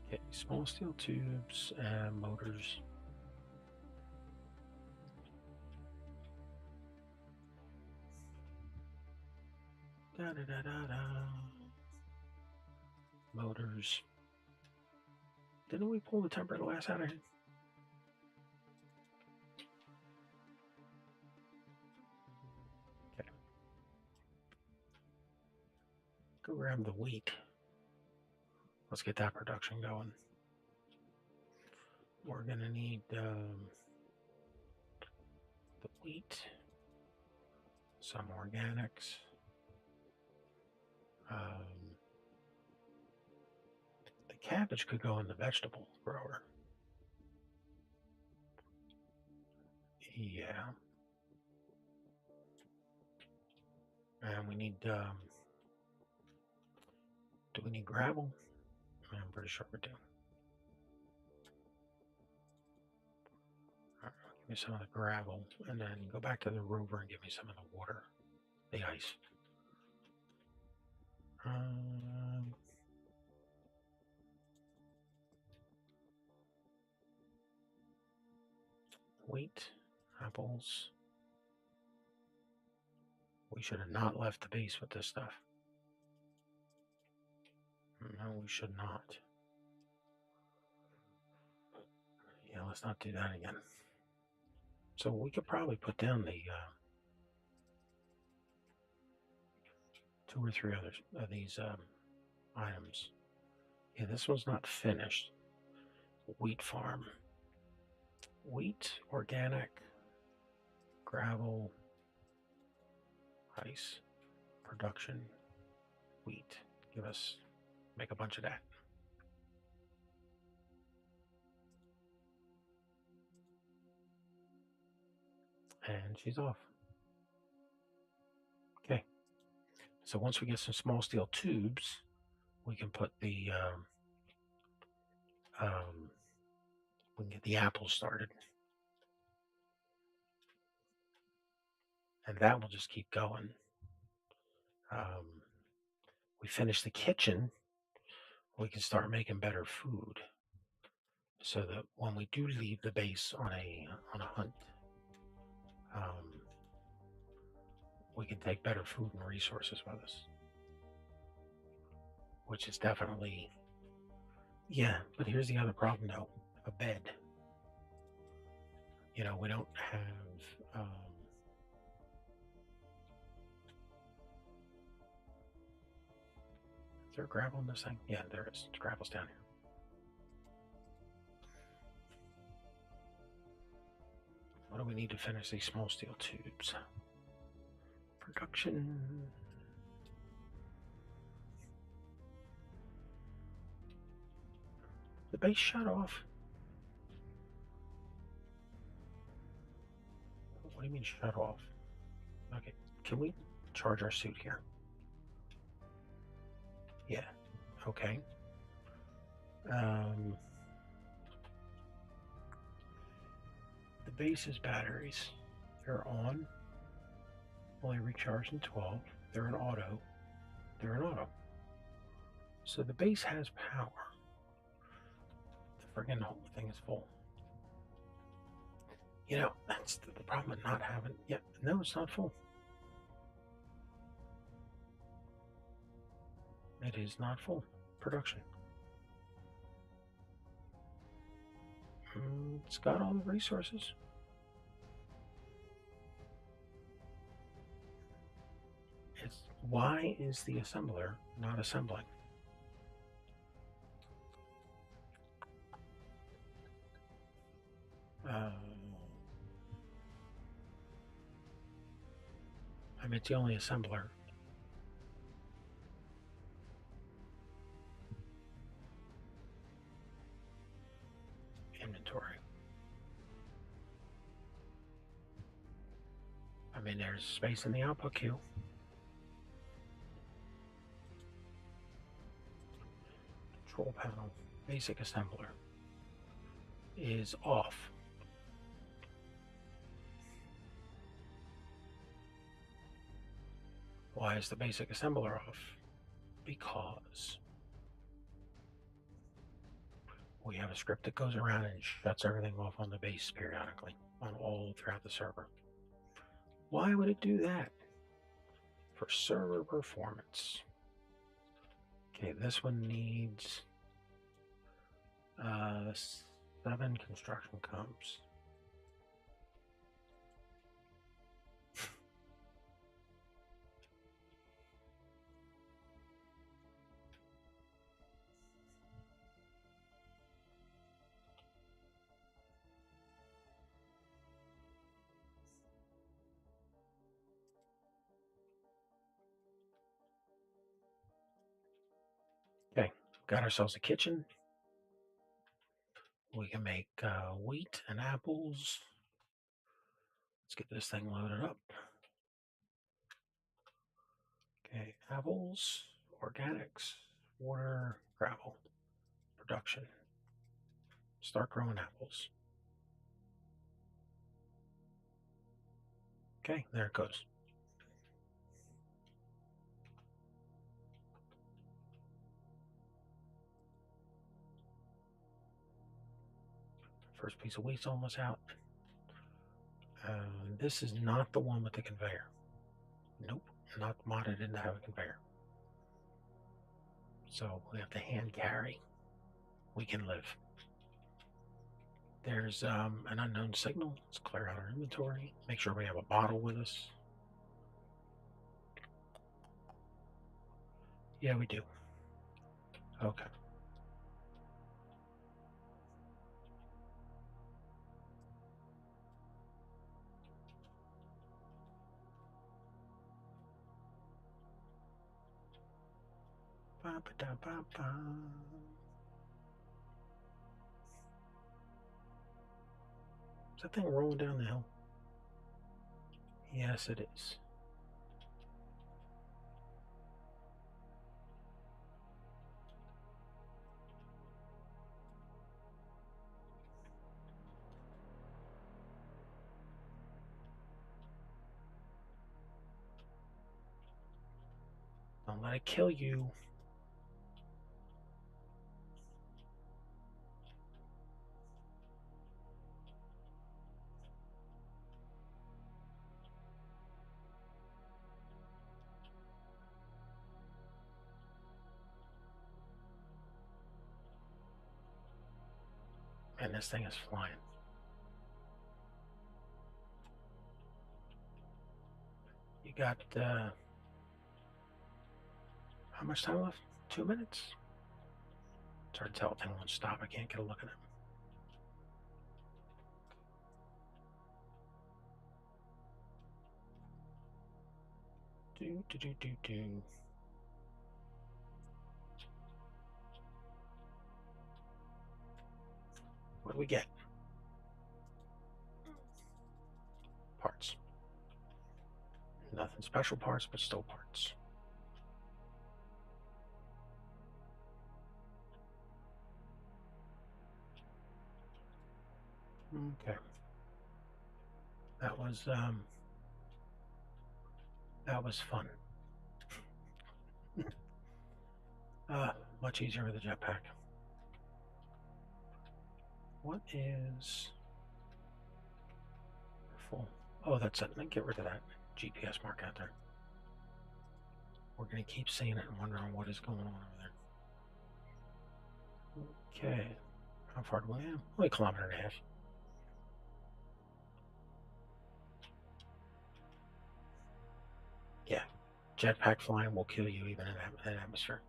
Okay, small steel tubes and motors. Da da da da da. Motors. Didn't we pull the tempered glass out of here? Okay. Go grab the wheat. Let's get that production going. We're gonna need the wheat, some organics. The cabbage could go in the vegetable grower. Yeah. And we need, do we need gravel? I'm pretty sure we do. All right, give me some of the gravel, and then go back to the rover and give me some of the water, the ice. Wheat, apples. We should have not left the base with this stuff. No, we should not. Yeah, let's not do that again. So we could probably put down the 2 or 3 others of these items. Yeah, this one's not finished. Wheat farm. Wheat, organic, gravel, ice, production, wheat. Make a bunch of that. And she's off. Okay. So once we get some small steel tubes, we can put the, we can get the apples started. And that will just keep going. We finish the kitchen, we can start making better food, so that when we do leave the base on a hunt, we can take better food and resources with us, which is definitely, yeah. But here's the other problem, though: a bed. We don't have. Is there gravel in this thing? Yeah, there is. Gravel's down here. What do we need to finish these small steel tubes? Production. The base shut off. What do you mean shut off? Okay, can we charge our suit here? Yeah, okay. The base's batteries, they're on, only recharged in 12. They're an auto. They're an auto. So the base has power. The friggin' whole thing is full. You know, that's the problem with not having. Yeah, no, it's not full. It is not full. Production. It's got all the resources. Why is the assembler not assembling? I mean, it's the only assembler. Inventory. I mean, there's space in the output queue. Control panel, basic assembler is off. Why is the basic assembler off? Because we have a script that goes around and shuts everything off on the base periodically, on all throughout the server. Why would it do that? For server performance. Okay, this one needs 7 construction comes. Okay, got ourselves a kitchen. We can make wheat and apples. Let's get this thing loaded up. Okay, apples, organics, water, gravel, production. Start growing apples. Okay, there it goes. First piece of wheat's almost out. This is not the one with the conveyor. Nope, not modded in to have a conveyor. So we have to hand carry. We can live. There's an unknown signal. Let's clear out our inventory. Make sure we have a bottle with us. Yeah, we do. Okay. Ba-ba-da-ba-ba. Is that thing rolling down the hill? Yes, it is. Don't let it kill you. And this thing is flying. You got how much time left? 2 minutes. It's hard to tell if anyone's stop. I can't get a look at it. Do. What do we get? Parts. Nothing special parts, but still parts. Okay. That was fun. Much easier with a jetpack. What is full? Oh, that's it. Get rid of that GPS mark out there. We're going to keep seeing it and wondering what is going on over there. Okay. How far do we have? Only a kilometer and a half. Yeah. Jetpack flying will kill you even in that atmosphere.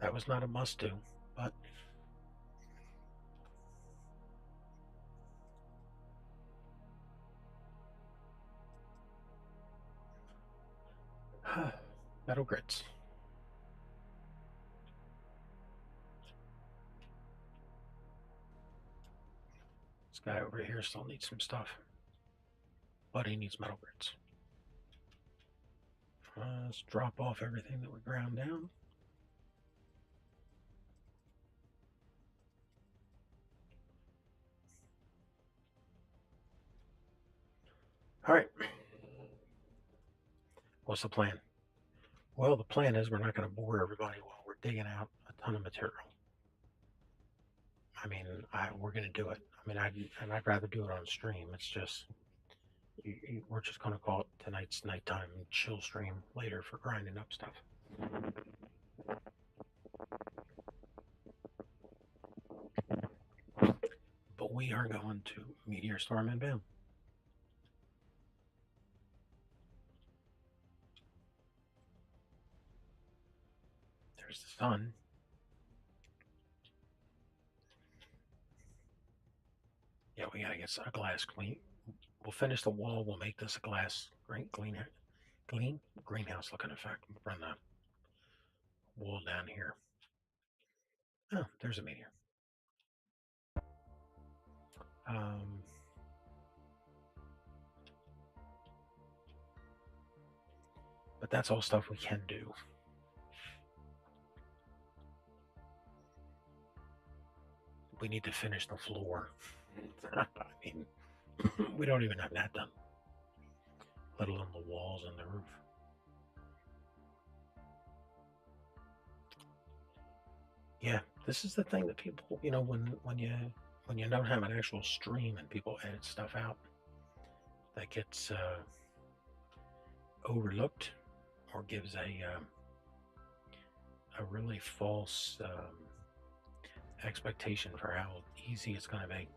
That was not a must do, but metal grits. This guy over here still needs some stuff, but he needs metal grits. Let's drop off everything that we ground down. All right. What's the plan? Well, the plan is we're not going to bore everybody while we're digging out a ton of material. I mean, we're going to do it. I mean, I'd rather do it on stream. It's just, we're just going to call it tonight's nighttime chill stream later for grinding up stuff. But we are going to Meteor Storm and Bam. There's the sun. Yeah, we gotta get a glass clean. We'll finish the wall. We'll make this a glass greenhouse looking effect. We'll run the wall down here. Oh, there's a meteor. But that's all stuff we can do. We need to finish the floor. I mean, we don't even have that done, let alone the walls and the roof. Yeah, this is the thing that people, when you don't have an actual stream and people edit stuff out, that gets overlooked or gives a really false expectation for how easy it's going to be.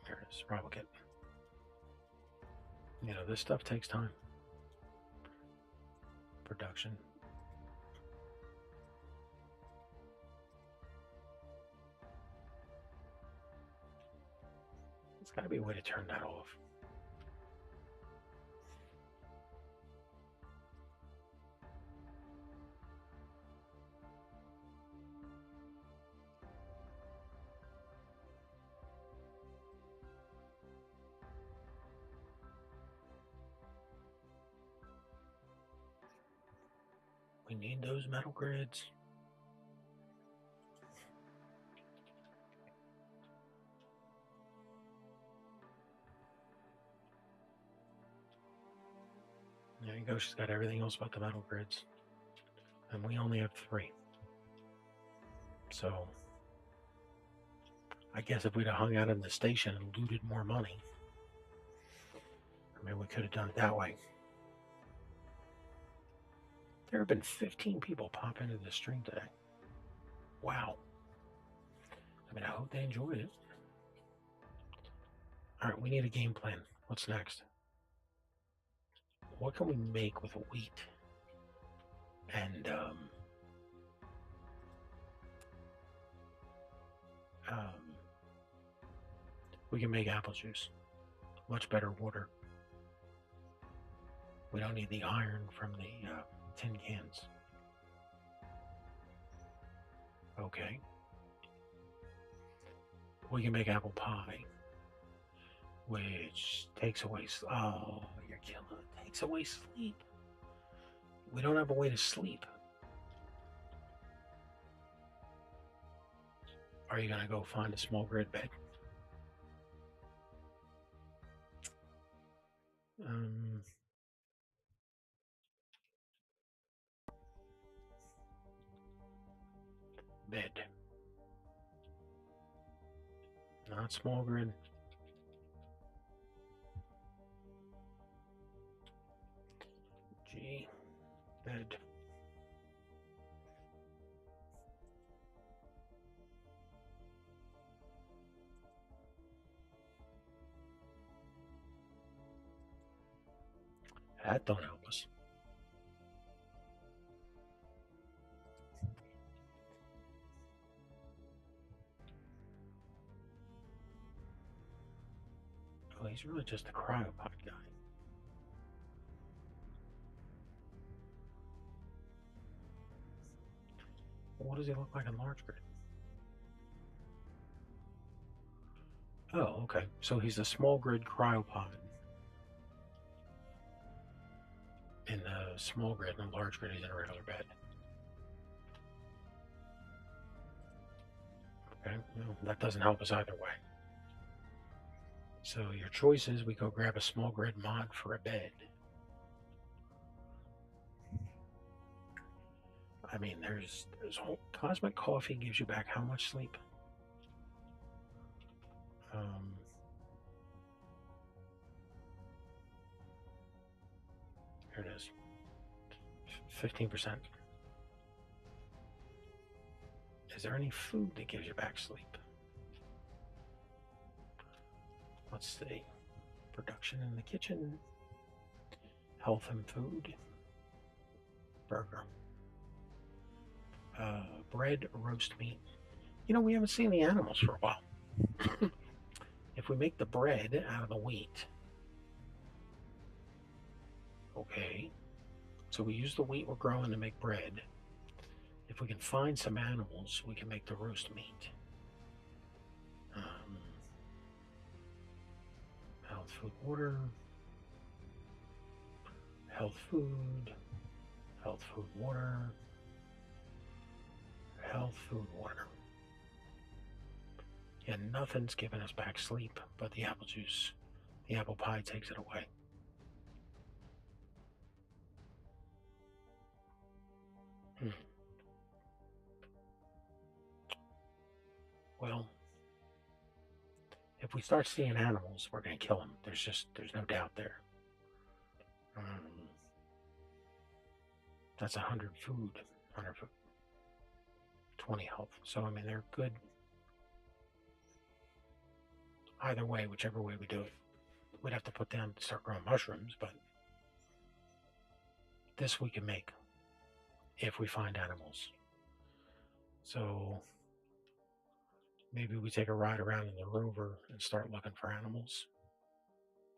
There it is, replicate. This stuff takes time. Production. There's got to be a way to turn that off. We need those metal grids. There you go. She's got everything else but the metal grids. And we only have 3. So I guess if we'd have hung out in the station and looted more money, I mean, we could have done it that way. There have been 15 people pop into the stream today. Wow. I mean, I hope they enjoyed it. All right, we need a game plan. What's next? What can we make with wheat? And we can make apple juice. Much better water. We don't need the iron from the tin cans. Okay. We can make apple pie, which takes away. Oh, you're killing it. Takes away sleep. We don't have a way to sleep. Are you gonna go find a small grid bed? Bed. Not small grid. G. Bed. That don't help us. Oh, he's really just a cryopod guy. What does he look like in large grid? Oh, okay. So he's a small grid cryopod in the small grid, and the large grid he's in a regular bed. Okay, well, that doesn't help us either way. So your choice is we go grab a small grid mod for a bed. I mean, there's whole cosmic coffee gives you back how much sleep? Here it is. 15%. Is there any food that gives you back sleep? Let's see. Production in the kitchen. Health and food. Burger. Bread, roast meat. You know, we haven't seen the animals for a while. If we make the bread out of the wheat. Okay. So we use the wheat we're growing to make bread. If we can find some animals, we can make the roast meat. Health, food, water. Health, food. Health, food, water. Health, food, water. Yeah, nothing's giving us back sleep but the apple juice. The apple pie takes it away. Well, if we start seeing animals, we're going to kill them. There's no doubt there. That's 100 food. 100 food. 20 health. So, I mean, they're good. Either way, whichever way we do it. We'd have to put down to start growing mushrooms, but this we can make if we find animals. So maybe we take a ride around in the rover and start looking for animals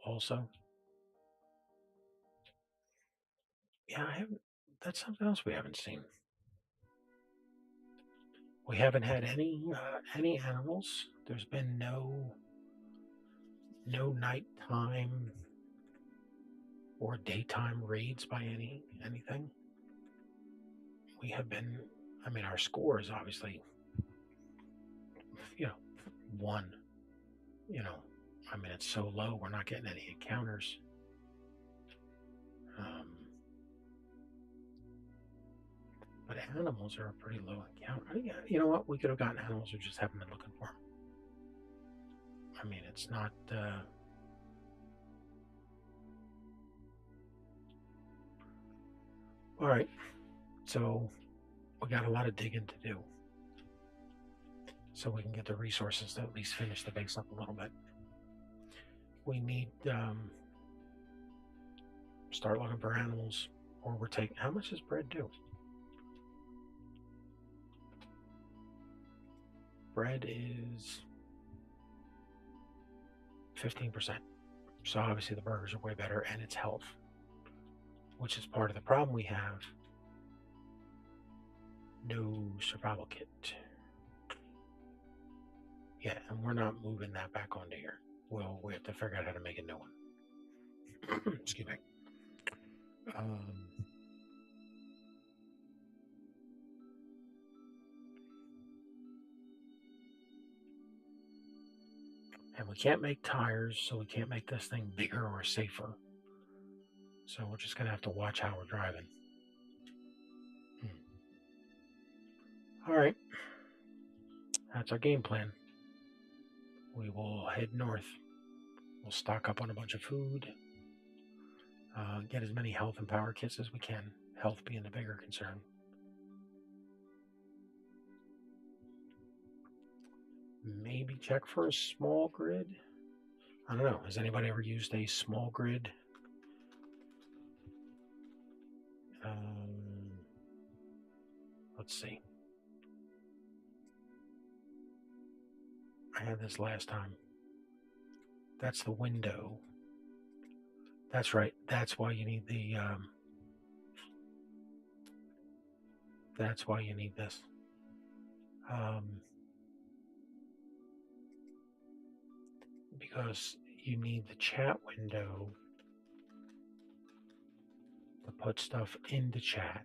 also. Yeah, that's something else we haven't seen. We haven't had any animals. There's been no nighttime or daytime raids by anything. We have been. I mean, our score is obviously, 1. I mean, it's so low. We're not getting any encounters. But animals are a pretty low encounter. You know what? We could have gotten animals. We just haven't been looking for them. I mean, it's not. All right, so we got a lot of digging to do, so we can get the resources to at least finish the base up a little bit. We need start looking for animals, or we're taking. How much does bread do? Bread is 15%. So obviously the burgers are way better, and it's health, which is part of the problem we have. No survival kit. Yeah, and we're not moving that back onto here. Well, we have to figure out how to make a new one. Excuse me. And we can't make tires, so we can't make this thing bigger or safer. So we're just going to have to watch how we're driving. All right. That's our game plan. We will head north. We'll stock up on a bunch of food. Get as many health and power kits as we can. Health being the bigger concern. Maybe check for a small grid. I don't know. Has anybody ever used a small grid? Let's see. I had this last time. That's the window. That's right. That's why you need the. That's why you need this. Because you need the chat window to put stuff into chat.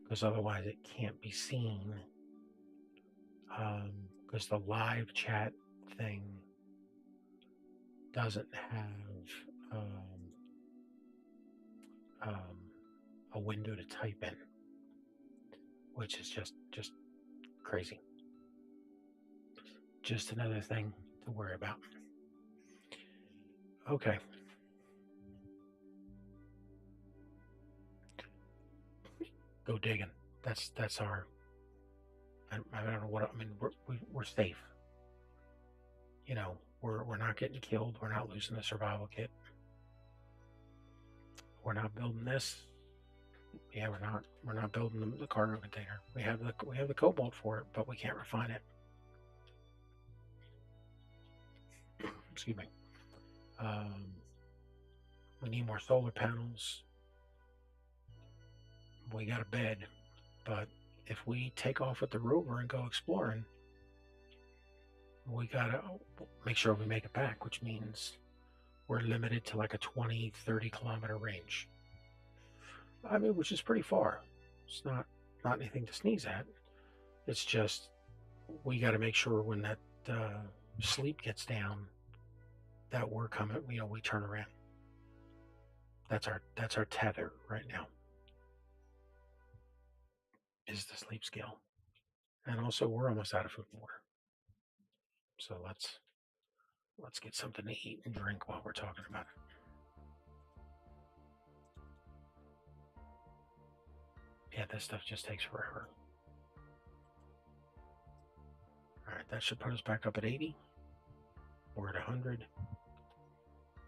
Because otherwise it can't be seen. Because the live chat thing doesn't have a window to type in, which is just crazy. Just another thing to worry about. Okay. Go digging. That's our. I don't know what I mean. We're safe. You know, we're not getting killed. We're not losing the survival kit. We're not building this. Yeah, we're not building the cargo container. We have the cobalt for it, but we can't refine it. Excuse me. We need more solar panels. We got a bed, but if we take off with the rover and go exploring, we gotta make sure we make it back, which means we're limited to like a 20-30 kilometer range. I mean, which is pretty far. It's not anything to sneeze at. It's just we got to make sure when that sleep gets down that we're coming. You know, we turn around. That's our tether right now. Is the sleep skill, and also we're almost out of food and water. So let's get something to eat and drink while we're talking about it. Yeah, this stuff just takes forever. All right, that should put us back up at 80. We're at 100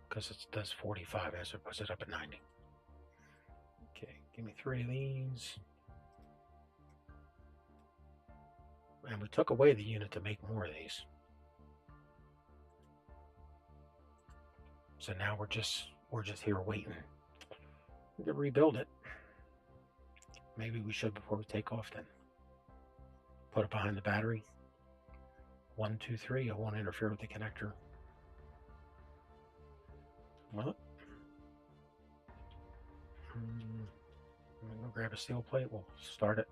because it does 45 as it puts it up at 90. Okay, give me 3 of these. And we took away the unit to make more of these. So now we're just here waiting. We can rebuild it. Maybe we should before we take off then. Put it behind the battery. 1, 2, 3. I won't interfere with the connector. Well, I'm gonna grab a steel plate. We'll start it.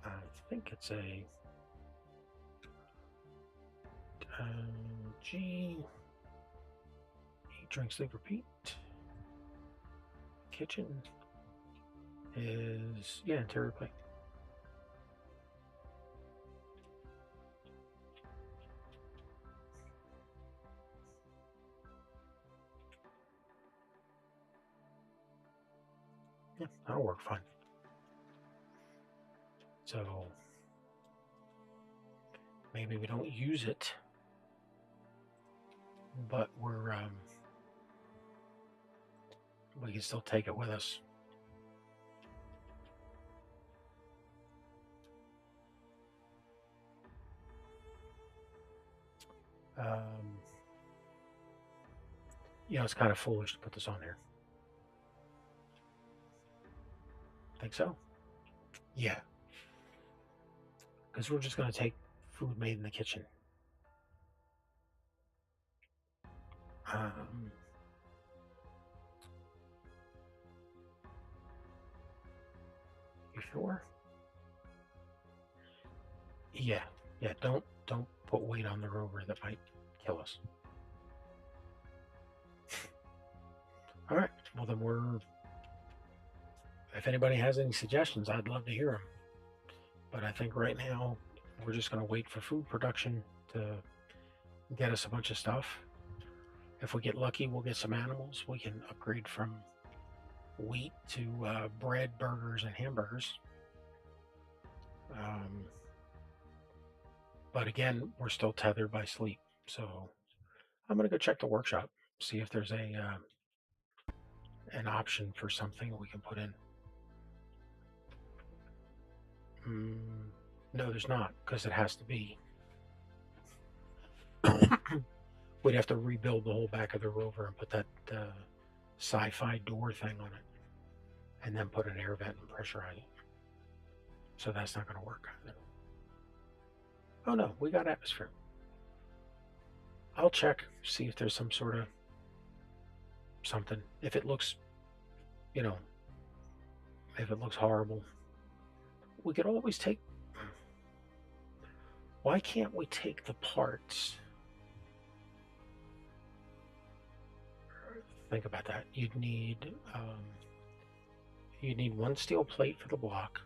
I think it's a G. Eat, drink, sleep, repeat. Kitchen is interior plate. Yeah, that'll work fine. So maybe we don't use it, but we can still take it with us. Um, it's kind of foolish to put this on there. Think so? Yeah, because we're just going to take food made in the kitchen. Um, you sure? Yeah, yeah. Don't put weight on the rover that might kill us. All right. Well, then if anybody has any suggestions, I'd love to hear them. But I think right now we're just going to wait for food production to get us a bunch of stuff. If we get lucky, we'll get some animals. We can upgrade from wheat to bread, burgers, and hamburgers. But again, we're still tethered by sleep. So I'm going to go check the workshop, see if there's an option for something we can put in. No, there's not, because it has to be. We'd have to rebuild the whole back of the rover and put that sci-fi door thing on it, and then put an air vent and pressurize it. So that's not going to work either. Oh no, we got atmosphere. I'll check, see if there's some sort of something. If it looks, if it looks horrible, we could always take. Why can't we take the parts? Think about that. You'd need one steel plate for the block.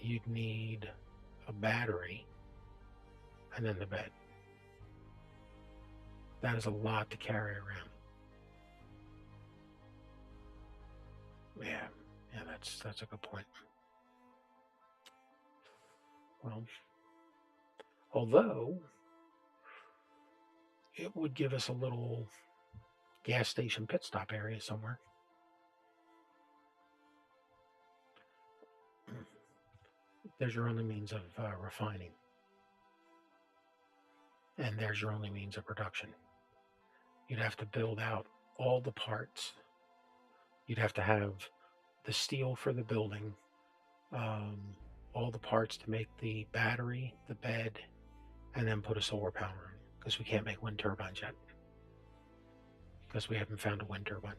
You'd need a battery, and then the bed. That is a lot to carry around. Yeah, that's a good point. Well, although it would give us a little gas station pit stop area somewhere. There's your only means of refining. And there's your only means of production. You'd have to build out all the parts. You'd have to have the steel for the building, all the parts to make the battery, the bed, and then put a solar power on it, because we can't make wind turbines yet, because we haven't found a wind turbine.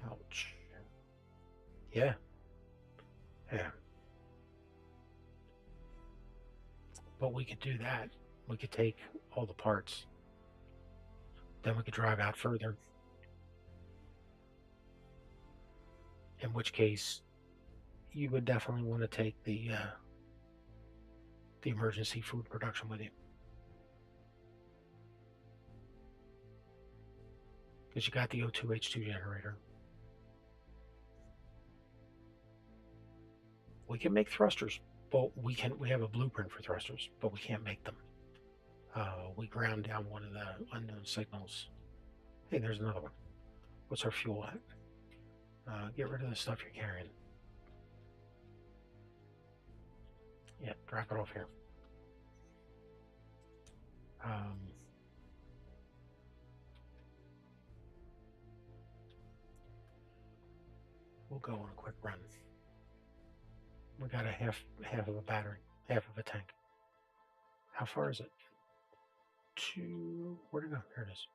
Ouch. Yeah. Yeah. But we could do that. We could take all the parts. Then we could drive out further. In which case, you would definitely want to take the emergency food production with you, because you got the O2H2 generator. We can make thrusters. Well, we have a blueprint for thrusters, but we can't make them. We ground down one of the unknown signals. Hey, there's another one. What's our fuel at? Get rid of the stuff you're carrying. Yeah, drop it off here. We'll go on a quick run. We got a half of a battery, half of a tank. How far is it? Where'd it go? Here it is.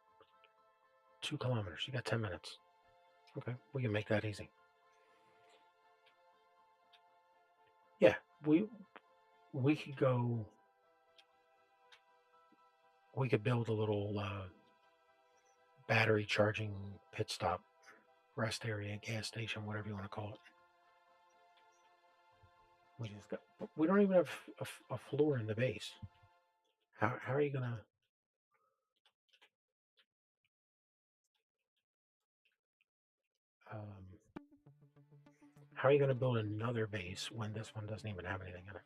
2 kilometers. You got 10 minutes. Okay, we can make that easy. Yeah, we could go. We could build a little battery charging pit stop, rest area, gas station, whatever you want to call it. We don't even have a floor in the base. How are you gonna? How are you going to build another base when this one doesn't even have anything in it?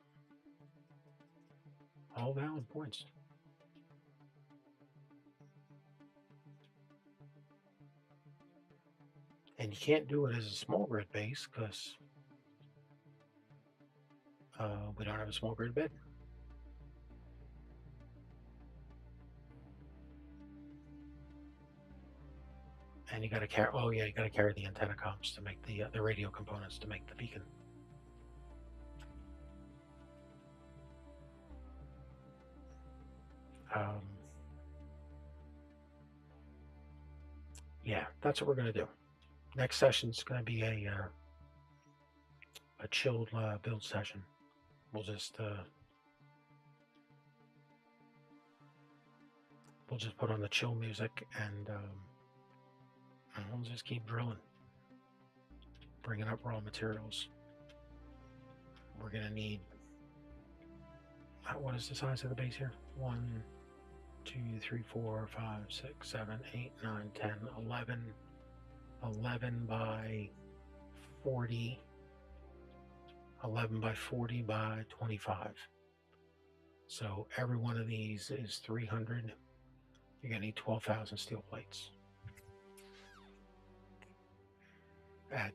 All valid points. And you can't do it as a small grid base because we don't have a small grid bed. And you got to carry. Oh yeah, you got to carry the antenna comps to make the radio components to make the beacon. Yeah, that's what we're gonna do. Next session's gonna be a chilled build session. We'll just put on the chill music and we'll just keep drilling, bringing up raw materials. We're gonna need. What is the size of the base here? 1, 2, 3, 4, 5, 6, 7, 8, 9, 10, 11. 11 by 40. 11 by 40 by 25. So every one of these is 300. You're going to need 12,000 steel plates. At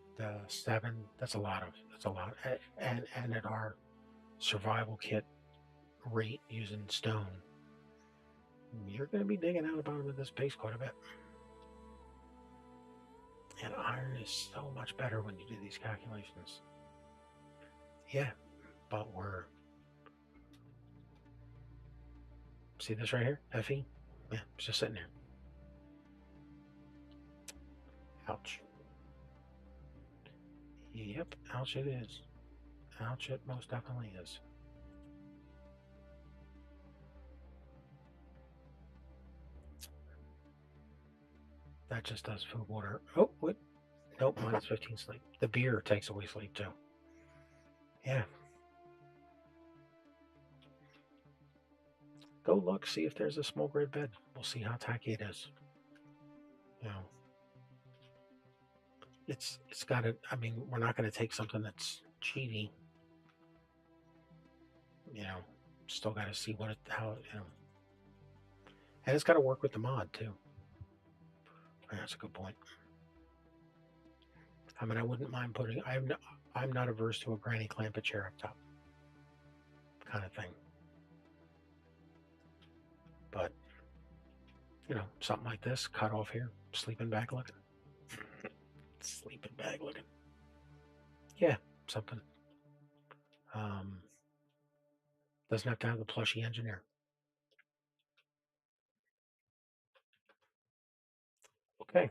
7, that's a lot. And at our survival kit rate using stone, you're going to be digging out the bottom of this base quite a bit. And iron is so much better when you do these calculations. Yeah, but we're... See this right here? Fe? Yeah, it's just sitting there. Ouch. Yep, ouch it is. Ouch it most definitely is. That just does food water. Oh, what? Nope, minus 15 sleep. The beer takes away sleep too. Yeah. Go look, see if there's a small grid bed. We'll see how tacky it is. You know, it's got to. I mean, we're not going to take something that's cheaty. You know, still got to see how and it's got to work with the mod too. That's a good point. I mean, I wouldn't mind putting. I'm not averse to a granny clamp chair up top, kind of thing. But you know, something like this, cut off here, sleeping bag looking. Sleeping bag looking. Yeah, something. Doesn't have to have the plushy engineer. Okay.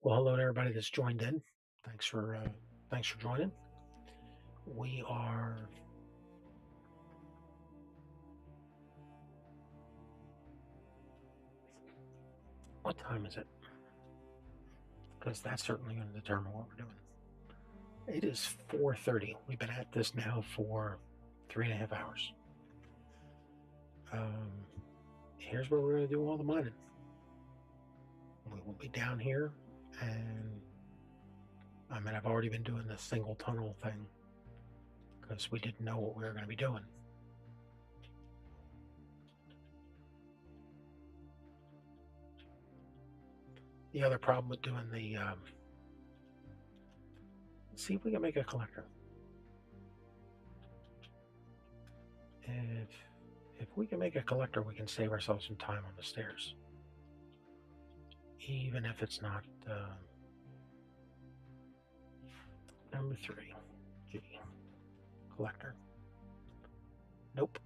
Well, hello to everybody that's joined in. Thanks for joining. We are what time is it? Because that's certainly going to determine what we're doing. It is 4:30. We've been at this now for 3.5 hours. Here's where we're going to do all the mining. We will be down here, and I mean, I've already been doing the single tunnel thing because we didn't know what we were going to be doing. The other problem with doing the see if we can make a collector. If we can make a collector, we can save ourselves some time on the stairs, even if it's not number 3. G collector. Nope.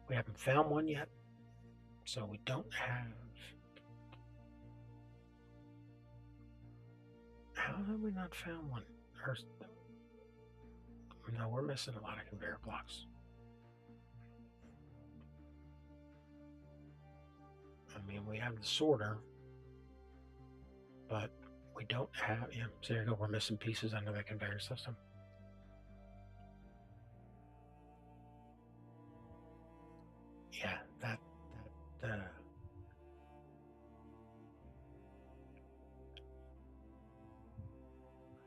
We haven't found one yet, so we don't have. How have we not found one? No, we're missing a lot of conveyor blocks. I mean, we have the sorter, but we don't have. Yeah, so there you go. We're missing pieces under the conveyor system. Yeah, that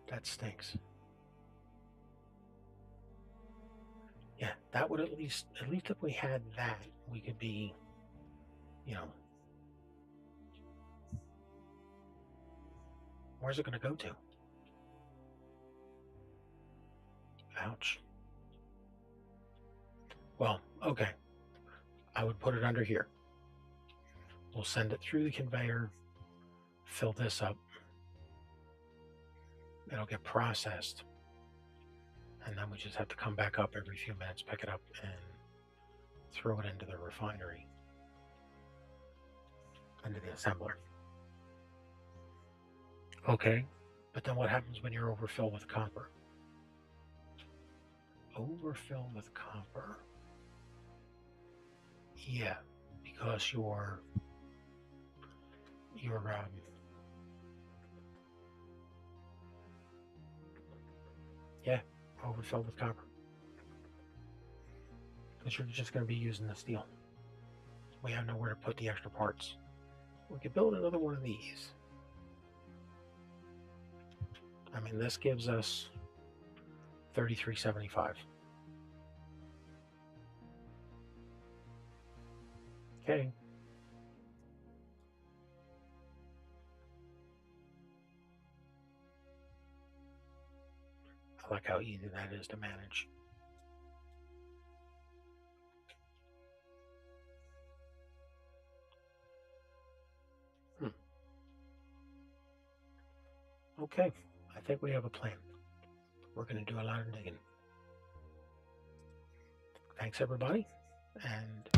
That stinks. Yeah, that would at least if we had that, we could be, you know, where's it going to go to? Ouch. Well, okay. I would put it under here. We'll send it through the conveyor, fill this up. It'll get processed. And then we just have to come back up every few minutes, pick it up, and throw it into the refinery, into the assembler. Okay, but then what happens when you're overfilled with copper? Overfill with copper. Yeah, because you're yeah, overfilled with copper. Because you're just going to be using the steel. We have nowhere to put the extra parts. We could build another one of these. I mean, this gives us 3375. Okay. I like how easy that is to manage. Okay, I think we have a plan. We're going to do a lot of digging. Thanks, everybody, and